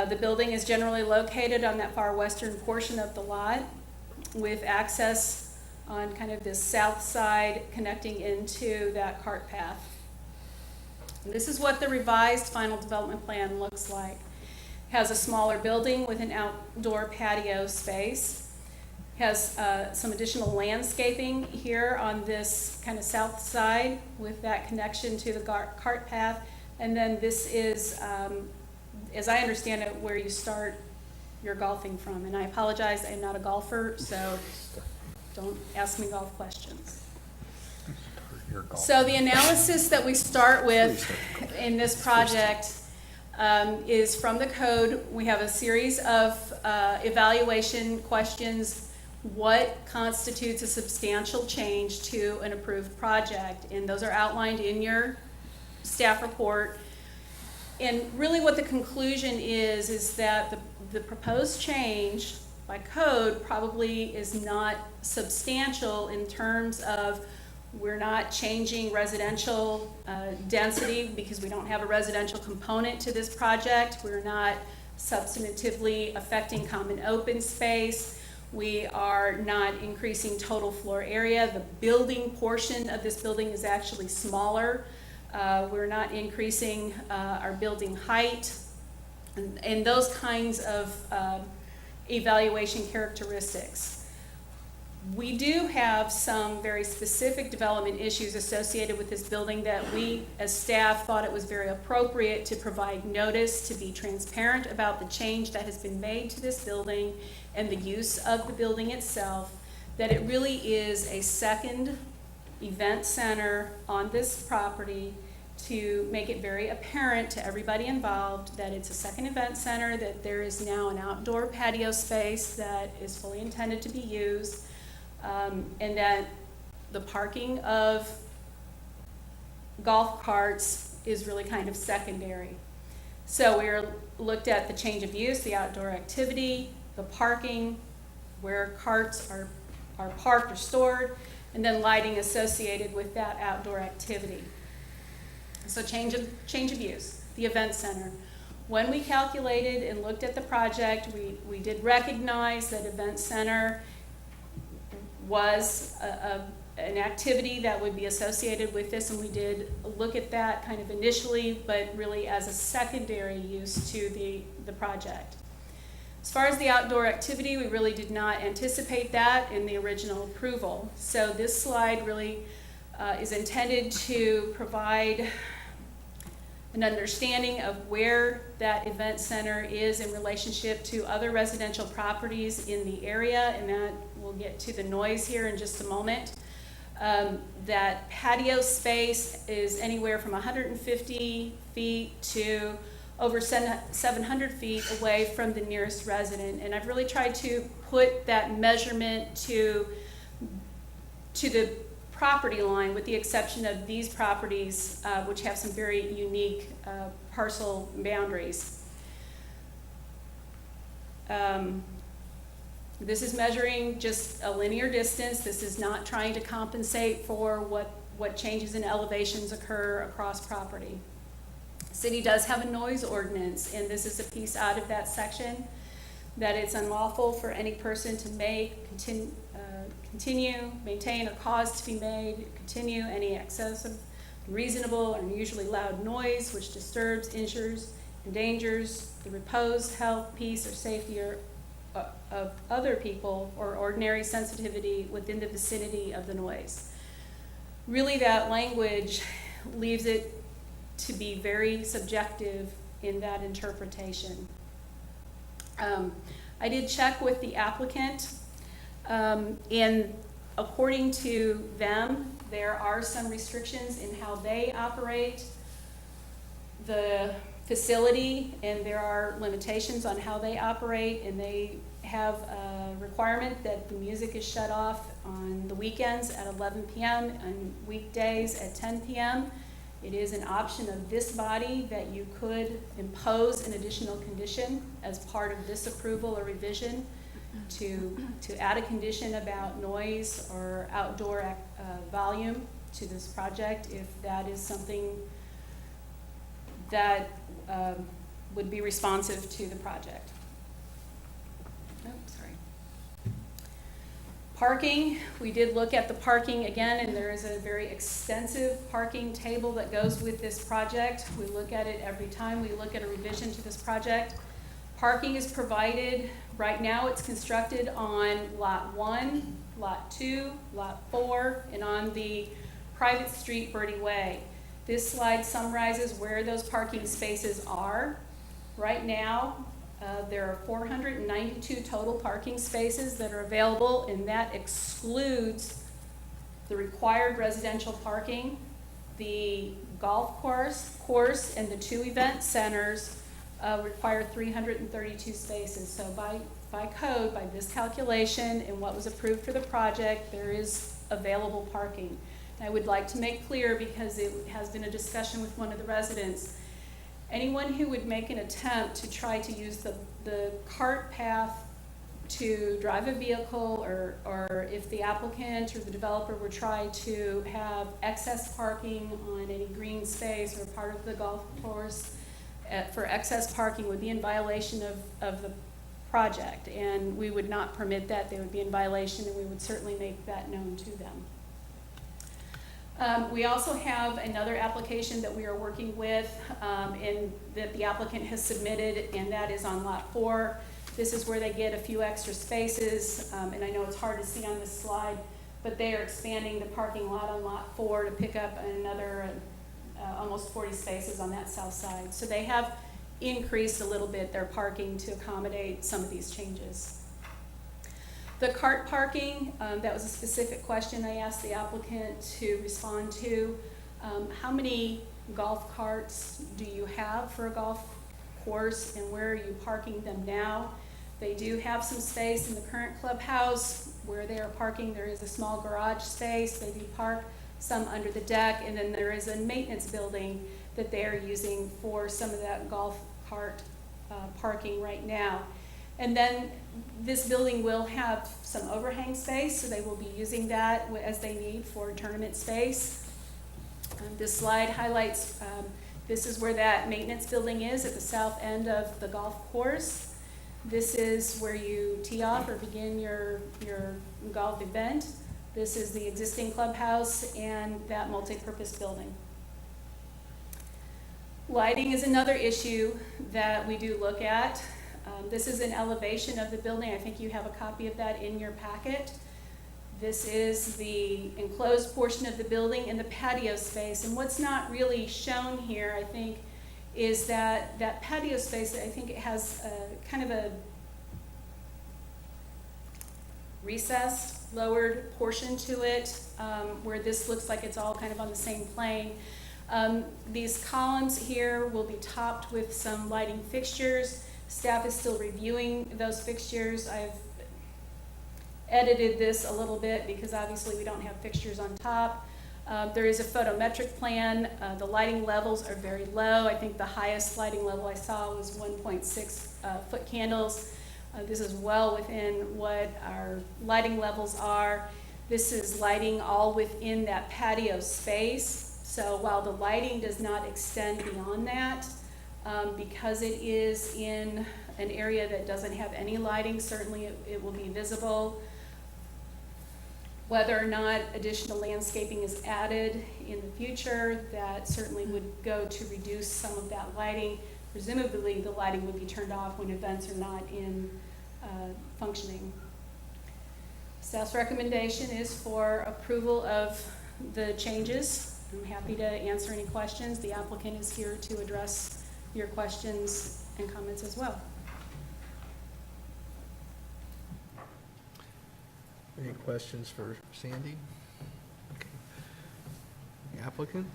Speaker 21: The building is generally located on that far western portion of the lot with access on kind of this south side connecting into that cart path. And this is what the revised final development plan looks like. It has a smaller building with an outdoor patio space. Has some additional landscaping here on this kind of south side with that connection to the cart path. And then this is, as I understand it, where you start your golfing from. And I apologize, I'm not a golfer, so don't ask me golf questions. So the analysis that we start with in this project is from the code. We have a series of evaluation questions. What constitutes a substantial change to an approved project? And those are outlined in your staff report. And really what the conclusion is that the proposed change by code probably is not substantial in terms of we're not changing residential density because we don't have a residential component to this project. We're not substantively affecting common open space. We are not increasing total floor area. The building portion of this building is actually smaller We're not increasing our building height, and those kinds of evaluation characteristics. We do have some very specific development issues associated with this building that we, as staff, thought it was very appropriate to provide notice, to be transparent about the change that has been made to this building and the use of the building itself, that it really is a second event center on this property, to make it very apparent to everybody involved that it's a second event center, that there is now an outdoor patio space that is fully intended to be used, and that the parking of golf carts is really kind of secondary. So we looked at the change of use, the outdoor activity, the parking, where carts are parked or stored, and then lighting associated with that outdoor activity. So change of use, the event center. When we calculated and looked at the project, we did recognize that event center was an activity that would be associated with this, and we did look at that kind of initially, but really as a secondary use to the project. As far as the outdoor activity, we really did not anticipate that in the original approval. So this slide really is intended to provide an understanding of where that event center is in relationship to other residential properties in the area, and that we'll get to the noise here in just a moment. That patio space is anywhere from 150 feet to over 700 feet away from the nearest resident, and I've really tried to put that measurement to the property line, with the exception of these properties, which have some very unique parcel boundaries. This is measuring just a linear distance. This is not trying to compensate for what changes in elevations occur across property. The city does have a noise ordinance, and this is a piece out of that section, that it's unlawful for any person to continue, maintain, or cause to be made, continue any excessive, unreasonable, or unusually loud noise which disturbs, injures, endangers the repose, health, peace, or safety of other people, or ordinary sensitivity within the vicinity of the noise. Really, that language leaves it to be very subjective in that interpretation. I did check with the applicant, and according to them, there are some restrictions in how they operate the facility, and there are limitations on how they operate, and they have a requirement that the music is shut off on the weekends at 11 p.m. and weekdays at 10 p.m. It is an option of this body that you could impose an additional condition as part of this approval or revision to add a condition about noise or outdoor volume to this project, if that is something that would be responsive to the project. Sorry. Parking, we did look at the parking again, and there is a very extensive parking table that goes with this project. We look at it every time we look at a revision to this project. Parking is provided, right now it's constructed on Lot 1, Lot 2, Lot 4, and on the private street Birdie Way. This slide summarizes where those parking spaces are. Right now, there are 492 total parking spaces that are available, and that excludes the required residential parking, the golf course, and the 2 event centers require 332 spaces. So by code, by this calculation and what was approved for the project, there is available parking. I would like to make clear, because it has been a discussion with one of the residents, anyone who would make an attempt to try to use the cart path to drive a vehicle, or if the applicant or the developer would try to have excess parking on any green space or part of the golf course for excess parking, would be in violation of the project, and we would not permit that. They would be in violation, and we would certainly make that known to them. We also have another application that we are working with, and that the applicant has submitted, and that is on Lot 4. This is where they get a few extra spaces, and I know it's hard to see on this slide, but they are expanding the parking lot on Lot 4 to pick up another almost 40 spaces on that south side. So they have increased a little bit their parking to accommodate some of these changes. The cart parking, that was a specific question I asked the applicant to respond to. How many golf carts do you have for a golf course, and where are you parking them now? They do have some space in the current clubhouse. Where they are parking, there is a small garage space. They do park some under the deck, and then there is a maintenance building that they are using for some of that golf cart parking right now. And then this building will have some overhang space, so they will be using that as they need for tournament space. This slide highlights, this is where that maintenance building is at the south end of the golf course. This is where you tee off or begin your golf event. This is the existing clubhouse and that multi-purpose building. Lighting is another issue that we do look at. This is an elevation of the building. I think you have a copy of that in your packet. This is the enclosed portion of the building and the patio space. And what's not really shown here, I think, is that patio space, I think it has kind of a recessed, lowered portion to it, where this looks like it's all kind of on the same plane. These columns here will be topped with some lighting fixtures. Staff is still reviewing those fixtures. I've edited this a little bit because obviously we don't have fixtures on top. There is a photometric plan. The lighting levels are very low. I think the highest lighting level I saw was 1.6 foot candles. This is well within what our lighting levels are. This is lighting all within that patio space. So while the lighting does not extend beyond that, because it is in an area that doesn't have any lighting, certainly it will be visible. Whether or not additional landscaping is added in the future, that certainly would go to reduce some of that lighting. Presumably, the lighting would be turned off when events are not in functioning. Staff's recommendation is for approval of the changes. I'm happy to answer any questions. The applicant is here to address your questions and comments as well.
Speaker 1: Any questions for Sandy? Okay. The applicant?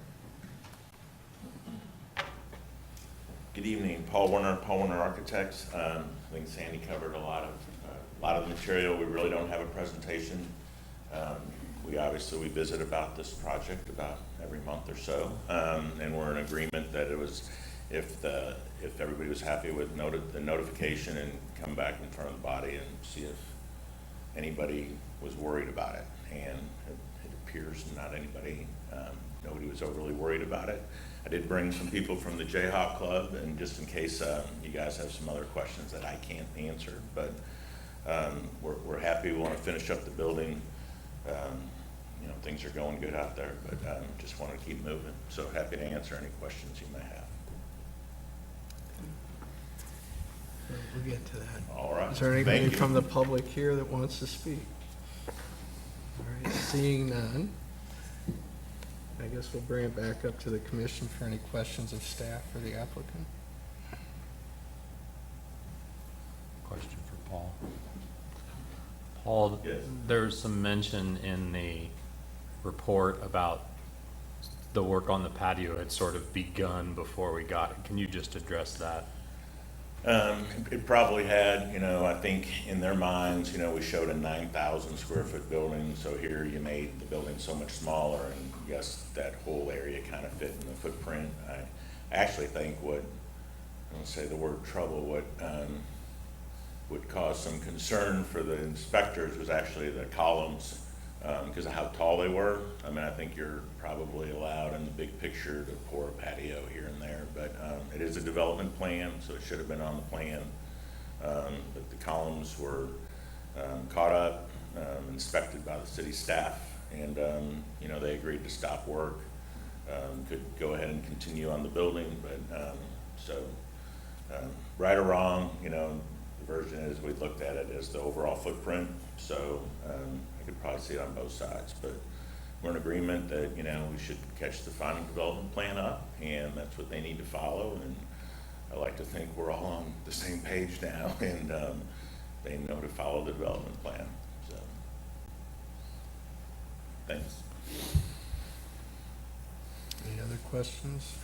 Speaker 5: Good evening, Paul Warner Architects. I think Sandy covered a lot of the material. We really don't have a presentation. We visit about this project about every month or so, and we're in agreement that it was, if everybody was happy with the notification, and come back in front of the body and see if anybody was worried about it. And it appears nobody was overly worried about it. I did bring some people from the Jayhawk Club, and just in case you guys have some other questions that I can't answer, but we're happy. We want to finish up the building. Things are going good out there, but just want to keep moving. So happy to answer any questions you may have.
Speaker 1: We'll get to that.
Speaker 5: All right.
Speaker 1: Is there anybody
Speaker 5: Thank you.
Speaker 1: from the public here that wants to speak? All right, seeing none, I guess we'll bring it back up to the commission for any questions of staff for the applicant.
Speaker 2: Question for Paul. Paul,
Speaker 5: Yes.
Speaker 2: there's some mention in the report about the work on the patio had sort of begun before we got it. Can you just address that?
Speaker 5: It probably had, I think in their minds, we showed a 9,000 square foot building, so here you made the building so much smaller, and yes, that whole area kind of fit in the footprint. I actually think I don't say the word trouble, would cause some concern for the inspectors was actually the columns, because of how tall they were. I think you're probably allowed in the big picture to pour a patio here and there, but it is a development plan, so it should have been on the plan. But the columns were caught up, inspected by the city staff, And, you know, they agreed to stop work, could go ahead and continue on the building, but, right or wrong, you know, the version is we looked at it as the overall footprint, so I could probably see it on both sides, but we're in agreement that, you know, we should catch the final development plan up, and that's what they need to follow, and I like to think we're all on the same page now, and they know to follow the development plan, so, thanks.
Speaker 1: Any other questions?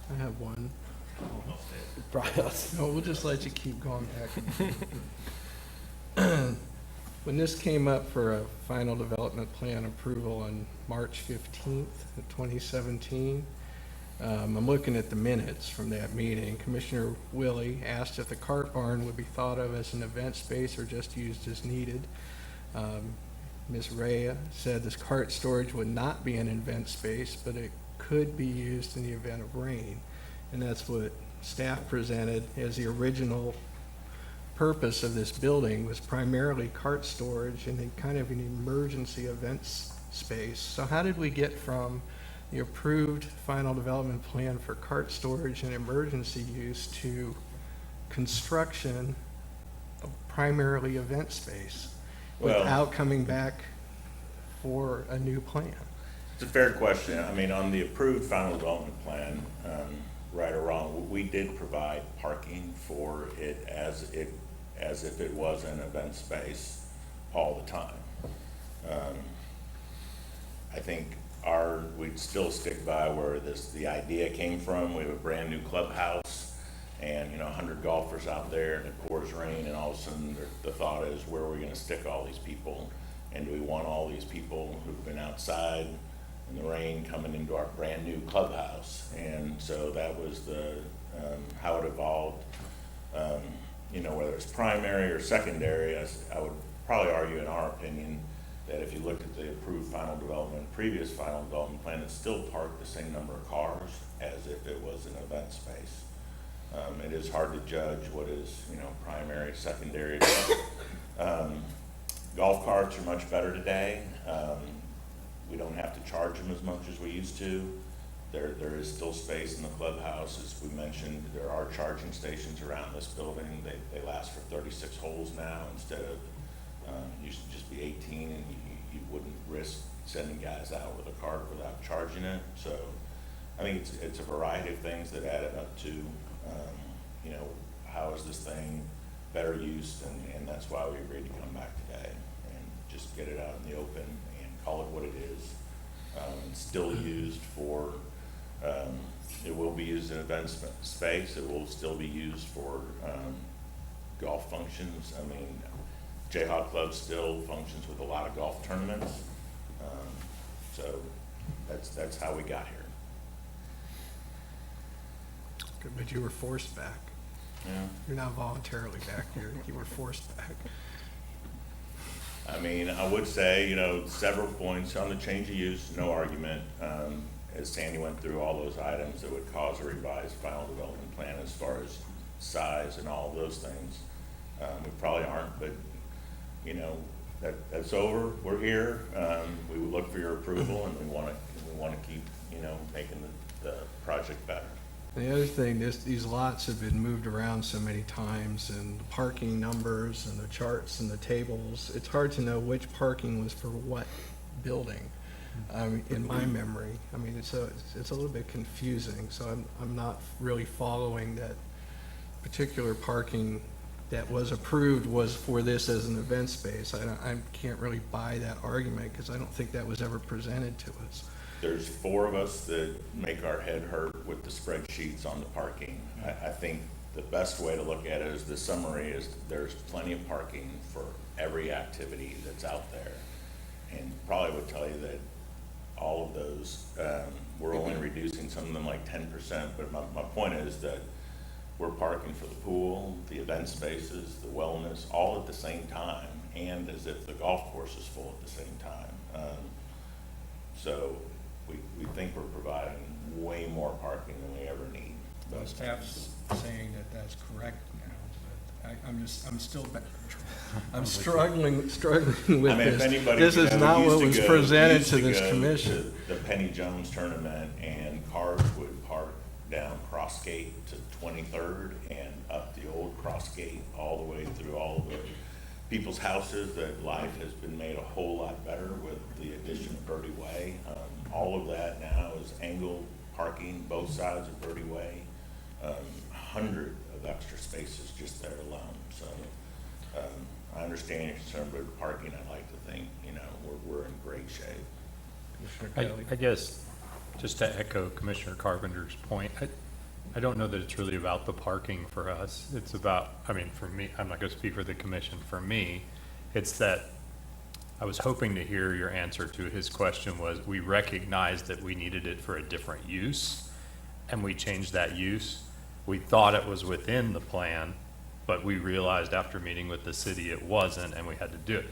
Speaker 1: I have one. No, we'll just let you keep going back. When this came up for a final development plan approval on March 15th of 2017, I'm looking at the minutes from that meeting. Commissioner Willie asked if the cart barn would be thought of as an event space or just used as needed. Ms. Rhea said this cart storage would not be an event space, but it could be used in the event of rain. And that's what staff presented as the original purpose of this building, was primarily cart storage and a kind of an emergency events space. So how did we get from the approved final development plan for cart storage and emergency use to construction of primarily event space without coming back for a new plan?
Speaker 5: It's a fair question. I mean, on the approved final development plan, right or wrong, we did provide parking for it as if it was an event space all the time. I think we'd still stick by where the idea came from. We have a brand new clubhouse and, you know, 100 golfers out there, and it pours rain, and all of a sudden the thought is, where are we going to stick all these people? And do we want all these people who've been outside in the rain coming into our brand new clubhouse? And so that was how it evolved. You know, whether it's primary or secondary, I would probably argue, in our opinion, that if you looked at the approved final development, previous final development plan, it still parked the same number of cars as if it was an event space. It is hard to judge what is, you know, primary, secondary. Golf carts are much better today. We don't have to charge them as much as we used to. There is still space in the clubhouse. As we mentioned, there are charging stations around this building. They last for 36 holes now instead of, used to just be 18, and you wouldn't risk sending guys out with a cart without charging it. So I think it's a variety of things that added up to, you know, how is this thing better used, and that's why we agreed to come back today and just get it out in the open and call it what it is. It's still used for, it will be used in event space. It will still be used for golf functions. I mean, Jayhawk Club still functions with a lot of golf tournaments. So that's how we got here.
Speaker 1: Good, but you were forced back.
Speaker 5: Yeah.
Speaker 1: You're not voluntarily back here. You were forced back.
Speaker 5: I mean, I would say, you know, several points on the change of use, no argument. As Sandy went through all those items that would cause a revised final development plan as far as size and all those things. We probably aren't, but, you know, that's over. We're here. We would look for your approval, and we want to keep, you know, making the project better.
Speaker 1: The other thing is these lots have been moved around so many times, and the parking numbers and the charts and the tables, it's hard to know which parking was for what building, in my memory. I mean, it's a little bit confusing, so I'm not really following that particular parking that was approved was for this as an event space. I can't really buy that argument because I don't think that was ever presented to us.
Speaker 5: There's 4 of us that make our head hurt with the spreadsheets on the parking. I think the best way to look at it is the summary is there's plenty of parking for every activity that's out there. And probably would tell you that all of those, we're only reducing some of them like 10%, but my point is that we're parking for the pool, the event spaces, the wellness, all at the same time, and as if the golf course is full at the same time. So we think we're providing way more parking than we ever need.
Speaker 1: Staff's saying that that's correct now, but I'm struggling with
Speaker 5: I mean, if
Speaker 1: this.
Speaker 5: anybody,
Speaker 1: This is not what was presented
Speaker 5: used
Speaker 1: to this
Speaker 5: go
Speaker 1: commission.
Speaker 5: to the Penny Jones tournament, and cars would park down Cross Gate to 23rd and up the old Cross Gate all the way through all of the people's houses. That life has been made a whole lot better with the addition of Birdie Way. All of that now is angled parking both sides of Birdie Way. 100 of extra spaces just there alone. So I understand your concern, but parking, I'd like to think, we're in great shape.
Speaker 2: I guess, just to echo Commissioner Carpenter's point, I don't know that it's really about the parking for us. It's about, I mean, for me, I'm not going to speak for the commission. For me, it's that I was hoping to hear your answer to his question was, we recognized that we needed it for a different use, and we changed that use. We thought it was within the plan, but we realized after meeting with the city it wasn't, and we had to do it.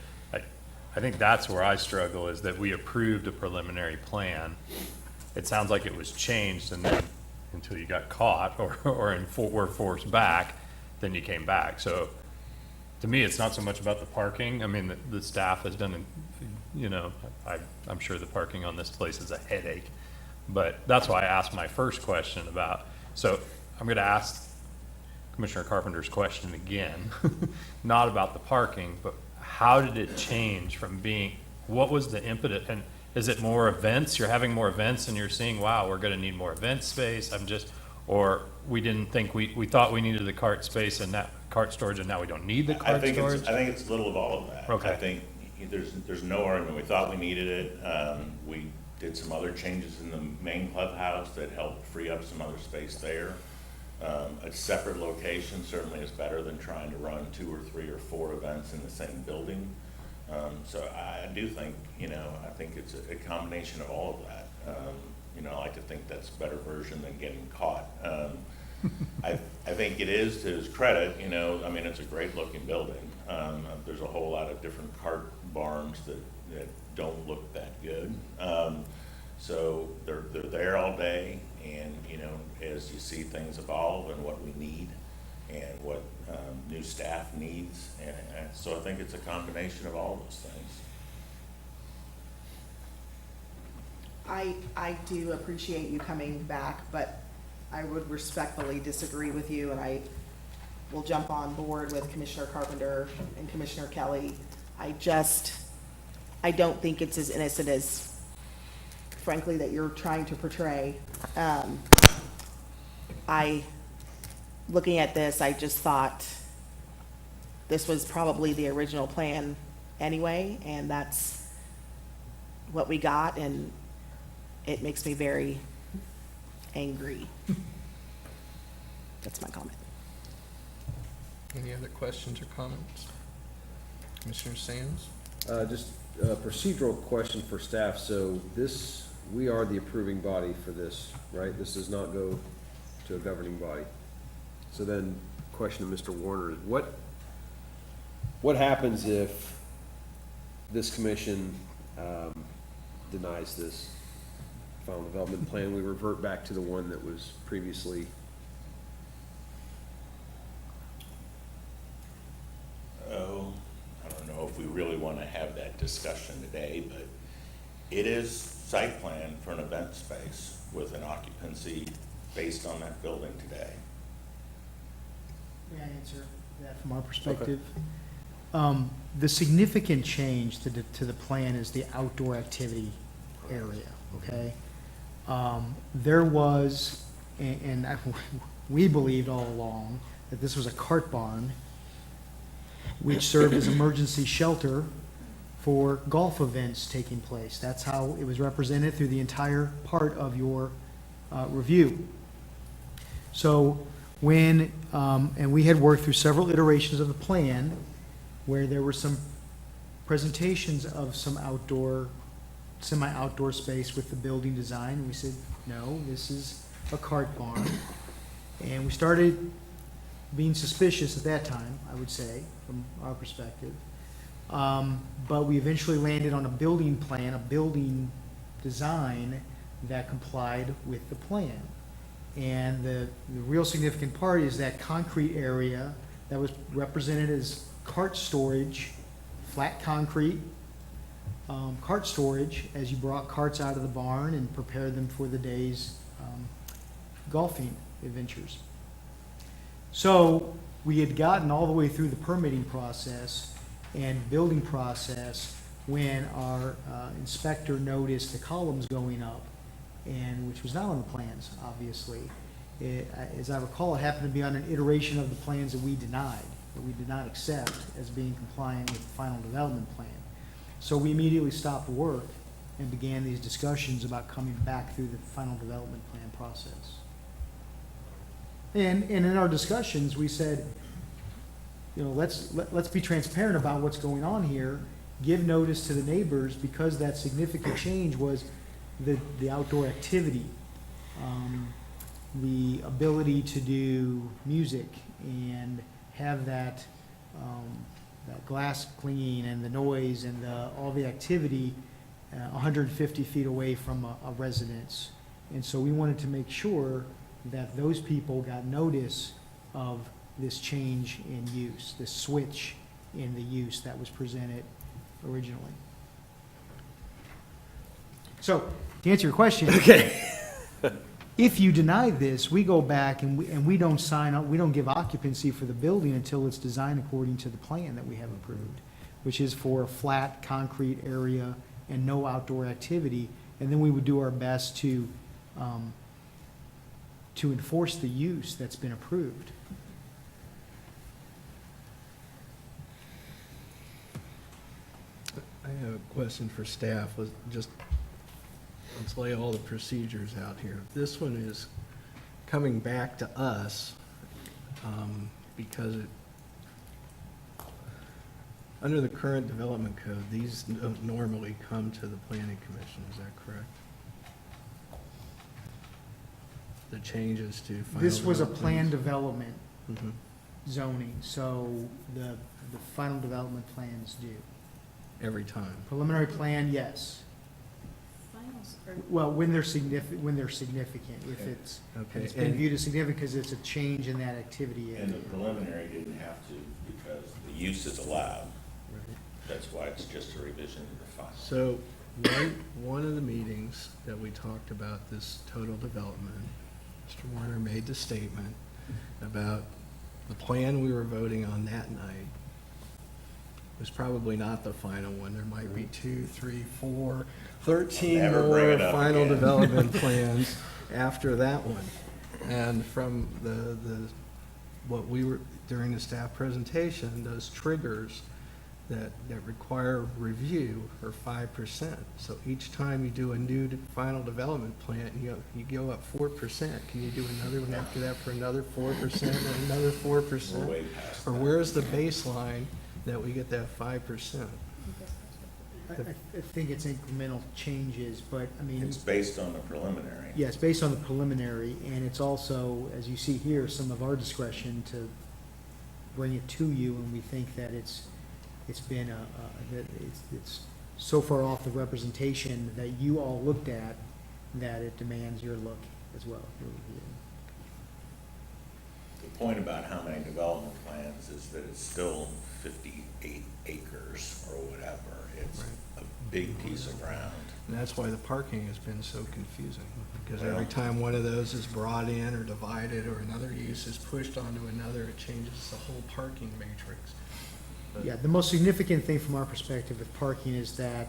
Speaker 2: I think that's where I struggle, is that we approved a preliminary plan. It sounds like it was changed, and then until you got caught or were forced back, then you came back. So to me, it's not so much about the parking. I mean, the staff has done, I'm sure the parking on this place is a headache. But that's why I asked my first question about, so I'm going to ask Commissioner Carpenter's question again, not about the parking, but how did it change from being, what was the impetus? And is it more events? You're having more events and you're seeing, wow, we're going to need more event space. Or we didn't think, we thought we needed the cart space and that cart storage, and now we don't need the cart storage?
Speaker 5: I think it's a little of all of that.
Speaker 2: Okay.
Speaker 5: I think there's no argument. We thought we needed it. We did some other changes in the main clubhouse that helped free up some other space there. A separate location certainly is better than trying to run 2 or 3 or 4 events in the same building. So I do think, I think it's a combination of all of that. I like to think that's a better version than getting caught. I think it is, to his credit, I mean, it's a great looking building. There's a whole lot of different cart barns that don't look that good. So they're there all day, and as you see things evolve and what we need and what new staff needs, and so I think it's a combination of all those things.
Speaker 18: I do appreciate you coming back, but I would respectfully disagree with you, and I will jump on board with Commissioner Carpenter and Commissioner Kelly. I don't think it's as innocent as, frankly, that you're trying to portray. Looking at this, I just thought this was probably the original plan anyway, and that's what we got, and it makes me very angry. That's my comment.
Speaker 1: Any other questions or comments? Commissioner Sands?
Speaker 4: Just a procedural question for staff. So we are the approving body for this, right? This does not go to a governing body. So then, question to Mr. Warner is, what happens if this commission denies this final development plan? We revert back to the one that was previously.
Speaker 5: Oh, I don't know if we really want to have that discussion today, but it is site plan for an event space with an occupancy based on that building today.
Speaker 3: May I answer that from our perspective? The significant change to the plan is the outdoor activity area, okay? There was, and we believed all along that this was a cart barn which served as emergency shelter for golf events taking place. That's how it was represented through the entire part of your review. So when, and we had worked through several iterations of the plan where there were some presentations of some outdoor, semi-outdoor space with the building design. We said, no, this is a cart barn. And we started being suspicious at that time, I would say, from our perspective. But we eventually landed on a building plan, a building design that complied with the plan. And the real significant part is that concrete area that was represented as cart storage, flat concrete, cart storage, as you brought carts out of the barn and prepared them for the day's golfing adventures. So we had gotten all the way through the permitting process and building process when our inspector noticed the columns going up, and which was not on the plans, obviously. As I recall, it happened to be on an iteration of the plans that we denied, that we did not accept as being compliant with the final development plan. So we immediately stopped work and began these discussions about coming back through the final development plan process. And in our discussions, we said, you know, let's be transparent about what's going on here, give notice to the neighbors, because that significant change was the outdoor activity, the ability to do music and have that glass clinging and the noise and all the activity 150 feet away from a residence. And so we wanted to make sure that those people got notice of this change in use, this switch in the use that was presented originally. So, to answer your question, if you deny this, we go back and we don't sign up, we don't give occupancy for the building until it's designed according to the plan that we have approved, which is for a flat concrete area and no outdoor activity. And then we would do our best to enforce the use that's been approved.
Speaker 1: I have a question for staff. Let's lay all the procedures out here. This one is coming back to us because under the current development code, these don't normally come to the planning commission. Is that correct? The changes to final
Speaker 3: This was a
Speaker 1: development
Speaker 3: planned development
Speaker 1: Mhm.
Speaker 3: zoning, so the final development plans do.
Speaker 1: Every time.
Speaker 3: Preliminary plan, yes. Well, when they're significant, if it's,
Speaker 1: Okay,
Speaker 3: it's been
Speaker 1: and-
Speaker 3: viewed as significant because it's a change in that activity
Speaker 5: And
Speaker 3: area.
Speaker 5: the preliminary didn't have to because the use is allowed. That's why it's just a revision of the final.
Speaker 1: So, one of the meetings that we talked about this total development, Mr. Warner made the statement about the plan we were voting on that night was probably not the final one. There might be 2, 3, 4, 13
Speaker 5: Never bring
Speaker 1: more
Speaker 5: it up
Speaker 1: final
Speaker 5: again.
Speaker 1: development plans after that one. And from what we were, during the staff presentation, those triggers that require review are 5%. So each time you do a new final development plan, you go up 4%. Can you do another one after that for another 4% and another 4%?
Speaker 5: We're way past
Speaker 1: Or
Speaker 5: that.
Speaker 1: where's the baseline that we get that 5%?
Speaker 3: I think it's incremental changes, but I mean.
Speaker 5: It's based on the preliminary.
Speaker 3: Yeah, it's based on the preliminary, and it's also, as you see here, some of our discretion to bring it to you, and we think that it's been that it's so far off the representation that you all looked at, that it demands your look as well, your review.
Speaker 5: The point about how many development plans is that it's still 58 acres or whatever. It's a big piece of ground.
Speaker 1: And that's why the parking has been so confusing, because every time one of those is brought in or divided or another use is pushed onto another, it changes the whole parking matrix. But-
Speaker 3: Yeah, the most significant thing from our perspective with parking is that,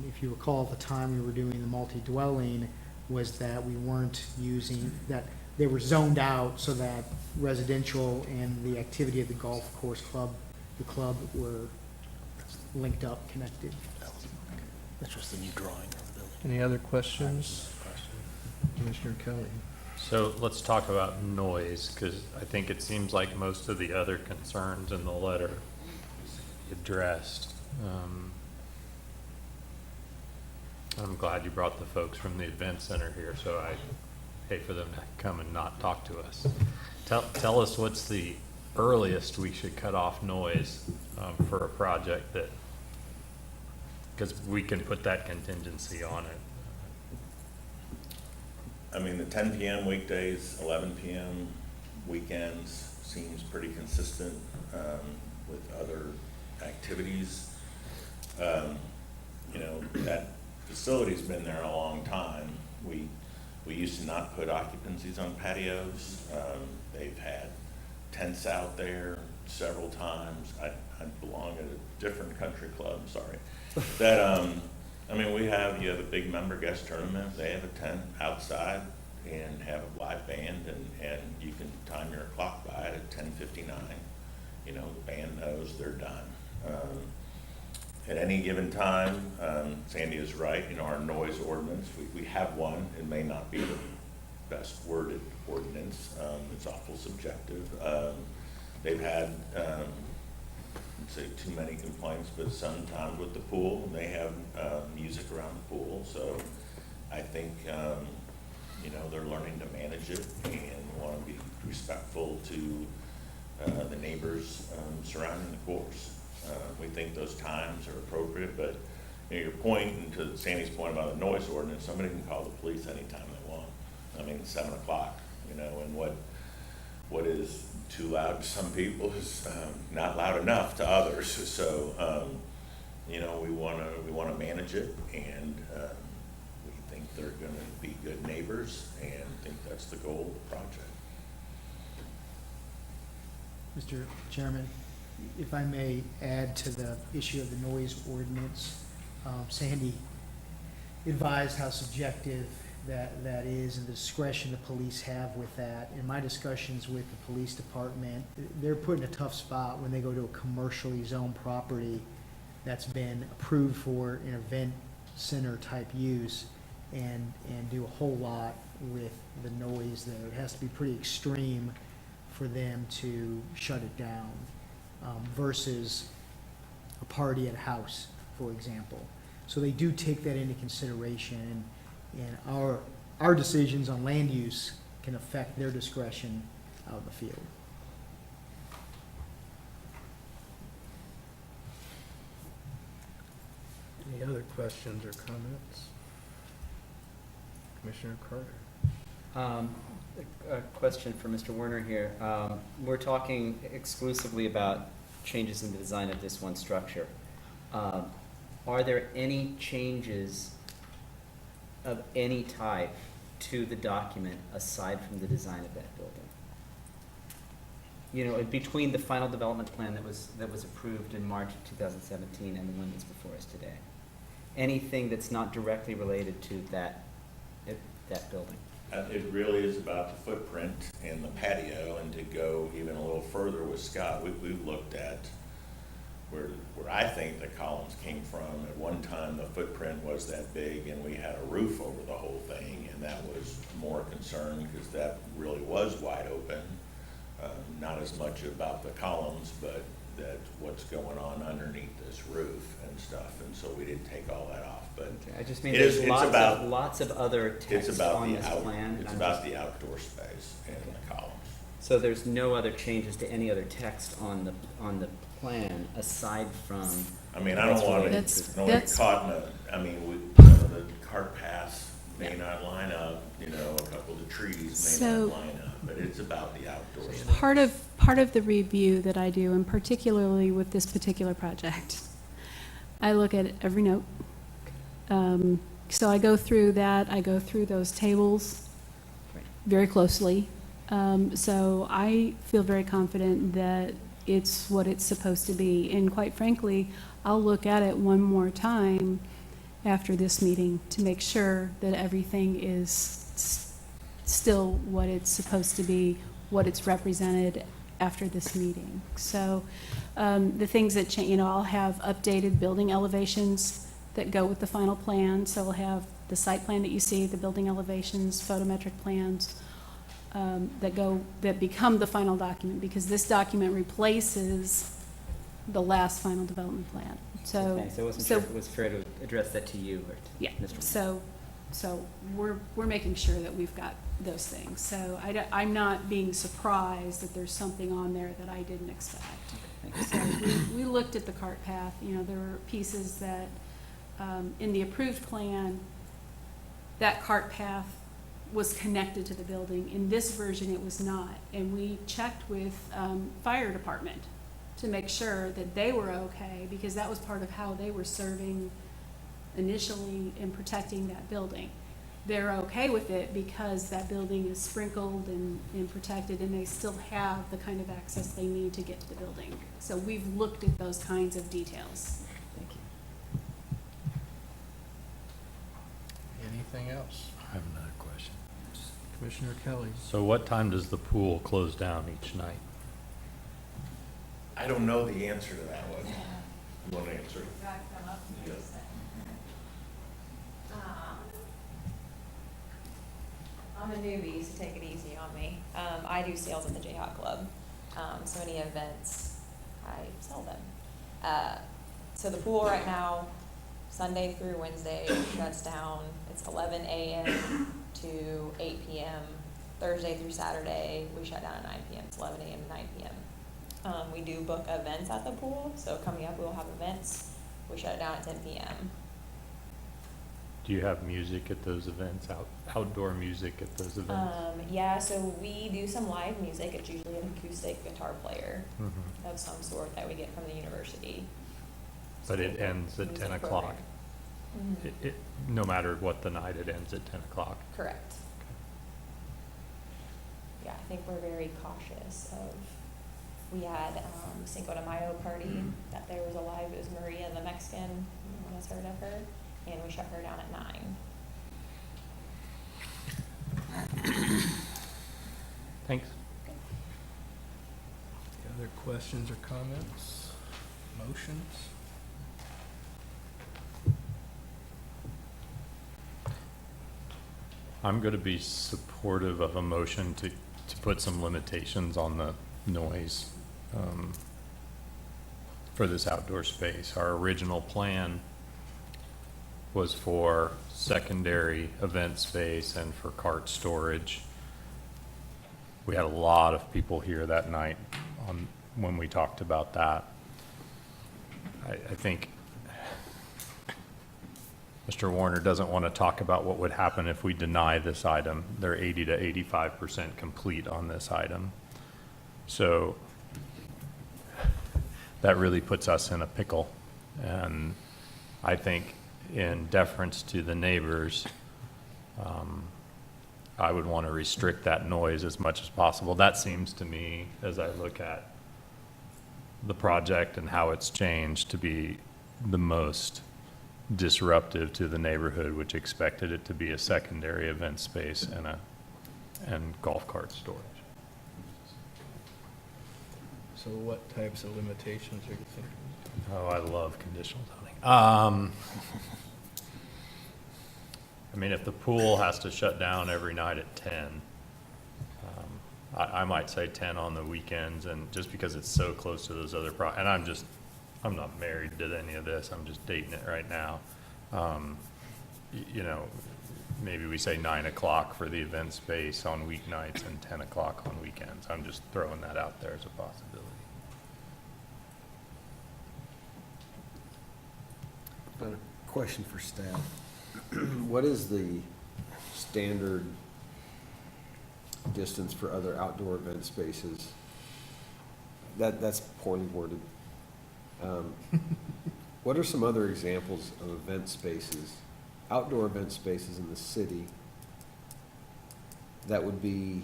Speaker 3: if you recall, at the time we were doing the multi-dwelling, was that we weren't using, that they were zoned out so that residential and the activity of the golf course club, the club were linked up, connected.
Speaker 17: That's just the new drawing of the building.
Speaker 1: Any other questions? Commissioner Kelly?
Speaker 2: So let's talk about noise, because I think it seems like most of the other concerns in the letter addressed. I'm glad you brought the folks from the event center here, so I hate for them to come and not talk to us. Tell us what's the earliest we should cut off noise for a project that, because we can put that contingency on it.
Speaker 5: I mean, the 10 PM weekdays, 11 PM weekends, seems pretty consistent with other activities. You know, that facility's been there a long time. We used to not put occupancies on patios. They've had tents out there several times. I belong at a different country club, sorry. That, I mean, you have a big member guest tournament, they have a tent outside and have a live band, and you can time your clock by it at 10:59. You know, the band knows they're done. At any given time, Sandy is right, you know, our noise ordinance, we have one. It may not be the best worded ordinance. It's awful subjective. They've had, I'd say too many complaints, but sometimes with the pool, they have music around the pool. So I think, you know, they're learning to manage it and want to be respectful to the neighbors surrounding the course. We think those times are appropriate, but you know, your point, and to Sandy's point about the noise ordinance, somebody can call the police anytime they want. I mean, it's 7 o'clock, you know, and what is too loud to some people is not loud enough to others. So, you know, we want to manage it, and we think they're going to be good neighbors, and think that's the goal of the project.
Speaker 3: Mr. Chairman, if I may add to the issue of the noise ordinance, Sandy advised how subjective that is and the discretion the police have with that. In my discussions with the police department, they're put in a tough spot when they go to a commercially zoned property that's been approved for an event center type use and do a whole lot with the noise there. It has to be pretty extreme for them to shut it down. Versus a party at a house, for example. So they do take that into consideration, and our decisions on land use can affect their discretion out in the field.
Speaker 1: Any other questions or comments? Commissioner Carter.
Speaker 20: A question for Mr. Werner here. We're talking exclusively about changes in the design of this one structure. Are there any changes of any type to the document aside from the design of that building? You know, between the final development plan that was approved in March of 2017 and the one that's before us today, anything that's not directly related to that building?
Speaker 5: It really is about the footprint and the patio, and to go even a little further with Scott, we've looked at where I think the columns came from. At one time, the footprint was that big, and we had a roof over the whole thing, and that was more concern because that really was wide open. Not as much about the columns, but that what's going on underneath this roof and stuff, and so we didn't take all that off. But
Speaker 20: okay, I just mean there's lots of other text on this plan.
Speaker 5: It's about the outdoor space and the columns.
Speaker 20: So there's no other changes to any other text on the plan aside from.
Speaker 5: I mean, I don't want to get caught in a. I mean, the cart paths may not line up. You know, a couple of the trees may not line up, but it's about the outdoor space.
Speaker 21: Part of the review that I do, and particularly with this particular project, I look at every note. So I go through that. I go through those tables very closely. So I feel very confident that it's what it's supposed to be. And quite frankly, I'll look at it one more time after this meeting to make sure that everything is still what it's supposed to be, what it's represented after this meeting. So the things that change, you know, I'll have updated building elevations that go with the final plan. So we'll have the site plan that you see, the building elevations, photometric plans that become the final document, because this document replaces the last final development plan. So,
Speaker 20: okay, so it wasn't sure if it was fair to address that to you or to Mr.
Speaker 21: So we're making sure that we've got those things. So I'm not being surprised that there's something on there that I didn't expect. So we looked at the cart path. You know, there were pieces that in the approved plan, that cart path was connected to the building. In this version, it was not. And we checked with fire department to make sure that they were okay, because that was part of how they were serving initially in protecting that building. They're okay with it because that building is sprinkled and protected, and they still have the kind of access they need to get to the building. So we've looked at those kinds of details.
Speaker 20: Thank you.
Speaker 1: Anything else?
Speaker 2: I have another question.
Speaker 1: Commissioner Kelly?
Speaker 2: So what time does the pool close down each night?
Speaker 5: I don't know the answer to that one. You want to answer? Yeah.
Speaker 9: I'm a newbie, so take it easy on me. I do sales at the Jayhawk Club. So any events, I sell them. So the pool right now, Sunday through Wednesday, shuts down. It's 11 a.m. to 8 p.m. Thursday through Saturday, we shut down at 9 p.m. It's 11 a.m. to 9 p.m. We do book events at the pool. So coming up, we'll have events. We shut it down at 10 p.m.
Speaker 2: Do you have music at those events, outdoor music at those events?
Speaker 9: Yeah, so we do some live music. It's usually an acoustic guitar player of some sort that we get from the university.
Speaker 2: But it ends at 10 o'clock. No matter what the night, it ends at 10 o'clock.
Speaker 9: Correct. Yeah, I think we're very cautious of, we had Cinco de Mayo party, that there was a live, it was Maria the Mexican, anyone has heard of her, and we shut her down at 9.
Speaker 2: Thanks.
Speaker 1: Other questions or comments? Motions?
Speaker 2: I'm going to be supportive of a motion to put some limitations on the noise for this outdoor space. Our original plan was for secondary event space and for cart storage. We had a lot of people here that night when we talked about that. I think Mr. Warner doesn't want to talk about what would happen if we deny this item. They're 80 to 85% complete on this item. So that really puts us in a pickle. And I think in deference to the neighbors, I would want to restrict that noise as much as possible. That seems to me, as I look at the project and how it's changed, to be the most disruptive to the neighborhood, which expected it to be a secondary event space and golf cart storage.
Speaker 1: So what types of limitations are you thinking?
Speaker 2: Oh, I love conditional zoning. I mean, if the pool has to shut down every night at 10, I might say 10 on the weekends, and just because it's so close to those other and I'm not married to any of this, I'm just dating it right now. You know, maybe we say 9 o'clock for the event space on weeknights and 10 o'clock on weekends. I'm just throwing that out there as a possibility.
Speaker 4: A question for staff. What is the standard distance for other outdoor event spaces? That's poorly worded. What are some other examples of event spaces, outdoor event spaces in the city that would be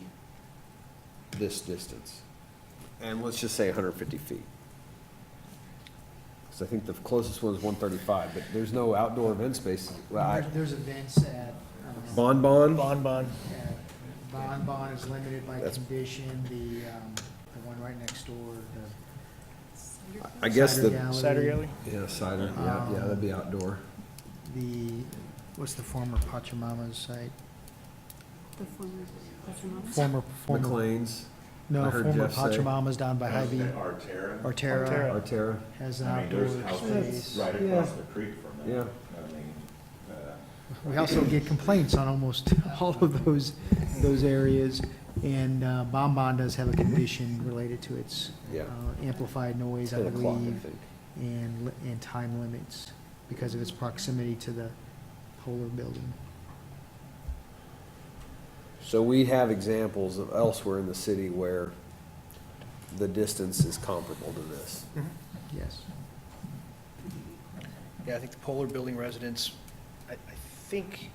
Speaker 4: this distance? And let's just say 150 feet. Because I think the closest one is 135, but there's no outdoor event spaces. Well,
Speaker 3: There's events at.
Speaker 4: Bon Bon?
Speaker 3: Bon Bon. Bon Bon is limited by condition, the one right next door,
Speaker 4: I guess the.
Speaker 3: Cider Gallery.
Speaker 4: Yeah, cider, yeah, that'd be outdoor.
Speaker 3: What's the former Pachamama's site?
Speaker 21: The former,
Speaker 3: Former.
Speaker 4: McLean's.
Speaker 3: No,
Speaker 4: I heard
Speaker 3: former
Speaker 4: Jeff say.
Speaker 3: Pachamama's down by Hy-Vee.
Speaker 5: Arterra.
Speaker 4: Arterra.
Speaker 3: Has an
Speaker 5: I mean,
Speaker 3: outdoor
Speaker 5: there's houses
Speaker 3: space.
Speaker 5: right across the creek from that.
Speaker 4: Yeah.
Speaker 5: I mean,
Speaker 3: We also get complaints on almost all of those areas. And Bon Bon does have a condition related to its
Speaker 4: Yeah.
Speaker 3: amplified noise, I
Speaker 4: 10 o'clock, I
Speaker 3: believe,
Speaker 4: think.
Speaker 3: and time limits because of its proximity to the polar building.
Speaker 4: So we have examples of elsewhere in the city where the distance is comparable to this.
Speaker 3: Yes. Yeah, I think the Polar Building residents, I think,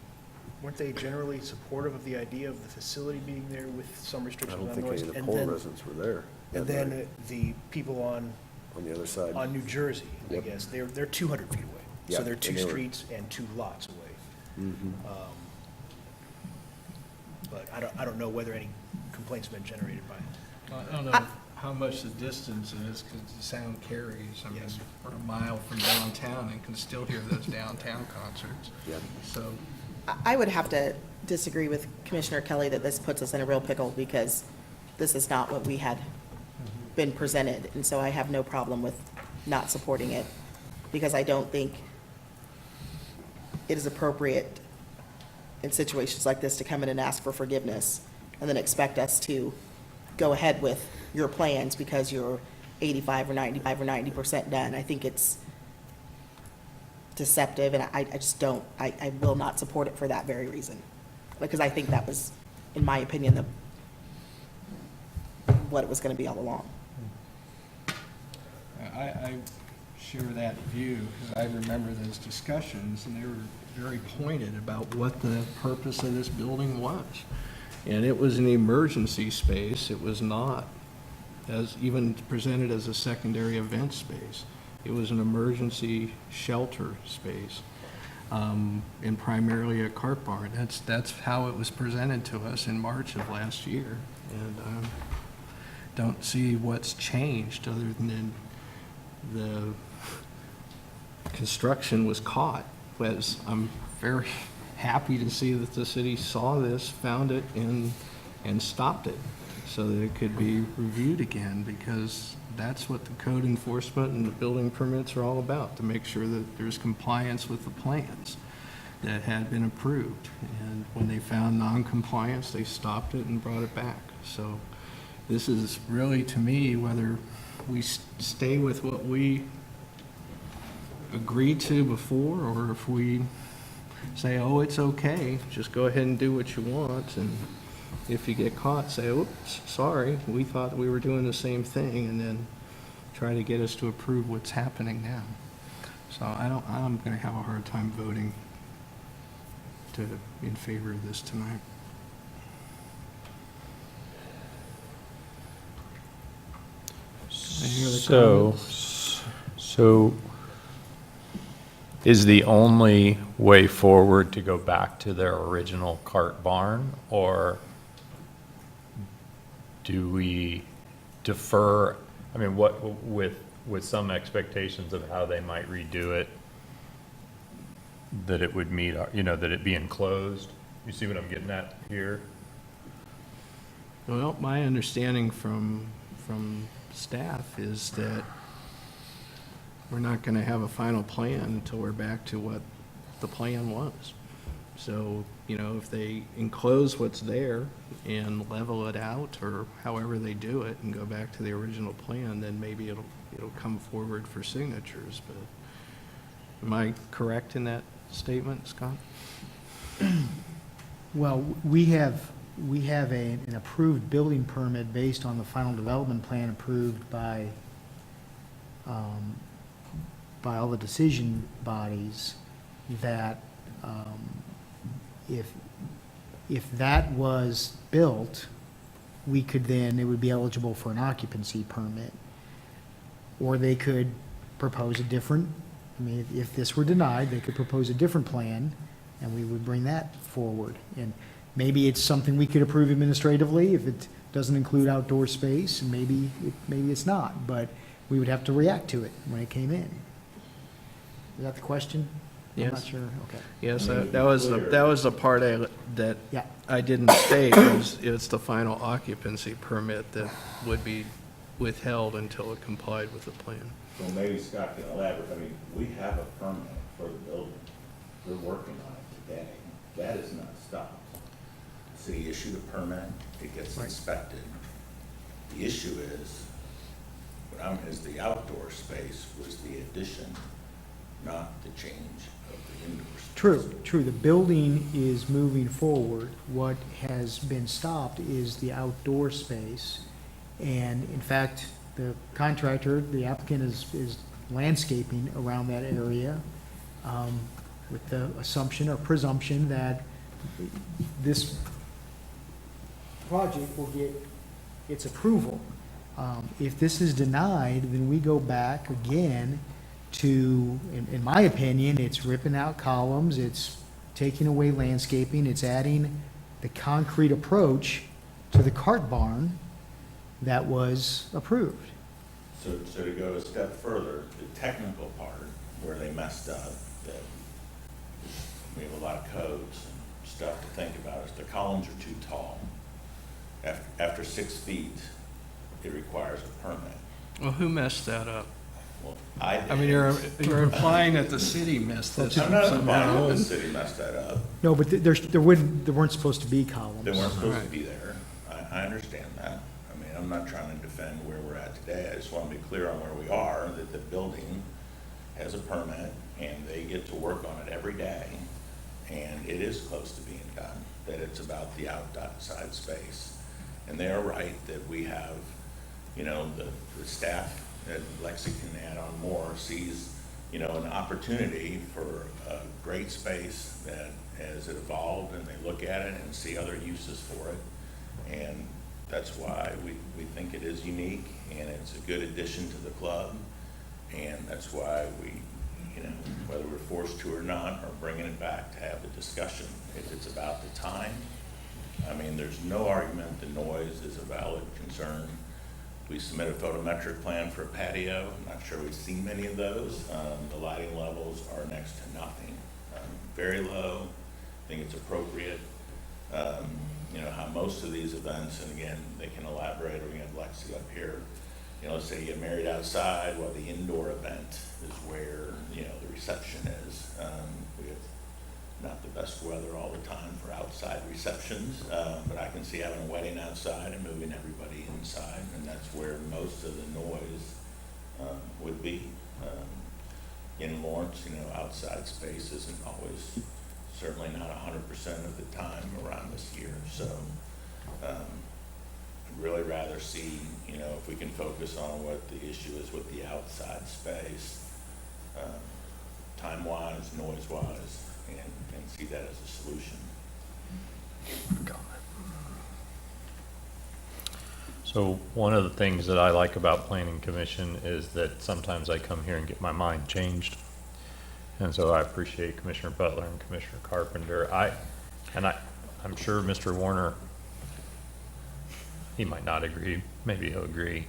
Speaker 3: weren't they generally supportive of the idea of the facility being there with some
Speaker 4: I
Speaker 3: restrictions
Speaker 4: don't
Speaker 3: on
Speaker 4: think
Speaker 3: noise?
Speaker 4: any of the
Speaker 3: And
Speaker 4: poll
Speaker 3: then-
Speaker 4: residents were there.
Speaker 3: And
Speaker 4: that
Speaker 3: then
Speaker 4: night.
Speaker 3: the people on
Speaker 4: On the other side.
Speaker 3: New Jersey, I
Speaker 4: Yep.
Speaker 3: guess, they're 200 feet away.
Speaker 4: Yeah,
Speaker 3: So they're
Speaker 4: and
Speaker 3: two
Speaker 4: they were-
Speaker 3: streets and 2 lots away.
Speaker 4: Mhm.
Speaker 3: But I don't know whether any complaints have been generated by it.
Speaker 1: I don't know how much the distance is, because the sound carries. I mean, we're a mile from downtown and can still hear those downtown concerts.
Speaker 4: Yeah.
Speaker 1: So,
Speaker 18: I would have to disagree with Commissioner Kelly that this puts us in a real pickle, because this is not what we had been presented, and so I have no problem with not supporting it, because I don't think it is appropriate in situations like this to come in and ask for forgiveness and then expect us to go ahead with your plans because you're 85 or 95 or 90% done. I think it's deceptive, and I just don't, I will not support it for that very reason. Because I think that was, in my opinion, what it was gonna be all along.
Speaker 1: I share that view, because I remember those discussions, and they were very pointed about what the purpose of this building was. And it was an emergency space. It was not as even presented as a secondary event space. It was an emergency shelter space, and primarily a cart barn. That's how it was presented to us in March of last year. And don't see what's changed other than the construction was caught. I'm very happy to see that the city saw this, found it, and stopped it so that it could be reviewed again, because that's what the code enforcement and the building permits are all about, to make sure that there's compliance with the plans that had been approved. And when they found non-compliance, they stopped it and brought it back. So this is really, to me, whether we stay with what we agreed to before, or if we say, oh, it's okay, just go ahead and do what you want, and if you get caught, say, oops, sorry, we thought we were doing the same thing, and then try to get us to approve what's happening now. So I'm gonna have a hard time voting in favor of this tonight. Any other comments?
Speaker 2: So is the only way forward to go back to their original cart barn, or do we defer, I mean, what, with some expectations of how they might redo it, that it would meet, that it be enclosed? You see what I'm getting at here?
Speaker 1: Well, my understanding from staff is that we're not going to have a final plan until we're back to what the plan was. So, if they enclose what's there and level it out, or however they do it, and go back to the original plan, then maybe it'll come forward for signatures. But am I correct in that statement, Scott?
Speaker 3: Well, we have an approved building permit based on the final development plan approved by all the decision bodies, that if that was built, it would be eligible for an occupancy permit. Or they could propose a different, if this were denied, they could propose a different plan, and we would bring that forward. And maybe it's something we could approve administratively if it doesn't include outdoor space, and maybe it's not, but we would have to react to it when it came in. Is that the question?
Speaker 1: Yes.
Speaker 3: I'm not sure, okay.
Speaker 1: Yes, that was the part that
Speaker 3: Yeah.
Speaker 1: I didn't state, it's the final occupancy permit that would be withheld until it complied with the plan.
Speaker 5: So maybe Scott can elaborate. We have a permit for the building. We're working on it today. That is not stopped. The city issued a permit, it gets inspected. The issue is the outdoor space was the addition not the change of the indoor space.
Speaker 3: True. The building is moving forward. What has been stopped is the outdoor space. And in fact, the contractor, the applicant is landscaping around that area with the assumption or presumption that this project will get its approval. If this is denied, then we go back again to, in my opinion, it's ripping out columns, it's taking away landscaping, it's adding the concrete approach to the cart barn that was approved.
Speaker 5: So to go a step further, the technical part where they messed up, that we have a lot of codes and stuff to think about, is the columns are too tall. After 6 feet, it requires a permit.
Speaker 1: Well, who messed that up?
Speaker 5: Well, I did.
Speaker 1: I mean, you're implying that the city messed this up
Speaker 5: I'm not implying
Speaker 1: somehow.
Speaker 5: that the city messed that up.
Speaker 3: No, but there weren't supposed to be columns.
Speaker 5: They weren't supposed to
Speaker 1: Right.
Speaker 5: be there. I understand that. I mean, I'm not trying to defend where we're at today. I just want to be clear on where we are, that the building has a permit and they get to work on it every day. And it is close to being done, that it's about the outside space. And they are right that we have, you know, the staff at Lexington add on more sees, you know, an opportunity for a great space that as it evolved and they look at it and see other uses for it. And that's why we think it is unique and it's a good addition to the club. And that's why we, you know, whether we're forced to or not, are bringing it back to have the discussion. If it's about the time, I mean, there's no argument the noise is a valid concern. We submit a photometric plan for a patio. I'm not sure we've seen many of those. The lighting levels are next to nothing. Very low. I think it's appropriate. You know, how most of these events, and again, they can elaborate, or we have Lexi up here. You know, let's say you get married outside, well, the indoor event is where, you know, the reception is. We have not the best weather all the time for outside receptions, but I can see having a wedding outside and moving everybody inside, and that's where most of the noise would be. In Lawrence, you know, outside space isn't always, certainly not 100% of the time around this year, so I'd really rather see, you know, if we can focus on what the issue is with the outside space, time-wise, noise-wise, and see that as a solution.
Speaker 2: So one of the things that I like about Planning Commission is that sometimes I come here and get my mind changed. And so I appreciate Commissioner Butler and Commissioner Carpenter. I'm sure Mr. Warner, he might not agree, maybe he'll agree.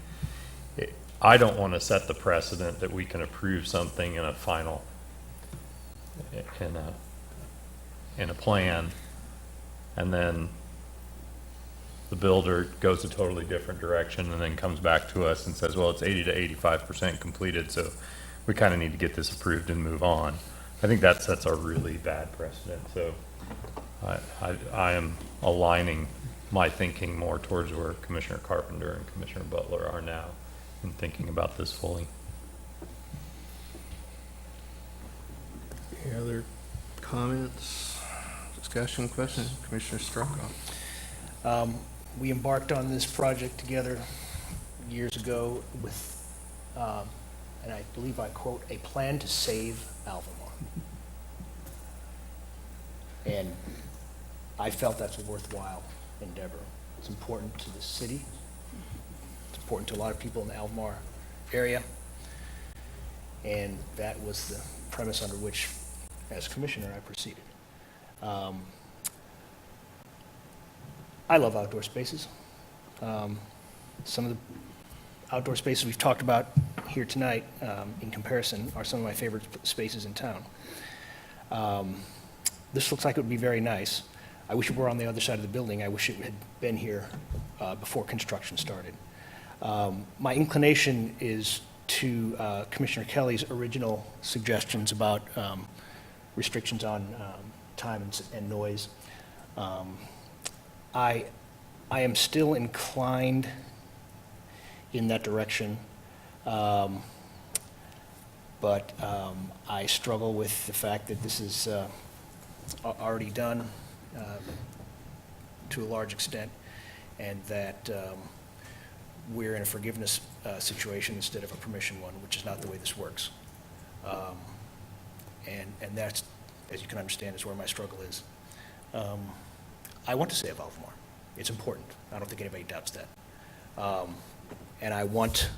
Speaker 2: I don't want to set the precedent that we can approve something in a final, in a plan, and then the builder goes a totally different direction and then comes back to us and says, well, it's 80 to 85% completed, so we kind of need to get this approved and move on. I think that sets a really bad precedent. So I am aligning my thinking more towards where Commissioner Carpenter and Commissioner Butler are now in thinking about this fully.
Speaker 1: Any other comments, discussion, questions? Commissioner Strockoff.
Speaker 17: We embarked on this project together years ago with, and I believe I quote, a plan to save Albemarle. And I felt that's a worthwhile endeavor. It's important to the city. It's important to a lot of people in the Albemarle area. And that was the premise under which, as commissioner, I proceeded. I love outdoor spaces. Some of the outdoor spaces we've talked about here tonight, in comparison, are some of my favorite spaces in town. This looks like it would be very nice. I wish it were on the other side of the building. I wish it had been here before construction started. My inclination is to Commissioner Kelly's original suggestions about restrictions on time and noise. I am still inclined in that direction. but I struggle with the fact that this is already done to a large extent, and that we're in a forgiveness situation instead of a permission one, which is not the way this works. And that's, as you can understand, is where my struggle is. I want to save Albemarle. It's important. I don't think anybody doubts that. And I want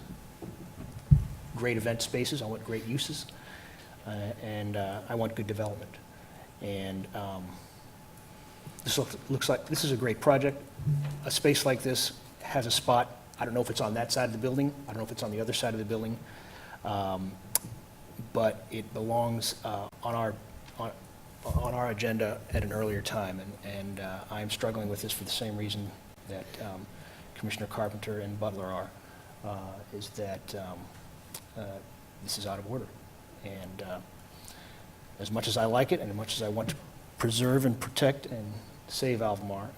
Speaker 17: great event spaces, I want great uses, and I want good development. And this looks like, this is a great project. A space like this has a spot, I don't know if it's on that side of the building, I don't know if it's on the other side of the building, but it belongs on our agenda at an earlier time, and I'm struggling with this for the same reason that Commissioner Carpenter and Butler are, is that this is out of order. And as much as I like it, and as much as I want to preserve and protect and save Albemarle,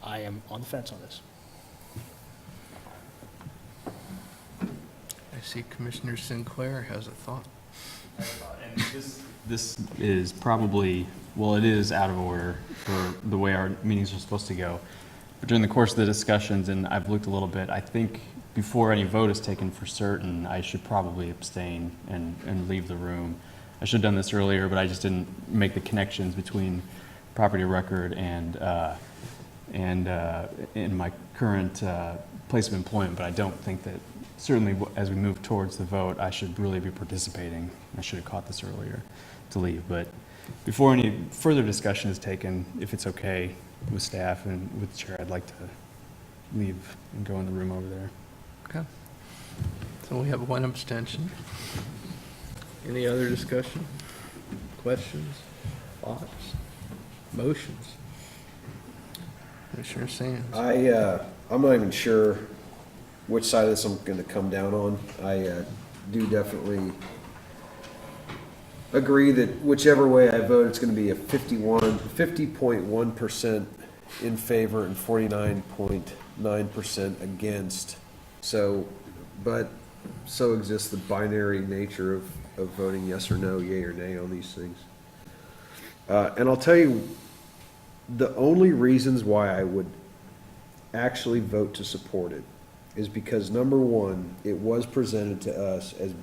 Speaker 17: I am on the fence on this.
Speaker 1: I see Commissioner Sinclair has a thought.
Speaker 19: And this is probably, well, it is out of order for the way our meetings are supposed to go. But during the course of the discussions, and I've looked a little bit, I think before any vote is taken for certain, I should probably abstain and leave the room. I should have done this earlier, but I just didn't make the connections between property record and in my current place of employment. But I don't think that, certainly as we move towards the vote, I should really be participating. I should have caught this earlier to leave. But before any further discussion is taken, if it's okay with staff and with the chair, I'd like to leave and go in the room over there.
Speaker 1: Okay. So we have one abstention. Any other discussion? Questions? Thoughts? Motions? Commissioner Sands?
Speaker 4: I'm not even sure which side of this I'm gonna come down on. I do definitely agree that whichever way I vote, it's gonna be a 50.1% in favor and 49.9% against. So, but so exists the binary nature of voting yes or no, yay or nay on these things. And I'll tell you, the only reasons why I would actually vote to support it is because, number one, it was presented to us as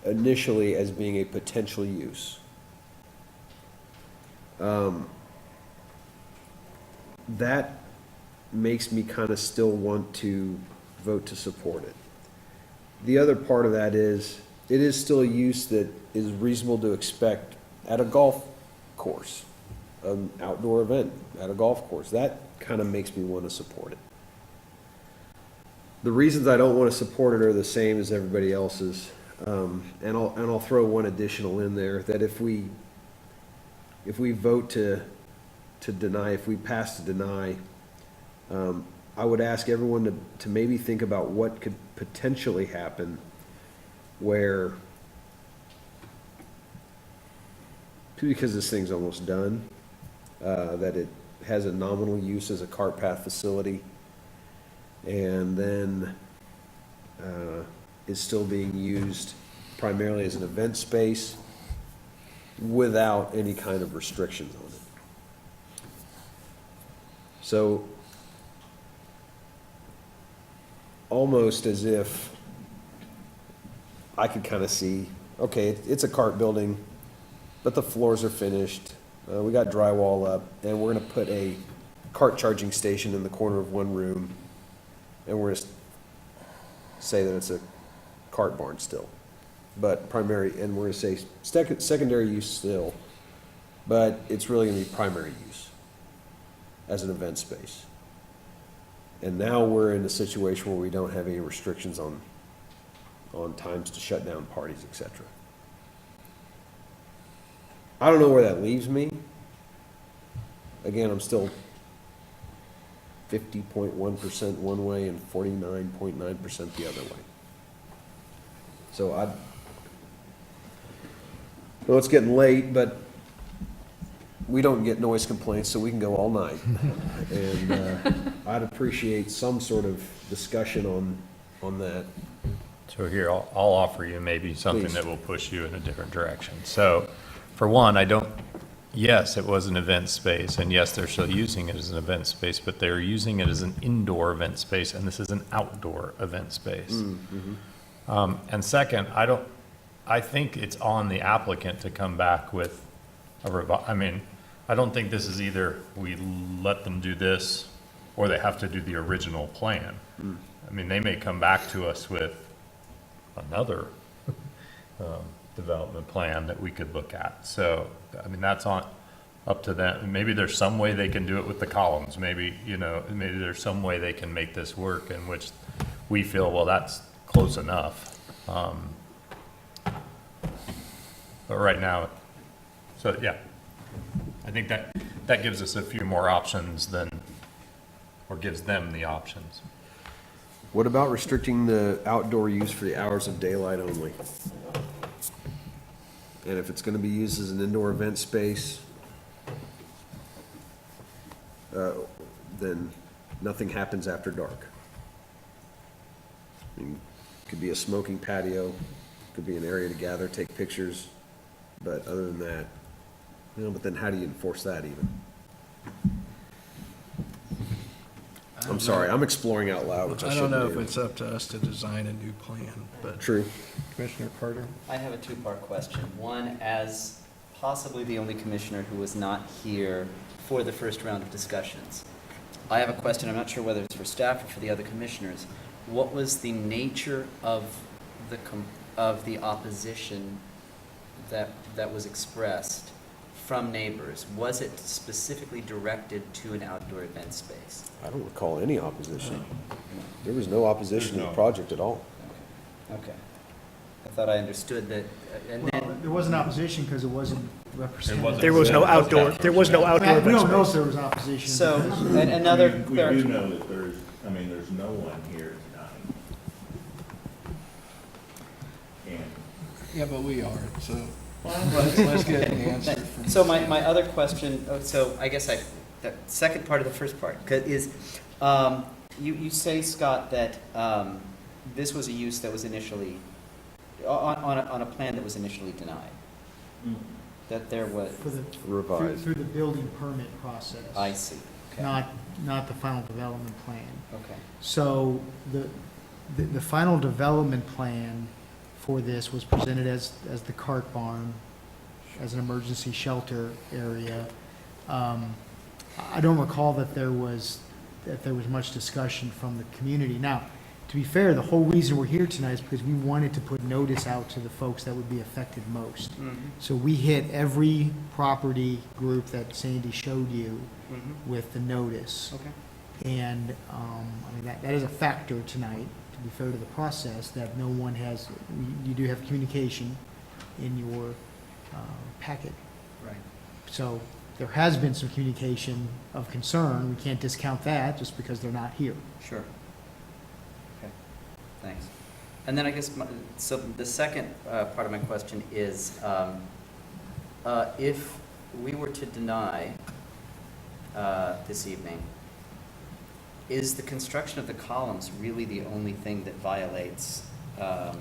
Speaker 4: initially as being a potential use. That makes me kind of still want to vote to support it. The other part of that is, it is still a use that is reasonable to expect at a golf course, an outdoor event at a golf course. That kind of makes me want to support it. The reasons I don't want to support it are the same as everybody else's. And I'll throw one additional in there, that if we vote to deny, if we pass to deny, I would ask everyone to maybe think about what could potentially happen where, because this thing's almost done, that it has a nominal use as a cart path facility, and then is still being used primarily as an event space without any kind of restrictions on it. So almost as if I could kind of see, okay, it's a cart building, but the floors are finished. We got drywall up, and we're going to put a cart charging station in the corner of one room, and we're going to say that it's a cart barn still, but primary, and we're going to say secondary use still, but it's really going to be primary use as an event space. And now we're in a situation where we don't have any restrictions on times to shut down parties, etc. I don't know where that leaves me. Again, I'm still 50.1% one way and 49.9% the other way. So I know it's getting late, but we don't get noise complaints, so we can go all night. And I'd appreciate some sort of discussion on that.
Speaker 2: So here, I'll offer you maybe something
Speaker 4: Please.
Speaker 2: that will push you in a different direction. So, for one, yes, it was an event space, and yes, they're still using it as an event space, but they're using it as an indoor event space, and this is an outdoor event space. And second, I think it's on the applicant to come back with I don't think this is either we let them do this, or they have to do the original plan. I mean, they may come back to us with another development plan that we could look at. So, I mean, that's up to them. Maybe there's some way they can do it with the columns. Maybe there's some way they can make this work in which we feel, well, that's close enough. But right now, so yeah, I think that gives us a few more options or gives them the options.
Speaker 4: What about restricting the outdoor use for the hours of daylight only? And if it's gonna be used as an indoor event space, then nothing happens after dark. I mean, it could be a smoking patio, could be an area to gather, take pictures, but other than that, but then how do you enforce that even? I'm sorry, I'm exploring out loud, which I
Speaker 1: I
Speaker 4: shouldn't
Speaker 1: don't know
Speaker 4: do.
Speaker 1: if it's up to us to design a new plan, but.
Speaker 4: True.
Speaker 1: Commissioner Carter?
Speaker 20: I have a two-part question. One, as possibly the only commissioner who was not here for the first round of discussions. I have a question, I'm not sure whether it's for staff or for the other commissioners. What was the nature of the opposition that was expressed from neighbors? Was it specifically directed to an outdoor event space?
Speaker 4: I don't recall any opposition. There was no opposition to the project at all.
Speaker 20: Okay. I thought I understood that, and
Speaker 3: Well,
Speaker 20: then,
Speaker 3: there wasn't opposition because it wasn't represented.
Speaker 17: There was no outdoor
Speaker 3: We don't know if
Speaker 17: space.
Speaker 3: there was opposition.
Speaker 20: so,
Speaker 3: because-
Speaker 20: and another.
Speaker 5: We do know that there's no one here tonight. And
Speaker 1: Yeah, but we are, so let's get an answer.
Speaker 20: So my other question, so I guess the second part of the first part is, you say, Scott, that this was a use that was initially, on a plan that was initially denied? That there was,
Speaker 3: For the,
Speaker 4: Revised.
Speaker 3: through the building permit process.
Speaker 20: I see, okay.
Speaker 3: Not the final development plan.
Speaker 20: Okay.
Speaker 3: So the final development plan for this was presented as the cart barn, as an emergency shelter area. I don't recall that there was much discussion from the community. Now, to be fair, the whole reason we're here tonight is because we wanted to put notice out to the folks that would be affected most. So we hit every property group that Sandy showed you with the notice.
Speaker 20: Okay.
Speaker 3: And, I mean, that is a factor tonight, to be fair to the process, that no one has, you do have communication in your packet.
Speaker 20: Right.
Speaker 3: So there has been some communication of concern. We can't discount that just because they're not here.
Speaker 20: Sure. Okay, thanks. And then I guess, so the second part of my question is, if we were to deny this evening, is the construction of the columns really the only thing that violates the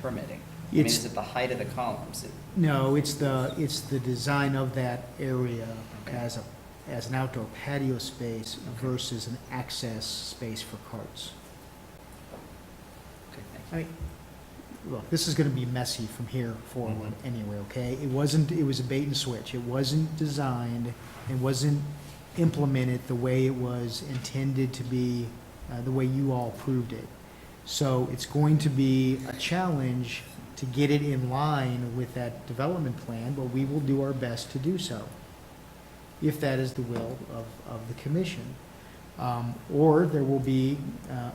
Speaker 20: permitting? I mean, is it the height of the columns?
Speaker 3: No, it's the design of that area as an outdoor patio space versus an access space for carts.
Speaker 20: Okay, thanks.
Speaker 3: I mean, look, this is gonna be messy from here forward anyway, okay? It was a bait and switch. It wasn't designed, it wasn't implemented the way it was intended to be, the way you all approved it. So it's going to be a challenge to get it in line with that development plan, but we will do our best to do so, if that is the will of the commission. Or there will be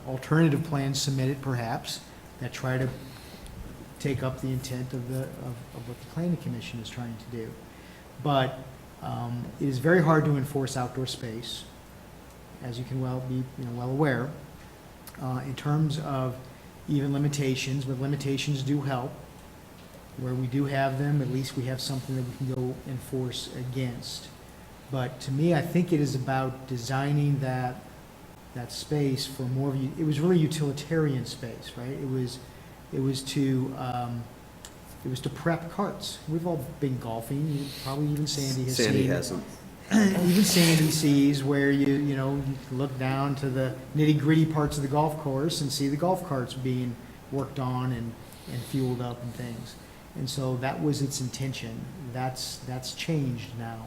Speaker 3: alternative plans submitted perhaps that try to take up the intent of what the planning commission is trying to do. But it is very hard to enforce outdoor space, as you can well be well aware, in terms of even limitations, but limitations do help. Where we do have them, at least we have something that we can go enforce against. But to me, I think it is about designing that that space for more of, it was really utilitarian space, right? It was to prep carts. We've all been golfing, probably even Sandy has seen.
Speaker 4: Sandy hasn't.
Speaker 3: Even Sandy sees where you know, you can look down to the nitty-gritty parts of the golf course and see the golf carts being worked on and fueled up and things. And so that was its intention. That's changed now.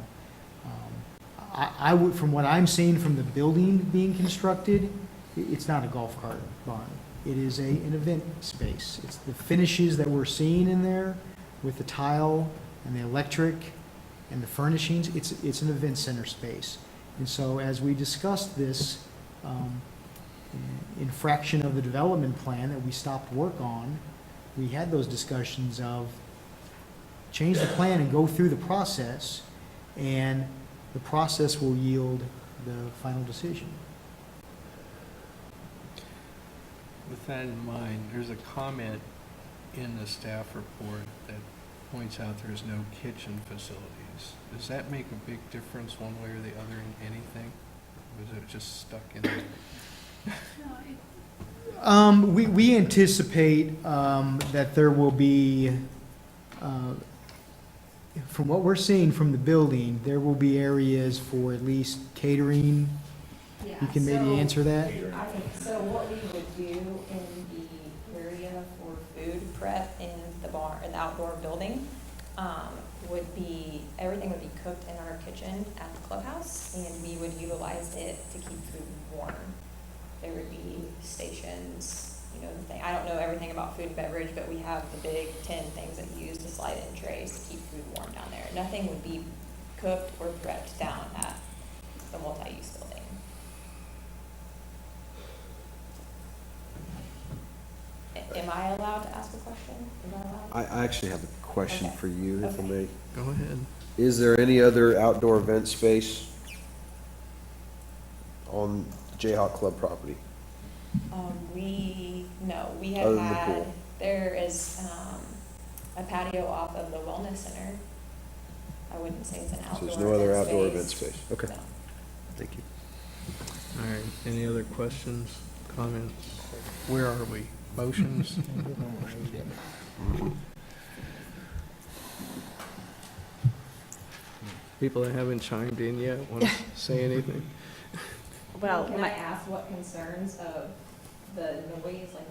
Speaker 3: I would, from what I'm seeing from the building being constructed, it's not a golf cart barn. It is an event space. It's the finishes that we're seeing in there with the tile and the electric and the furnishings. It's an event center space. And so as we discussed this infraction of the development plan that we stopped work on, we had those discussions of change the plan and go through the process, and the process will yield the final decision.
Speaker 1: With that in mind, there's a comment in the staff report that points out there's no kitchen facilities. Does that make a big difference one way or the other in anything? Or is it just stuck in there?
Speaker 3: We anticipate that there will be, from what we're seeing from the building, there will be areas for at least catering. You can maybe answer that?
Speaker 9: So what we would do in the area for food prep in the barn, in the outdoor building, would be, everything would be cooked in our kitchen at the clubhouse, and we would utilize it to keep food warm. There would be stations, you know, I don't know everything about food and beverage, but we have the big tin things that you use to slide in trays to keep food warm down there. Nothing would be cooked or prepped down at the multi-use building. Am I allowed to ask a question? Is that allowed?
Speaker 4: I actually have a question for you, if I may.
Speaker 1: Go ahead.
Speaker 4: Is there any other outdoor event space on Jayhawk Club property?
Speaker 9: We
Speaker 4: Other
Speaker 9: have
Speaker 4: than the
Speaker 9: had,
Speaker 4: pool?
Speaker 9: there is, a patio off of the wellness center. I wouldn't say it's an
Speaker 4: So
Speaker 9: outdoor
Speaker 4: there's no other
Speaker 9: event
Speaker 4: outdoor event
Speaker 9: space.
Speaker 4: space? Okay.
Speaker 9: No.
Speaker 4: Thank you.
Speaker 1: All right, any other questions, comments? Where are we? Motions? People that haven't chimed in yet want to say anything?
Speaker 9: Well, can I ask what concerns of the noise, like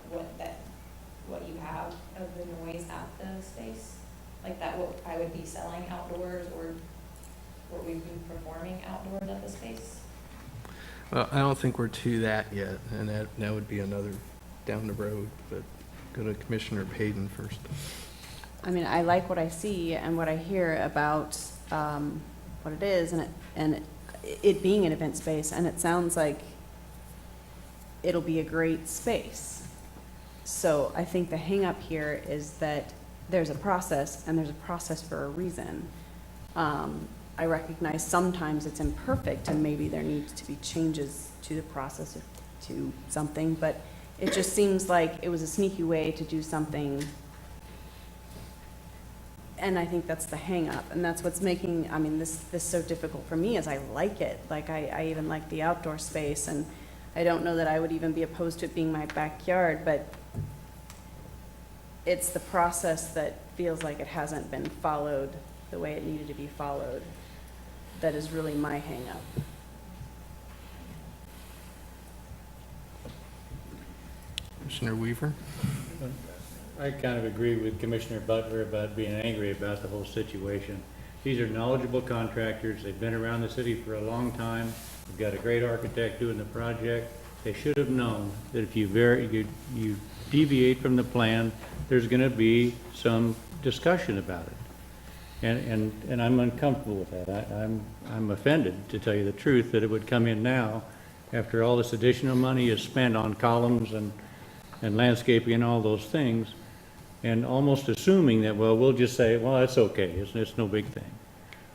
Speaker 9: what you have of the noise at the space? Like that what I would be selling outdoors, or what we'd be performing outdoors at the space?
Speaker 1: Well, I don't think we're to that yet, and that would be another down the road, but go to Commissioner Payton first.
Speaker 16: I mean, I like what I see and what I hear about what it is, and it being an event space, and it sounds like it'll be a great space. So I think the hang up here is that there's a process, and there's a process for a reason. I recognize sometimes it's imperfect, and maybe there needs to be changes to the process or to something, but it just seems like it was a sneaky way to do something. And I think that's the hang up, and that's what's making, I mean, this so difficult for me, is I like it. Like, I even like the outdoor space, and I don't know that I would even be opposed to it being my backyard, but it's the process that feels like it hasn't been followed the way it needed to be followed that is really my hang up.
Speaker 1: Commissioner Weaver?
Speaker 10: I kind of agree with Commissioner Butler about being angry about the whole situation. These are knowledgeable contractors. They've been around the city for a long time. We've got a great architect doing the project. They should have known that if you deviate from the plan, there's going to be some discussion about it. And I'm uncomfortable with that. I'm offended, to tell you the truth, that it would come in now after all this additional money is spent on columns and landscaping and all those things, and almost assuming that, well, we'll just say, well, it's okay, it's no big thing.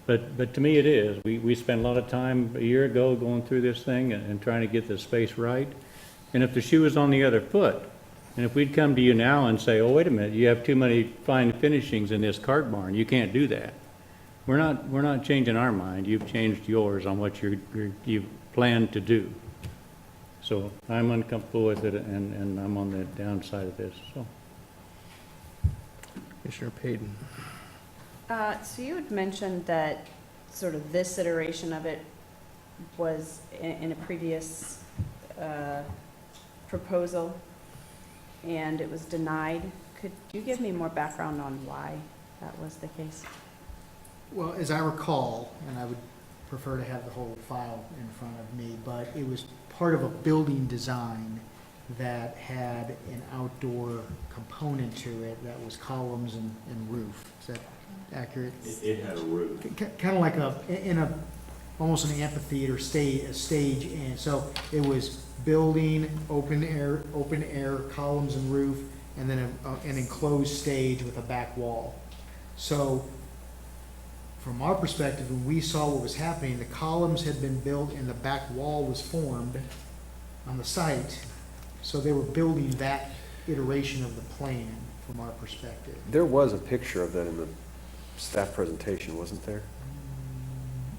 Speaker 10: But to me it is. We spent a lot of time a year ago going through this thing and trying to get the space right. And if the shoe was on the other foot, and if we'd come to you now and say, oh, wait a minute, you have too many fine finishings in this cart barn, you can't do that. We're not changing our mind. You've changed yours on what you plan to do. So I'm uncomfortable with it, and I'm on the downside of this, so.
Speaker 1: Commissioner Payton.
Speaker 16: So you had mentioned that sort of this iteration of it was in a previous proposal, and it was denied. Could you give me more background on why that was the case?
Speaker 3: Well, as I recall, and I would prefer to have the whole file in front of me, but it was part of a building design that had an outdoor component to it that was columns and roof. Is that accurate?
Speaker 5: It had a roof.
Speaker 3: Kind of like almost an amphitheater stage, and so it was building, open air columns and roof, and then an enclosed stage with a back wall. So from our perspective, when we saw what was happening, the columns had been built and the back wall was formed on the site. So they were building that iteration of the plan from our perspective.
Speaker 4: There was a picture of that in the staff presentation, wasn't there?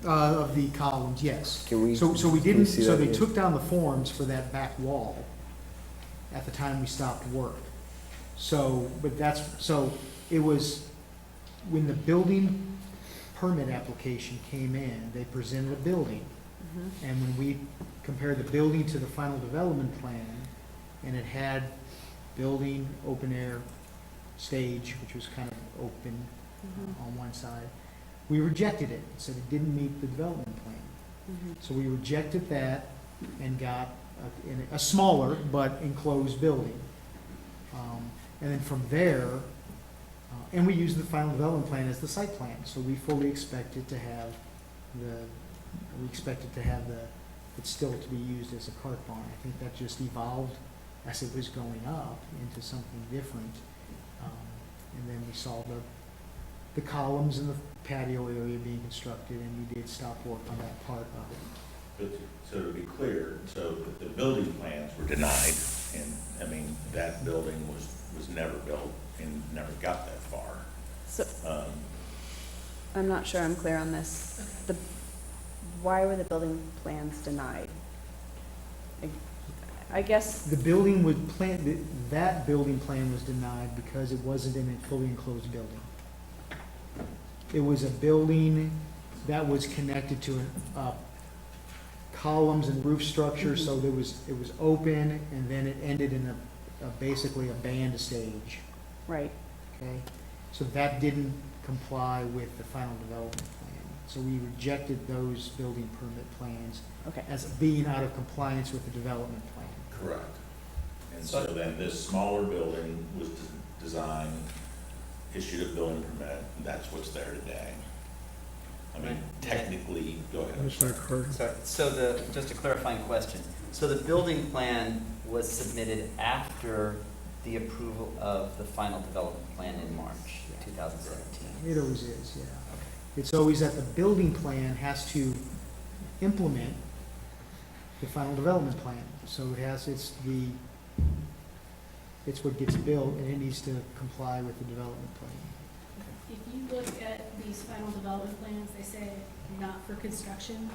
Speaker 3: Of the columns, yes.
Speaker 4: Can we?
Speaker 3: So we
Speaker 4: can we
Speaker 3: didn't,
Speaker 4: see
Speaker 3: so
Speaker 4: that
Speaker 3: they
Speaker 4: again?
Speaker 3: took down the forms for that back wall at the time we stopped work. So, so it was, when the building permit application came in, they presented a building. And when we compared the building to the final development plan, and it had building, open air, stage, which was kind of open on one side, we rejected it, said it didn't meet the development plan. So we rejected that and got a smaller but enclosed building. And then from there, and we used the final development plan as the site plan, so we fully expected to have it's still to be used as a cart barn. I think that just evolved as it was going up into something different. And then we saw the columns and the patio area being constructed, and we did stop work on that part of it.
Speaker 5: But, so to be clear, so the building plans were denied, and, I mean, that building was never built and never got that far.
Speaker 16: So, I'm not sure I'm clear on this. Why were the building plans denied? I guess.
Speaker 3: The building would plan, that building plan was denied because it wasn't in a fully enclosed building. It was a building that was connected to columns and roof structure, so it was open, and then it ended in basically a band stage.
Speaker 16: Right.
Speaker 3: Okay, so that didn't comply with the final development plan. So we rejected those building permit plans as being out of compliance with the development plan.
Speaker 5: Correct. And so then this smaller building was designed, issued a building permit, and that's what's there today. I mean, technically, go ahead.
Speaker 1: Commissioner Carter.
Speaker 20: So just a clarifying question. So the building plan was submitted after the approval of the final development plan in March 2017?
Speaker 3: It always is, yeah. It's always that the building plan has to implement the final development plan. So it's what gets built, and it needs to comply with the development plan.
Speaker 21: If you look at these final development plans, they say not for construction.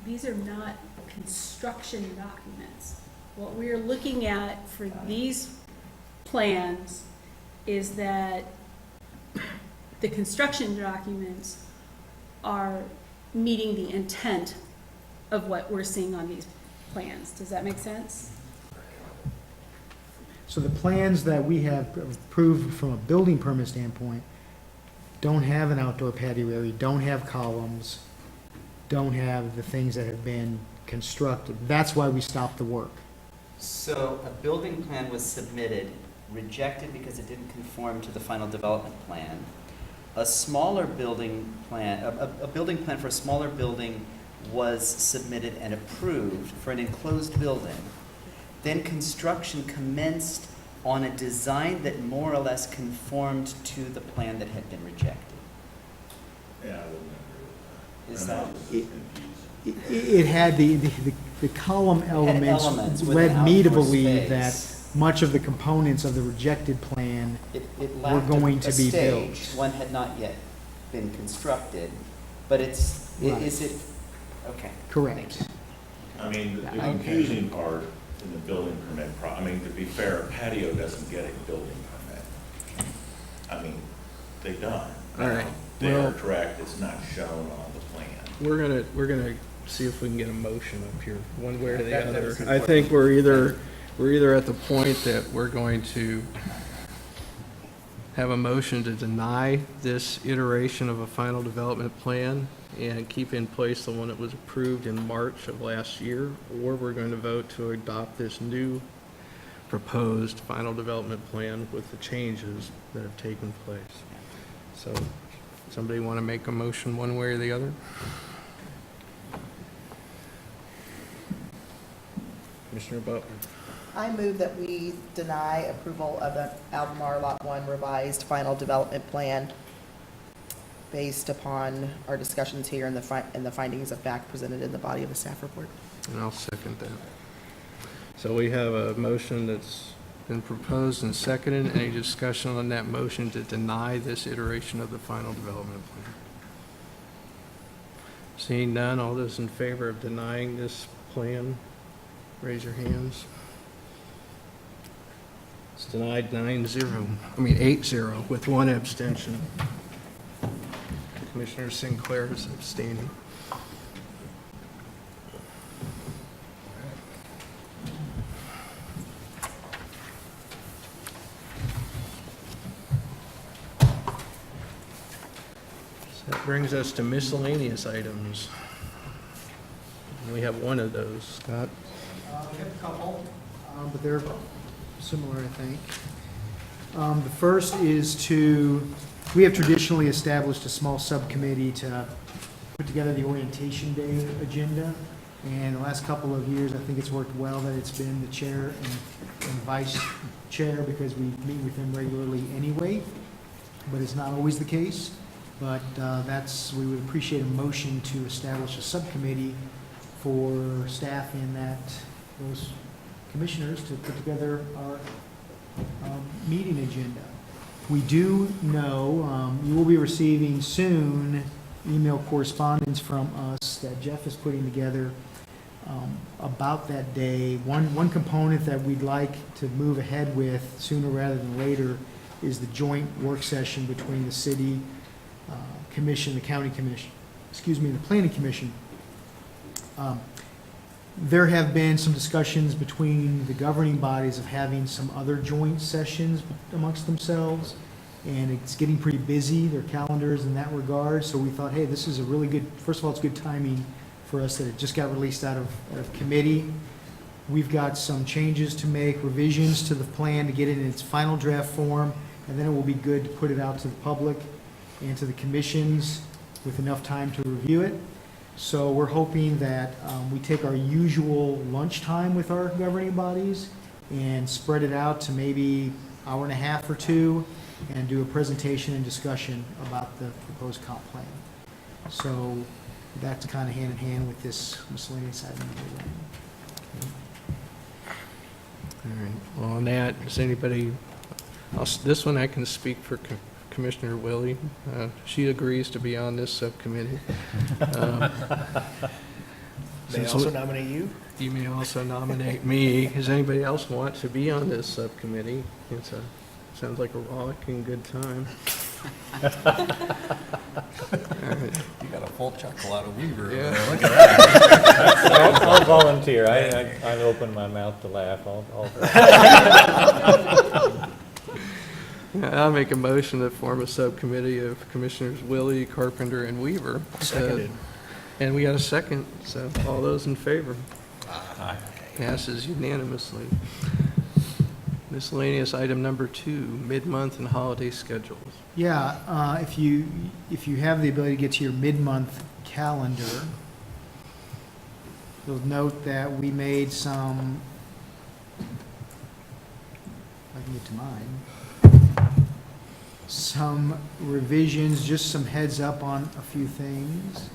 Speaker 21: These are not construction documents. What we're looking at for these plans is that the construction documents are meeting the intent of what we're seeing on these plans. Does that make sense?
Speaker 3: So the plans that we have approved from a building permit standpoint don't have an outdoor patio area, don't have columns, don't have the things that have been constructed. That's why we stopped the work.
Speaker 20: So a building plan was submitted, rejected because it didn't conform to the final development plan. A smaller building plan, a building plan for a smaller building was submitted and approved for an enclosed building. Then construction commenced on a design that more or less conformed to the plan that had been rejected.
Speaker 5: Yeah, I wouldn't agree with that.
Speaker 20: Is
Speaker 5: I'm
Speaker 20: that?
Speaker 5: just confused.
Speaker 3: It had the column elements
Speaker 20: elements with
Speaker 3: led
Speaker 20: an
Speaker 3: me to
Speaker 20: outdoor
Speaker 3: believe
Speaker 20: space.
Speaker 3: that much of the components of the rejected plan
Speaker 20: It
Speaker 3: were
Speaker 20: lacked
Speaker 3: going
Speaker 20: a
Speaker 3: to be
Speaker 20: stage.
Speaker 3: built.
Speaker 20: One had not yet been constructed, but
Speaker 3: Right.
Speaker 20: is it, okay.
Speaker 3: Correct.
Speaker 5: I mean, the
Speaker 3: Yeah,
Speaker 5: confusing part in the building permit, I mean, to be fair, a patio doesn't get a building permit. I mean, they don't.
Speaker 1: All right.
Speaker 5: They
Speaker 1: Well-
Speaker 5: are correct, it's not shown on the plan.
Speaker 1: We're gonna see if we can get a motion up here, one way or the
Speaker 3: That
Speaker 1: other.
Speaker 3: was the
Speaker 1: I think we're either at the point that we're going to have a motion to deny this iteration of a final development plan and keep in place the one that was approved in March of last year, or we're going to vote to adopt this new proposed final development plan with the changes that have taken place. So, somebody want to make a motion one way or the other? Commissioner Butler.
Speaker 18: I move that we deny approval of the Albemarle Lot 1 revised final development plan based upon our discussions here and the findings of fact presented in the body of the staff report.
Speaker 1: And I'll second that. So we have a motion that's been proposed and seconded. Any discussion on that motion to deny this iteration of the final development plan? Seeing none, all those in favor of denying this plan, raise your hands. It's denied 8-0 with one abstention. Commissioner Sinclair is abstaining. So that brings us to miscellaneous items. We have one of those. Scott?
Speaker 3: We have a couple, but they're similar, I think. The first is we have traditionally established a small subcommittee to put together the orientation day agenda. And the last couple of years, I think it's worked well that it's been the chair and vice chair because we meet with them regularly anyway, but it's not always the case. But we would appreciate a motion to establish a subcommittee for staff in those commissioners to put together our meeting agenda. We do know you will be receiving soon email correspondence from us that Jeff is putting together about that day. One component that we'd like to move ahead with sooner rather than later is the joint work session between the city commission, the county commission, the planning commission. There have been some discussions between the governing bodies of having some other joint sessions amongst themselves, and it's getting pretty busy, their calendars in that regard, so we thought, hey, this is a really good, first of all, it's good timing for us that it just got released out of committee. We've got some changes to make, revisions to the plan to get it in its final draft form, and then it will be good to put it out to the public and to the commissions with enough time to review it. So we're hoping that we take our usual lunchtime with our governing bodies and spread it out to maybe hour and a half or two and do a presentation and discussion about the proposed comp plan. So that's kind of hand in hand with this miscellaneous item.
Speaker 1: All right. Well, on that, does anybody, this one I can speak for Commissioner Willie. She agrees to be on this subcommittee.
Speaker 17: May I also nominate you?
Speaker 1: You may also nominate me. Does anybody else want to be on this subcommittee? Sounds like a rollicking good time.
Speaker 11: You got a full chuckle out of Weaver.
Speaker 1: Yeah.
Speaker 11: Look at that.
Speaker 2: I'll volunteer. I open my mouth to laugh.
Speaker 1: I'll make a motion to form a subcommittee of Commissioners Willie, Carpenter, and Weaver.
Speaker 17: Seconded.
Speaker 1: And we got a second, so all those in favor?
Speaker 11: Aye.
Speaker 1: Passes unanimously. Miscellaneous item number 2, mid-month and holiday schedules.
Speaker 3: Yeah, if you have the ability to get to your mid-month calendar, you'll note that we made some, if I can get to mine, some revisions, just some heads up on a few things.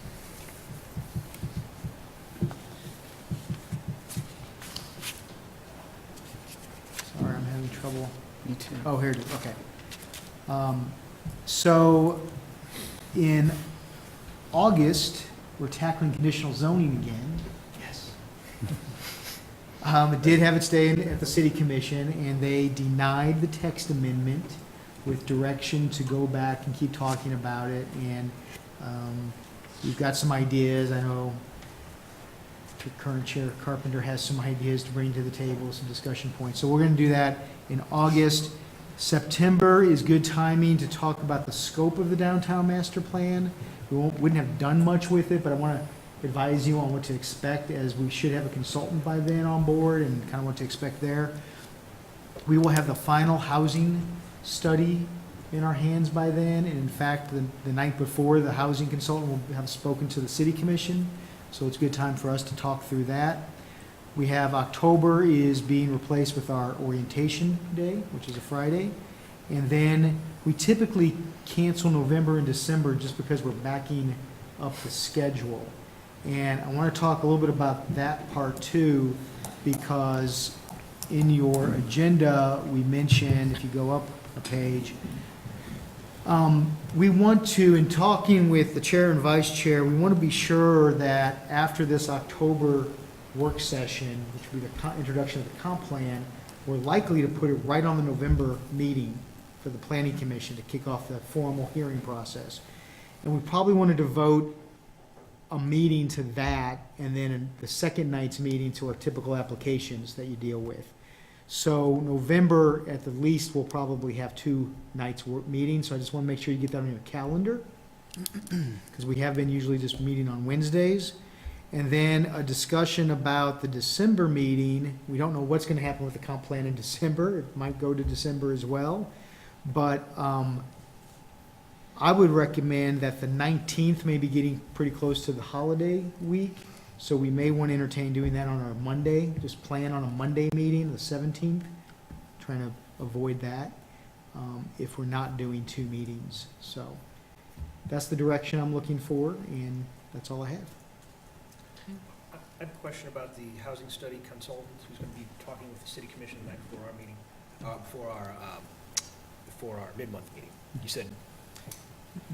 Speaker 3: Sorry, I'm having trouble.
Speaker 20: Me too.
Speaker 3: Oh, here it is, okay. So in August, we're tackling conditional zoning again. Yes. It did have its day at the city commission, and they denied the text amendment with direction to go back and keep talking about it, and we've got some ideas. I know the current chair Carpenter has some ideas to bring to the table, some discussion points. So we're going to do that in August. September is good timing to talk about the scope of the downtown master plan. We wouldn't have done much with it, but I want to advise you on what to expect, as we should have a consultant by then on board and kind of what to expect there. We will have the final housing study in our hands by then, and in fact, the night before, the housing consultant will have spoken to the city commission, so it's a good time for us to talk through that. We have October is being replaced with our orientation day, which is a Friday, and then we typically cancel November and December just because we're backing up the schedule. And I want to talk a little bit about that part too, because in your agenda, we mentioned, if you go up a page, we want to, in talking with the chair and vice chair, we want to be sure that after this October work session, which will be the introduction of the comp plan, we're likely to put it right on the November meeting for the planning commission to kick off the formal hearing process. And we probably want to devote a meeting to that, and then the second night's meeting to our typical applications that you deal with. So November, at the least, we'll probably have 2 nights work meetings, so I just want to make sure you get that on your calendar, because we have been usually just meeting on Wednesdays. And then a discussion about the December meeting. We don't know what's going to happen with the comp plan in December. It might go to December as well, but I would recommend that the 19th may be getting pretty close to the holiday week, so we may want to entertain doing that on our Monday, just plan on a Monday meeting, the 17th, trying to avoid that if we're not doing 2 meetings. So that's the direction I'm looking for, and that's all I have.
Speaker 17: I have a question about the housing study consultant who's going to be talking with the city commission the night before our meeting, for our mid-month meeting. You said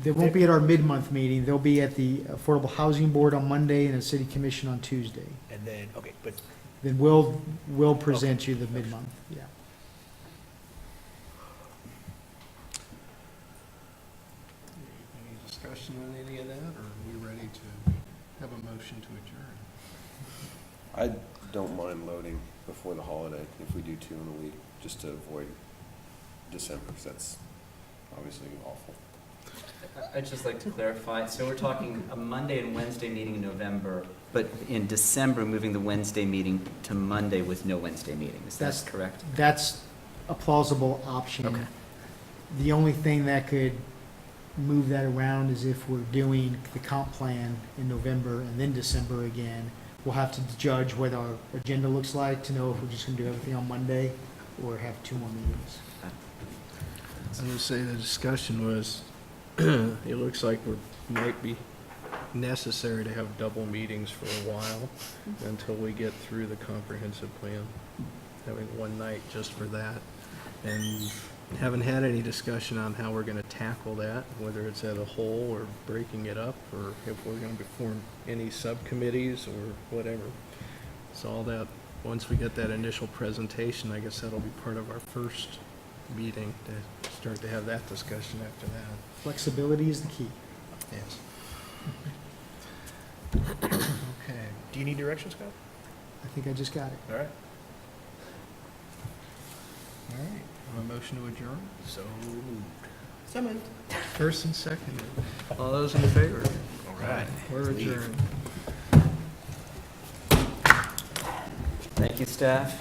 Speaker 3: They won't be at our mid-month meeting. They'll be at the Affordable Housing Board on Monday and the City Commission on Tuesday.
Speaker 17: and then, okay, but
Speaker 3: Then we'll present you the mid-month, yeah.
Speaker 1: Any discussion on any of that, or are we ready to have a motion to adjourn?
Speaker 4: I don't mind loading before the holiday if we do 2 in a week, just to avoid December, because that's obviously awful.
Speaker 20: I'd just like to clarify, so we're talking a Monday and Wednesday meeting in November, but in December, moving the Wednesday meeting to Monday with no Wednesday meeting, is that correct?
Speaker 3: That's a plausible option.
Speaker 20: Okay.
Speaker 3: The only thing that could move that around is if we're doing the comp plan in November and then December again. We'll have to judge what our agenda looks like to know if we're just going to do everything on Monday or have 2 more meetings.
Speaker 1: I was going to say the discussion was, it looks like we might be necessary to have double meetings for a while until we get through the comprehensive plan, having one night just for that. And haven't had any discussion on how we're going to tackle that, whether it's as a whole or breaking it up, or if we're going to form any subcommittees or whatever. So all that, once we get that initial presentation, I guess that'll be part of our first meeting to start to have that discussion after that.
Speaker 3: Flexibility is the key.
Speaker 1: Yes.
Speaker 17: okay, do you need direction, Scott?
Speaker 3: I think I just got it.
Speaker 17: All right.
Speaker 1: All right. Have a motion to adjourn?
Speaker 17: So moved.
Speaker 18: So moved.
Speaker 1: First and second. All those in favor?
Speaker 17: All right.
Speaker 1: We're adjourned.
Speaker 20: Thank you, staff.